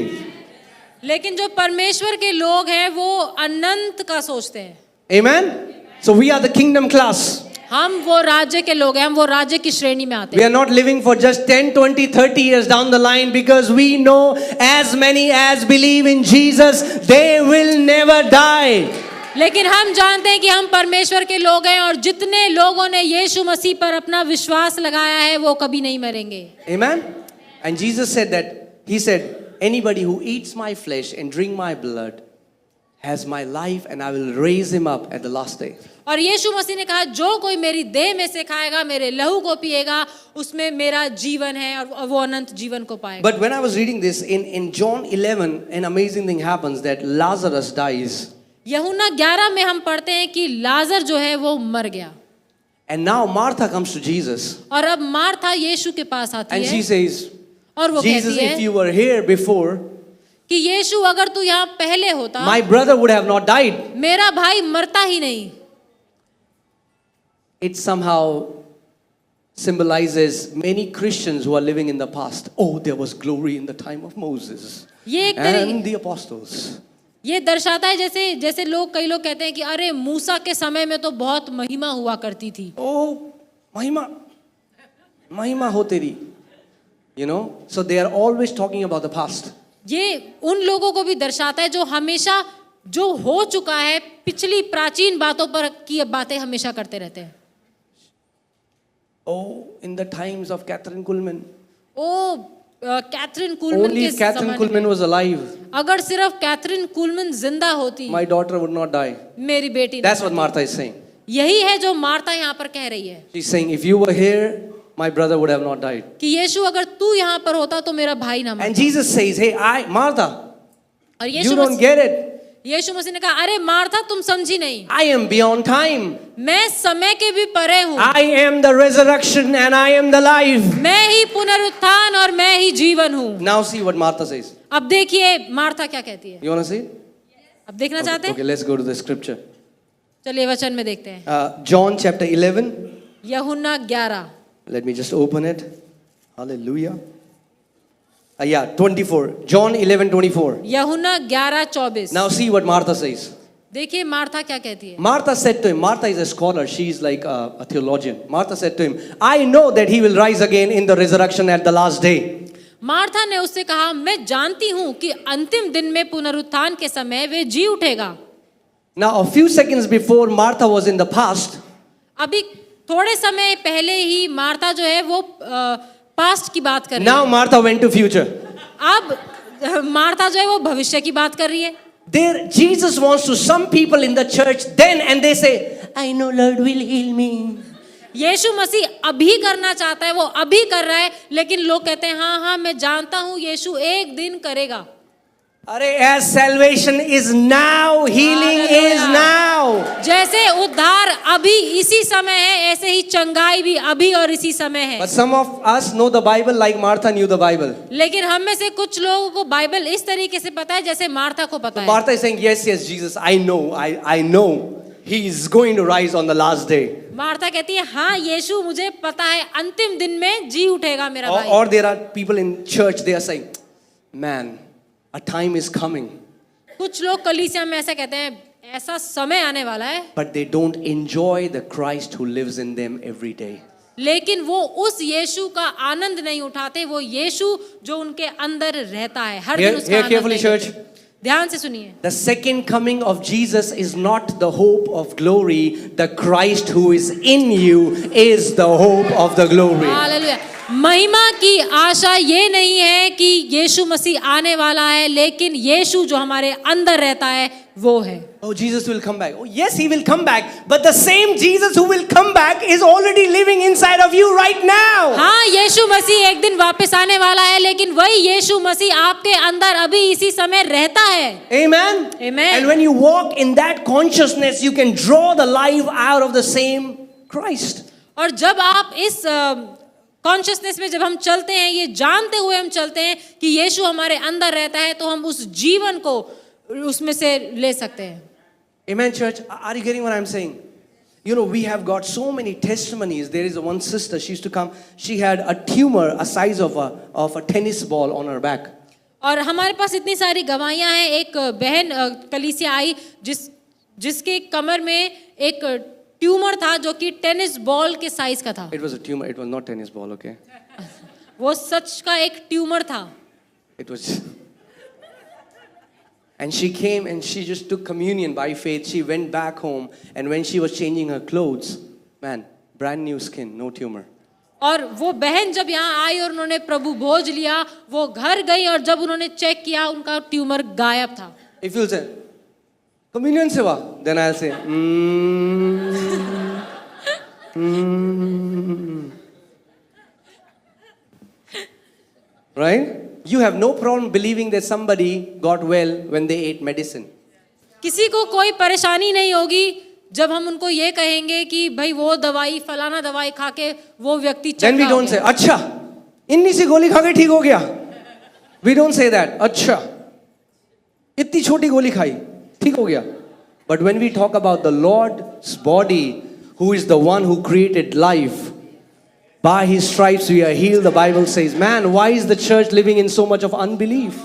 लेकिन जो परमेश्वर के लोग हैं वो अनंत का सोचते हैं। Amen? So we are the kingdom class. हम वो राज्य के लोग हैं, हम वो राज्य की श्रेणी में आते We हैं। are not living for just 10, 20, 30 years down the line, because we know as many as believe in Jesus, they will never die. लेकिन हम जानते हैं कि हम परमेश्वर के लोग हैं और जितने लोगों ने यीशु मसीह पर अपना विश्वास लगाया है वो कभी नहीं मरेंगे। Amen? And Jesus said that, he said, anybody who eats my flesh and drink my blood has my life and I will raise him up at the last day. और यीशु मसीह ने कहा जो कोई मेरी देह में से खाएगा, मेरे लहू को पिएगा, उसमें मेरा जीवन है और वो अनंत जीवन को पाएगा। But when I was reading this in John 11, an amazing thing happens that Lazarus dies. यूहन्ना 11 में हम पढ़ते हैं कि लाजर जो है वो मर गया। And now Martha comes to Jesus और अब मार्था यीशु के पास आती and है she says, और वो Jesus, कहती if है you were here before, कि यीशु अगर तू यहाँ पहले होता my brother would have not died. मेरा भाई मरता ही नहीं. It somehow symbolizes many Christians who are living in the past. Oh, there was glory in the time of Moses ये एक and the apostles. ये दर्शाता है जैसे जैसे कई लोग कहते हैं कि अरे मूसा के समय में तो बहुत महिमा हुआ करती थी. Oh, महिमा हो तेरी. You know, so they are always talking about the past. ये उन लोगों को भी दर्शाता है जो हमेशा जो हो चुका है पिछली प्राचीन बातों पर की बातें हमेशा करते रहते हैं. Oh, in the times of Catherine Kuhlman. Catherine Kuhlman Only के if Catherine जमाने Kuhlman में was alive, अगर सिर्फ कैथरीन कुलमन जिंदा होती my daughter would not die. मेरी बेटी That's नहीं what Martha is saying. यही है जो मार्था यहाँ पर कह रही है She's saying, if you were here, my brother would have not died. कि यीशु अगर तू यहाँ पर होता तो मेरा भाई ना And मरता. Jesus says, hey, Martha, और you don't get it. यीशु मसीह ने कहा अरे मार्था तुम समझी नहीं I am beyond time. मैं समय के भी परे हूँ. I am the resurrection and I am the life. मैं ही पुनरुत्थान और मैं ही जीवन हूँ. Now see what Martha says. अब देखिए मार्था क्या कहती है. You want to see? अब देखना चाहते हैं. Okay, let's go to the scripture. चलिए वचन में देखते हैं. John chapter 11. यूहन्ना 11. Let me just open it. Hallelujah. Yeah, 24. John 11:24. यूहन्ना 11:24. Now see what Martha says. देखिए मार्था क्या कहती है. Martha said to him, Martha is a scholar, she is like a theologian. Martha said to him, I know that he will rise again in the resurrection at the last day. Martha ने उससे कहा मैं जानती हूँ कि अंतिम दिन में पुनरुत्थान के समय वे जी उठेगा. Now a few seconds before Martha was in the past. अभी थोड़े समय पहले ही मार्था जो है वो पास्ट की बात कर रही Now है. Martha went to future. अब मार्था जो है वो भविष्य की बात कर रही है. There Jesus wants to some people in the church then and they say, I know Lord will heal me. यीशु मसीह अभी करना चाहता है वो अभी कर रहा है लेकिन लोग कहते हैं हाँ हाँ मैं जानता हूँ यीशु एक दिन करेगा. अरे as salvation is now, healing is now. जैसे उद्धार अभी इसी समय है ऐसे ही चंगाई भी अभी और इसी समय है. But some of us know the Bible like Martha knew the Bible. लेकिन हम में से कुछ लोगों को बाइबल इस तरीके से पता है जैसे मार्था को पता है. Martha is saying, yes, Jesus, I know. He is going to rise on the last day. Martha कहती है हाँ यीशु मुझे पता है अंतिम दिन में जी उठेगा मेरा भाई. Or there are people in church, they are saying, man, a time is coming. कुछ लोग कलीसिया में ऐसा कहते हैं ऐसा समय आने वाला है. But they don't enjoy the Christ who lives in them every day. लेकिन वो उस यीशु का आनंद नहीं उठाते. वो यीशु जो उनके अंदर रहता है हर दिन उसका आनंद carefully, नहीं church. लेते. ध्यान से सुनिए. The second coming of Jesus is not the hope of glory. The Christ who is in you is the hope of the glory. Hallelujah. महिमा की आशा ये नहीं है कि यीशु मसीह आने वाला है लेकिन यीशु जो हमारे अंदर रहता है वो है. Oh, Jesus will come back. Oh, yes, he will come back. But the same Jesus who will come back is already living inside of you right now. हाँ यीशु मसीह एक दिन वापस आने वाला है लेकिन वही यीशु मसीह आपके अंदर अभी इसी समय रहता है. Amen. Amen. And when you walk in that consciousness, you can draw the life out of the same Christ. और जब आप इस कॉन्शियसनेस में जब हम चलते हैं ये जानते हुए हम चलते हैं कि यीशु हमारे अंदर रहता है तो हम उस जीवन को उसमें से ले सकते हैं. Amen, church. Are you getting what I'm saying? You know, we have got so many testimonies. There is one sister, she used to come, she had a tumor a size of a tennis ball on her back. और हमारे पास इतनी सारी गवाहियां हैं. एक बहन कलीसिया आई जिसके कमर में एक ट्यूमर था जो कि टेनिस बॉल के साइज का था. It was a tumor, it was not tennis ball, okay? वो सच का एक ट्यूमर था. It was. And she came and she just took communion by faith. She went back home and when she was changing her clothes, man, brand new skin, no tumor. और वो बहन जब यहाँ आई और उन्होंने प्रभु भोज लिया वो घर गई और जब उन्होंने चेक किया उनका ट्यूमर गायब था. If you'll say, communion seva, then I'll say, Right? You have no problem believing that somebody got well when they ate medicine. किसी को कोई परेशानी नहीं होगी जब हम उनको ये कहेंगे कि भाई वो दवाई फलाना दवाई खा के वो व्यक्ति Then we चंगा हो don't say, गया। अच्छा, इतनी सी गोली खा के ठीक हो गया. We don't say that. अच्छा, इतनी छोटी गोली खाई, ठीक हो गया. But when we talk about the Lord's body, who is the one who created life, by his stripes we are healed, the Bible says, man, why is the church living in so much of unbelief?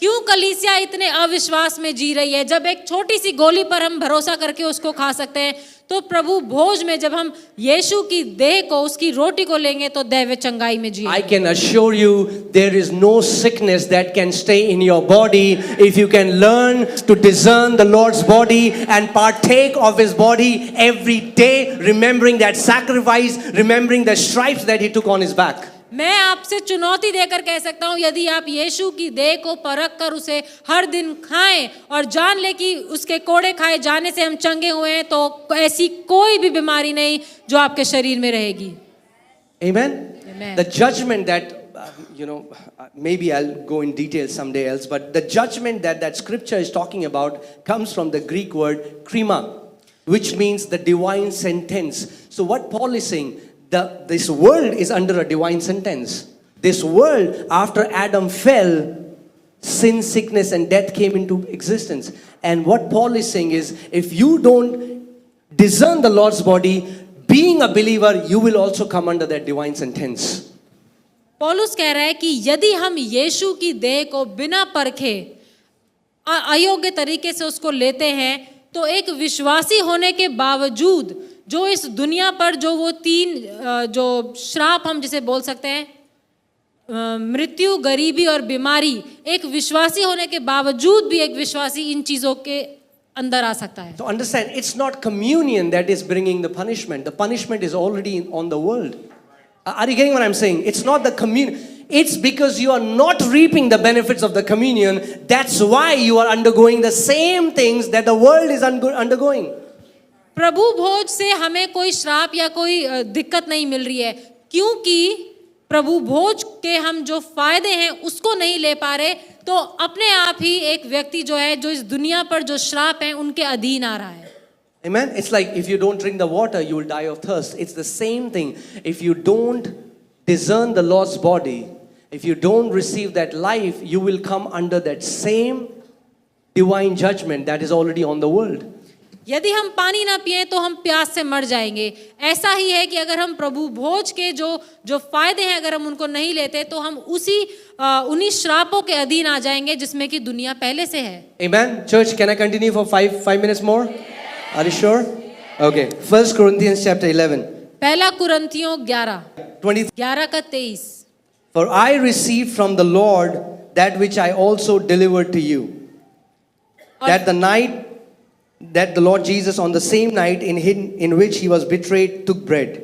क्यों कलीसिया इतने अविश्वास में जी रही है? जब एक छोटी सी गोली पर हम भरोसा करके उसको खा सकते हैं, तो प्रभु भोज में जब हम यीशु की देह को, उसकी रोटी को लेंगे तो दैव चंगाई में जिए। I can assure you there is no sickness that can stay in your body if you can learn to discern the Lord's body and partake of his body every day, remembering that sacrifice, remembering the stripes that he took on his back. मैं आपसे चुनौती देकर कह सकता हूं, यदि आप यीशु की देह को परख कर उसे हर दिन खाएं और जान ले कि उसके कोड़े खाए जाने से हम चंगे हुए हैं, तो ऐसी कोई भी बीमारी नहीं जो आपके शरीर में रहेगी। Amen? Amen. The judgment that, maybe I'll go in detail someday else, but the judgment that scripture is talking about comes from the Greek word krima, which means the divine sentence. So what Paul is saying, this world is under a divine sentence. This world, after Adam fell, sin, sickness, and death came into existence. And what Paul is saying is, if you don't discern the Lord's body, being a believer, you will also come under that divine sentence. पौलुस कह रहा है कि यदि हम यीशु की देह को बिना परखे अयोग्य तरीके से उसको लेते हैं, तो एक विश्वासी होने के बावजूद जो इस दुनिया पर जो वो तीन जो श्राप हम जिसे बोल सकते हैं, मृत्यु, गरीबी और बीमारी, एक विश्वासी होने के बावजूद भी एक विश्वासी इन चीजों के अंदर आ सकता है। So understand, it's not communion that is bringing the punishment. The punishment is already on the world. Are you getting what I'm saying? It's not the communion. It's because you are not reaping the benefits of the communion. That's why you are undergoing the same things that the world is undergoing. प्रभु भोज से हमें कोई श्राप या कोई दिक्कत नहीं मिल रही है, क्योंकि प्रभु भोज के हम जो फायदे हैं उसको नहीं ले पा रहे, तो अपने आप ही एक व्यक्ति जो है, जो इस दुनिया पर जो श्राप हैं उनके अधीन आ रहा है। Amen. It's like if you don't drink the water, you will die of thirst. It's the same thing. If you don't discern the Lord's body, if you don't receive that life, you will come under that same divine judgment that is already on the world. यदि हम पानी ना पिए तो हम प्यास से मर जाएंगे। ऐसा ही है कि अगर हम प्रभु भोज के जो फायदे हैं अगर हम उनको नहीं लेते, तो हम उन्हीं श्रापों के अधीन आ जाएंगे जिसमें कि दुनिया पहले से है। Amen. Church, can I continue for five minutes more? Are you sure? Okay. 1 Corinthians chapter 11. पहला कुरिन्थियों 20. 11:23। For I received from the Lord that which I also delivered to you, that the Lord Jesus on the same night in which he was betrayed took bread.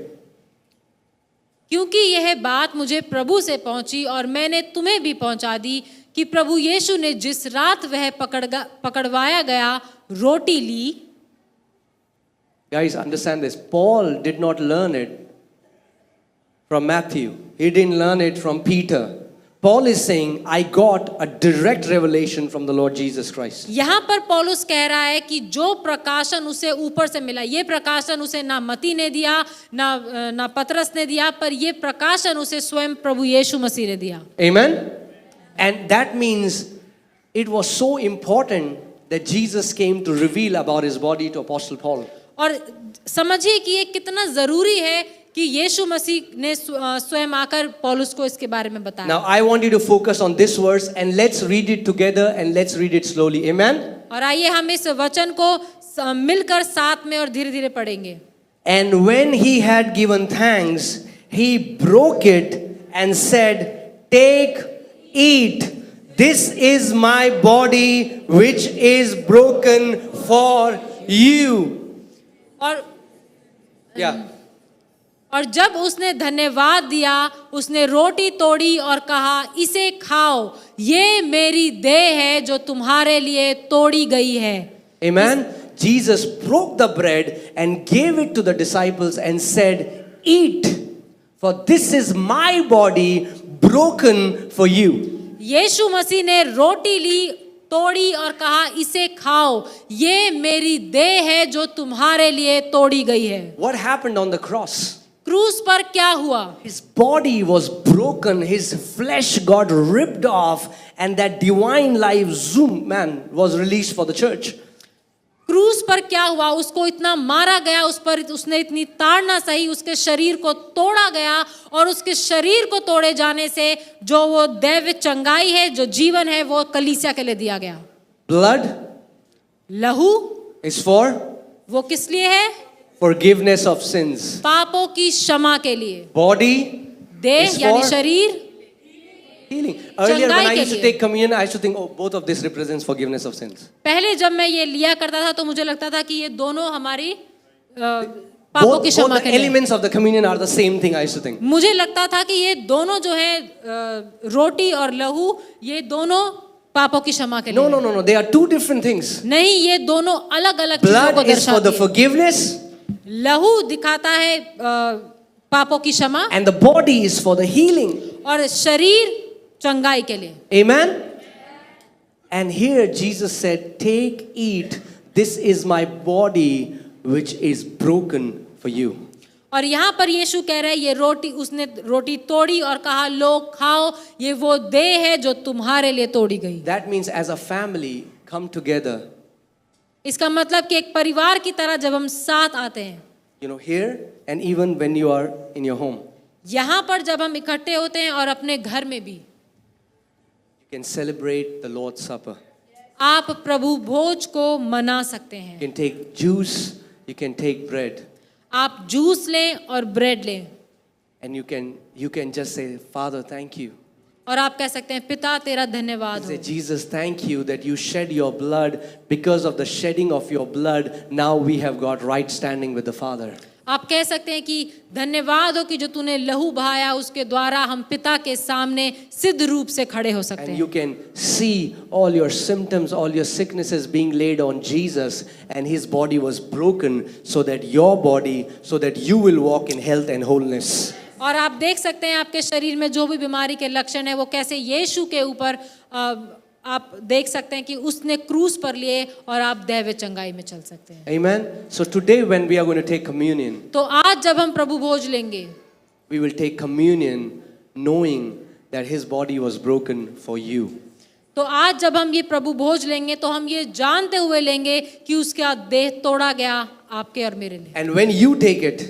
क्योंकि यह बात मुझे प्रभु से पहुंची और मैंने तुम्हें भी पहुंचा दी कि प्रभु यीशु ने जिस रात वह पकड़वाया गया रोटी ली। Guys, understand this. Paul did not learn it from Matthew. He didn't learn it from Peter. Paul is saying, I got a direct revelation from the Lord Jesus Christ. यहाँ पर पौलुस कह रहा है कि जो प्रकाशन उसे ऊपर से मिला, ये प्रकाशन उसे ना मती ने दिया, ना पतरस ने दिया, पर ये प्रकाशन उसे स्वयं प्रभु यीशु मसीह ने दिया। Amen? And that means it was so important that Jesus came to reveal about his body to Apostle Paul. और समझिए कि ये कितना जरूरी है कि यीशु मसीह ने स्वयं आकर पौलुस को इसके बारे में बताया। Now I want you to focus on this verse and let's read it together and let's read it slowly. Amen? और आइए हम इस वचन को मिलकर साथ में और धीरे-धीरे पढ़ेंगे। And when he had given thanks, he broke it and said, "Take, eat. This is my body which is broken for you." और जब उसने धन्यवाद दिया, उसने रोटी तोड़ी और कहा, इसे खाओ, ये मेरी देह है जो तुम्हारे लिए तोड़ी गई है। Amen. Jesus broke the bread and gave it to the disciples and said, "Eat, for this is my body broken for you." यीशु मसीह ने रोटी ली, तोड़ी और कहा इसे खाओ, ये मेरी देह है जो तुम्हारे लिए तोड़ी गई है। What happened on the cross? क्रूस पर क्या हुआ? His body was broken, his flesh got ripped off, and that divine life, zoom, man, was released for the church. क्रूस पर क्या हुआ? उसको इतना मारा गया, उस पर उसने इतनी ताड़ना सही, उसके शरीर को तोड़ा गया, और उसके शरीर को तोड़े जाने से जो वो दैव चंगाई है, जो जीवन है, वो कलीसिया के लिए दिया गया। Blood लहू is for वो किस लिए है? forgiveness of sins. पापों की क्षमा के लिए। Body देह is यानी for शरीर healing. Earlier when I चंगाई के used to लिए। take communion, I used to think, oh, both of this represents forgiveness of sins. पहले जब मैं ये लिया करता था तो मुझे लगता था कि ये दोनों हमारी पापों Both, की both क्षमा the के लिए। elements of the communion are the same thing, I used to think. मुझे लगता था कि ये दोनों जो है रोटी और लहू, ये दोनों पापों की क्षमा के लिए। No, no, no, no. They are two different things. नहीं, ये दोनों अलग अलग चीजों को Blood is for the दर्शाती है। forgiveness, लहू दिखाता है पापों की क्षमा, and the body is for the healing. और शरीर चंगाई के लिए। Amen? And here Jesus said, take, eat, this is my body which is broken for you. और यहाँ पर यीशु कह रहा है, ये रोटी, उसने रोटी तोड़ी और कहा लो खाओ, ये वो देह है जो तुम्हारे लिए तोड़ी गई। That means as a family, come together. इसका मतलब कि एक परिवार की तरह जब हम साथ आते हैं, You know, here and even when you are in your home, यहाँ पर जब हम इकट्ठे होते हैं और अपने घर में भी, you can celebrate the Lord's Supper. आप प्रभु भोज को मना सकते You हैं। can take juice, you can take bread, आप जूस लें और ब्रेड लें, and you can just say, Father, thank you. और आप कह सकते हैं पिता तेरा धन्यवाद Say, हो। Jesus, thank you that you shed your blood. Because of the shedding of your blood, now we have got right standing with the Father. आप कह सकते हैं कि धन्यवाद हो कि जो तूने लहू बहाया, उसके द्वारा हम पिता के सामने सिद्ध रूप से खड़े हो सकते And you हैं। can see all your symptoms, all your sicknesses being laid on Jesus, and his body was broken so that your body, so that you will walk in health and wholeness. और आप देख सकते हैं आपके शरीर में जो भी बीमारी के लक्षण है वो कैसे यीशु के ऊपर आप देख सकते हैं कि उसने क्रूस पर लिए और आप दैव चंगाई में चल सकते हैं। Amen. So today when we are going to take communion, तो आज जब हम प्रभु भोज लेंगे, we will take communion knowing that his body was broken for you. तो आज जब हम ये प्रभु भोज लेंगे तो हम ये जानते हुए लेंगे कि उसका देह तोड़ा गया आपके और मेरे लिए। And when you take it,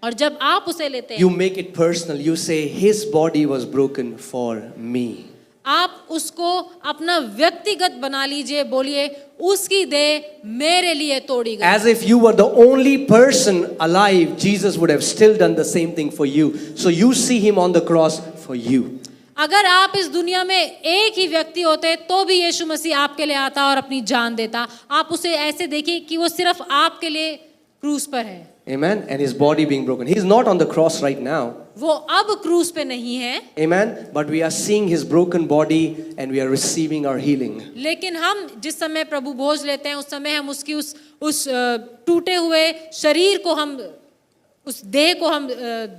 और जब आप उसे लेते हैं, you make it personal. You say, his body was broken for me. आप उसको अपना व्यक्तिगत बना लीजिए, बोलिए उसकी देह मेरे लिए तोड़ी गई। As if you were the only person alive, Jesus would have still done the same thing for you. So you see him on the cross for you. अगर आप इस दुनिया में एक ही व्यक्ति होते तो भी यीशु मसीह आपके लिए आता और अपनी जान देता। आप उसे ऐसे देखिए कि वो सिर्फ आपके लिए क्रूस पर है। Amen. And his body being broken. He's not on the cross right now. वो अब क्रूस पे नहीं है, Amen. But we are seeing his broken body and we are receiving our healing. लेकिन हम जिस समय प्रभु भोज लेते हैं उस समय हम उसकी उस टूटे हुए शरीर को, हम उस देह को हम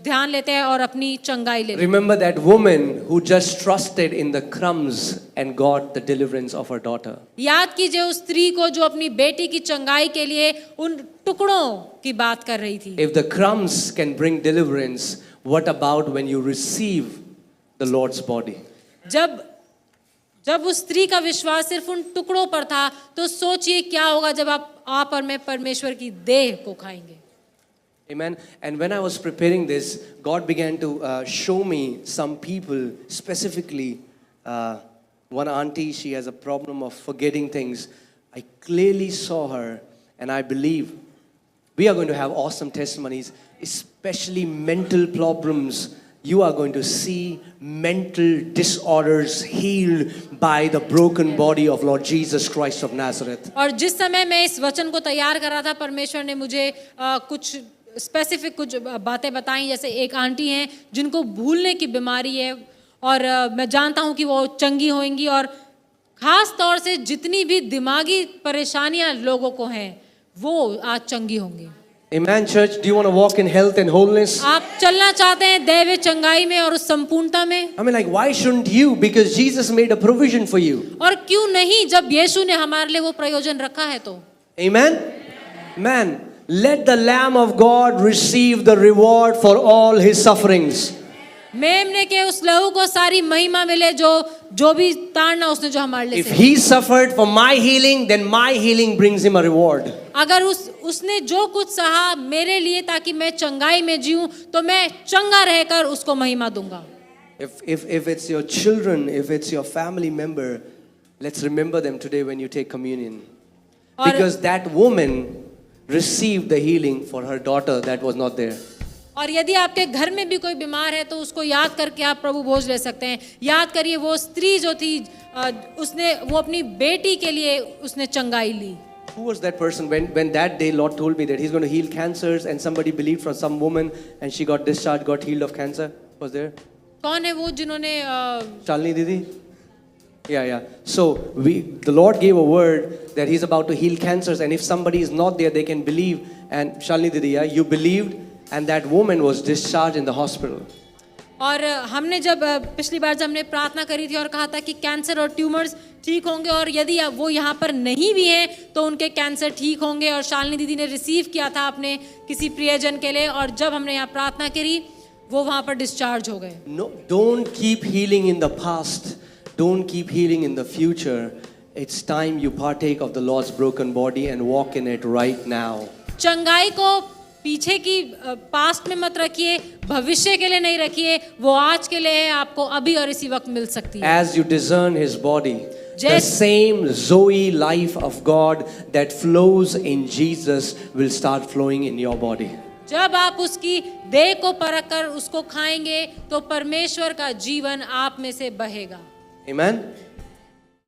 ध्यान लेते हैं और अपनी चंगाई लेते हैं। Remember that woman who just trusted in the crumbs and got the deliverance of her daughter. याद कीजिए उस स्त्री को जो अपनी बेटी की चंगाई के लिए उन टुकड़ों की बात कर रही थी। If the crumbs can bring deliverance, what about when you receive the Lord's body? जब उस स्त्री का विश्वास सिर्फ उन टुकड़ों पर था, तो सोचिए क्या होगा जब आप और मैं परमेश्वर की देह को खाएंगे। Amen. And when I was preparing this, God began to show me some people, specifically one auntie. She has a problem of forgetting things. I clearly saw her, and I believe we are going to have awesome testimonies, especially mental problems. You are going to see mental disorders healed by the broken body of Lord Jesus Christ of Nazareth. और जिस समय मैं इस वचन को तैयार कर रहा था, परमेश्वर ने मुझे कुछ स्पेसिफिक कुछ बातें बताई। जैसे एक आंटी हैं जिनको भूलने की बीमारी है, और मैं जानता हूं कि वो चंगी होंगी, और ख़ास तौर से जितनी भी दिमागी परेशानियां लोगों को हैं वो आज चंगी होंगी। Amen, church. Do you want to walk in health and wholeness? आप चलना चाहते हैं दैवीय चंगाई में और उस संपूर्णता में? I mean, like, why shouldn't you? Because Jesus made a provision for you. और क्यों नहीं, जब यीशु ने हमारे लिए वो प्रयोजन रखा है तो? Amen? Man, let the Lamb of God receive the reward for all his sufferings. मेमने के उस लहू को सारी महिमा मिले जो भी ताड़ना उसने जो हमारे लिए If सही। he suffered for my healing, then my healing brings him a reward. अगर उसने जो कुछ सहा मेरे लिए ताकि मैं चंगाई में जीऊं, तो मैं चंगा रहकर उसको महिमा दूंगा। If it's your children, if it's your family member, let's remember them today when you take communion. और- Because that woman received the healing for her daughter that was not there. और यदि आपके घर में भी कोई बीमार है तो उसको याद करके आप प्रभु भोज ले सकते हैं। याद करिए वो स्त्री जो थी उसने वो अपनी बेटी के लिए उसने चंगाई ली। Who was that person when that day Lord told me that he's going to heal cancers and somebody believed for some woman and she got discharged, got healed of cancer? Was there? कौन है वो जिन्होंने Shalini Didi? Yeah. So the Lord gave a word that he's about to heal cancers and if somebody is not there, they can believe. And Shalini Didi, yeah, you believed and that woman was discharged in the hospital. और हमने जब पिछली बार जब हमने प्रार्थना करी थी और कहा था कि कैंसर और ट्यूमर्स ठीक होंगे और यदि वो यहाँ पर नहीं भी हैं तो उनके कैंसर ठीक होंगे और शालिनी दीदी ने रिसीव किया था अपने किसी प्रियजन के लिए और जब हमने यहाँ प्रार्थना करी वो वहाँ पर डिस्चार्ज हो गए। No, don't keep healing in the past. Don't keep healing in the future. It's time you partake of the Lord's broken body and walk in it right now. चंगाई को पीछे की पास्ट में मत रखिए, भविष्य के लिए नहीं रखिए, वो आज के लिए है, आपको अभी और इसी वक्त मिल सकती है। As you discern his body, the same Zoe life of God that flows in Jesus will start flowing in your body. जब आप उसकी देह को परख कर उसको खाएंगे तो परमेश्वर का जीवन आप में से बहेगा। Amen.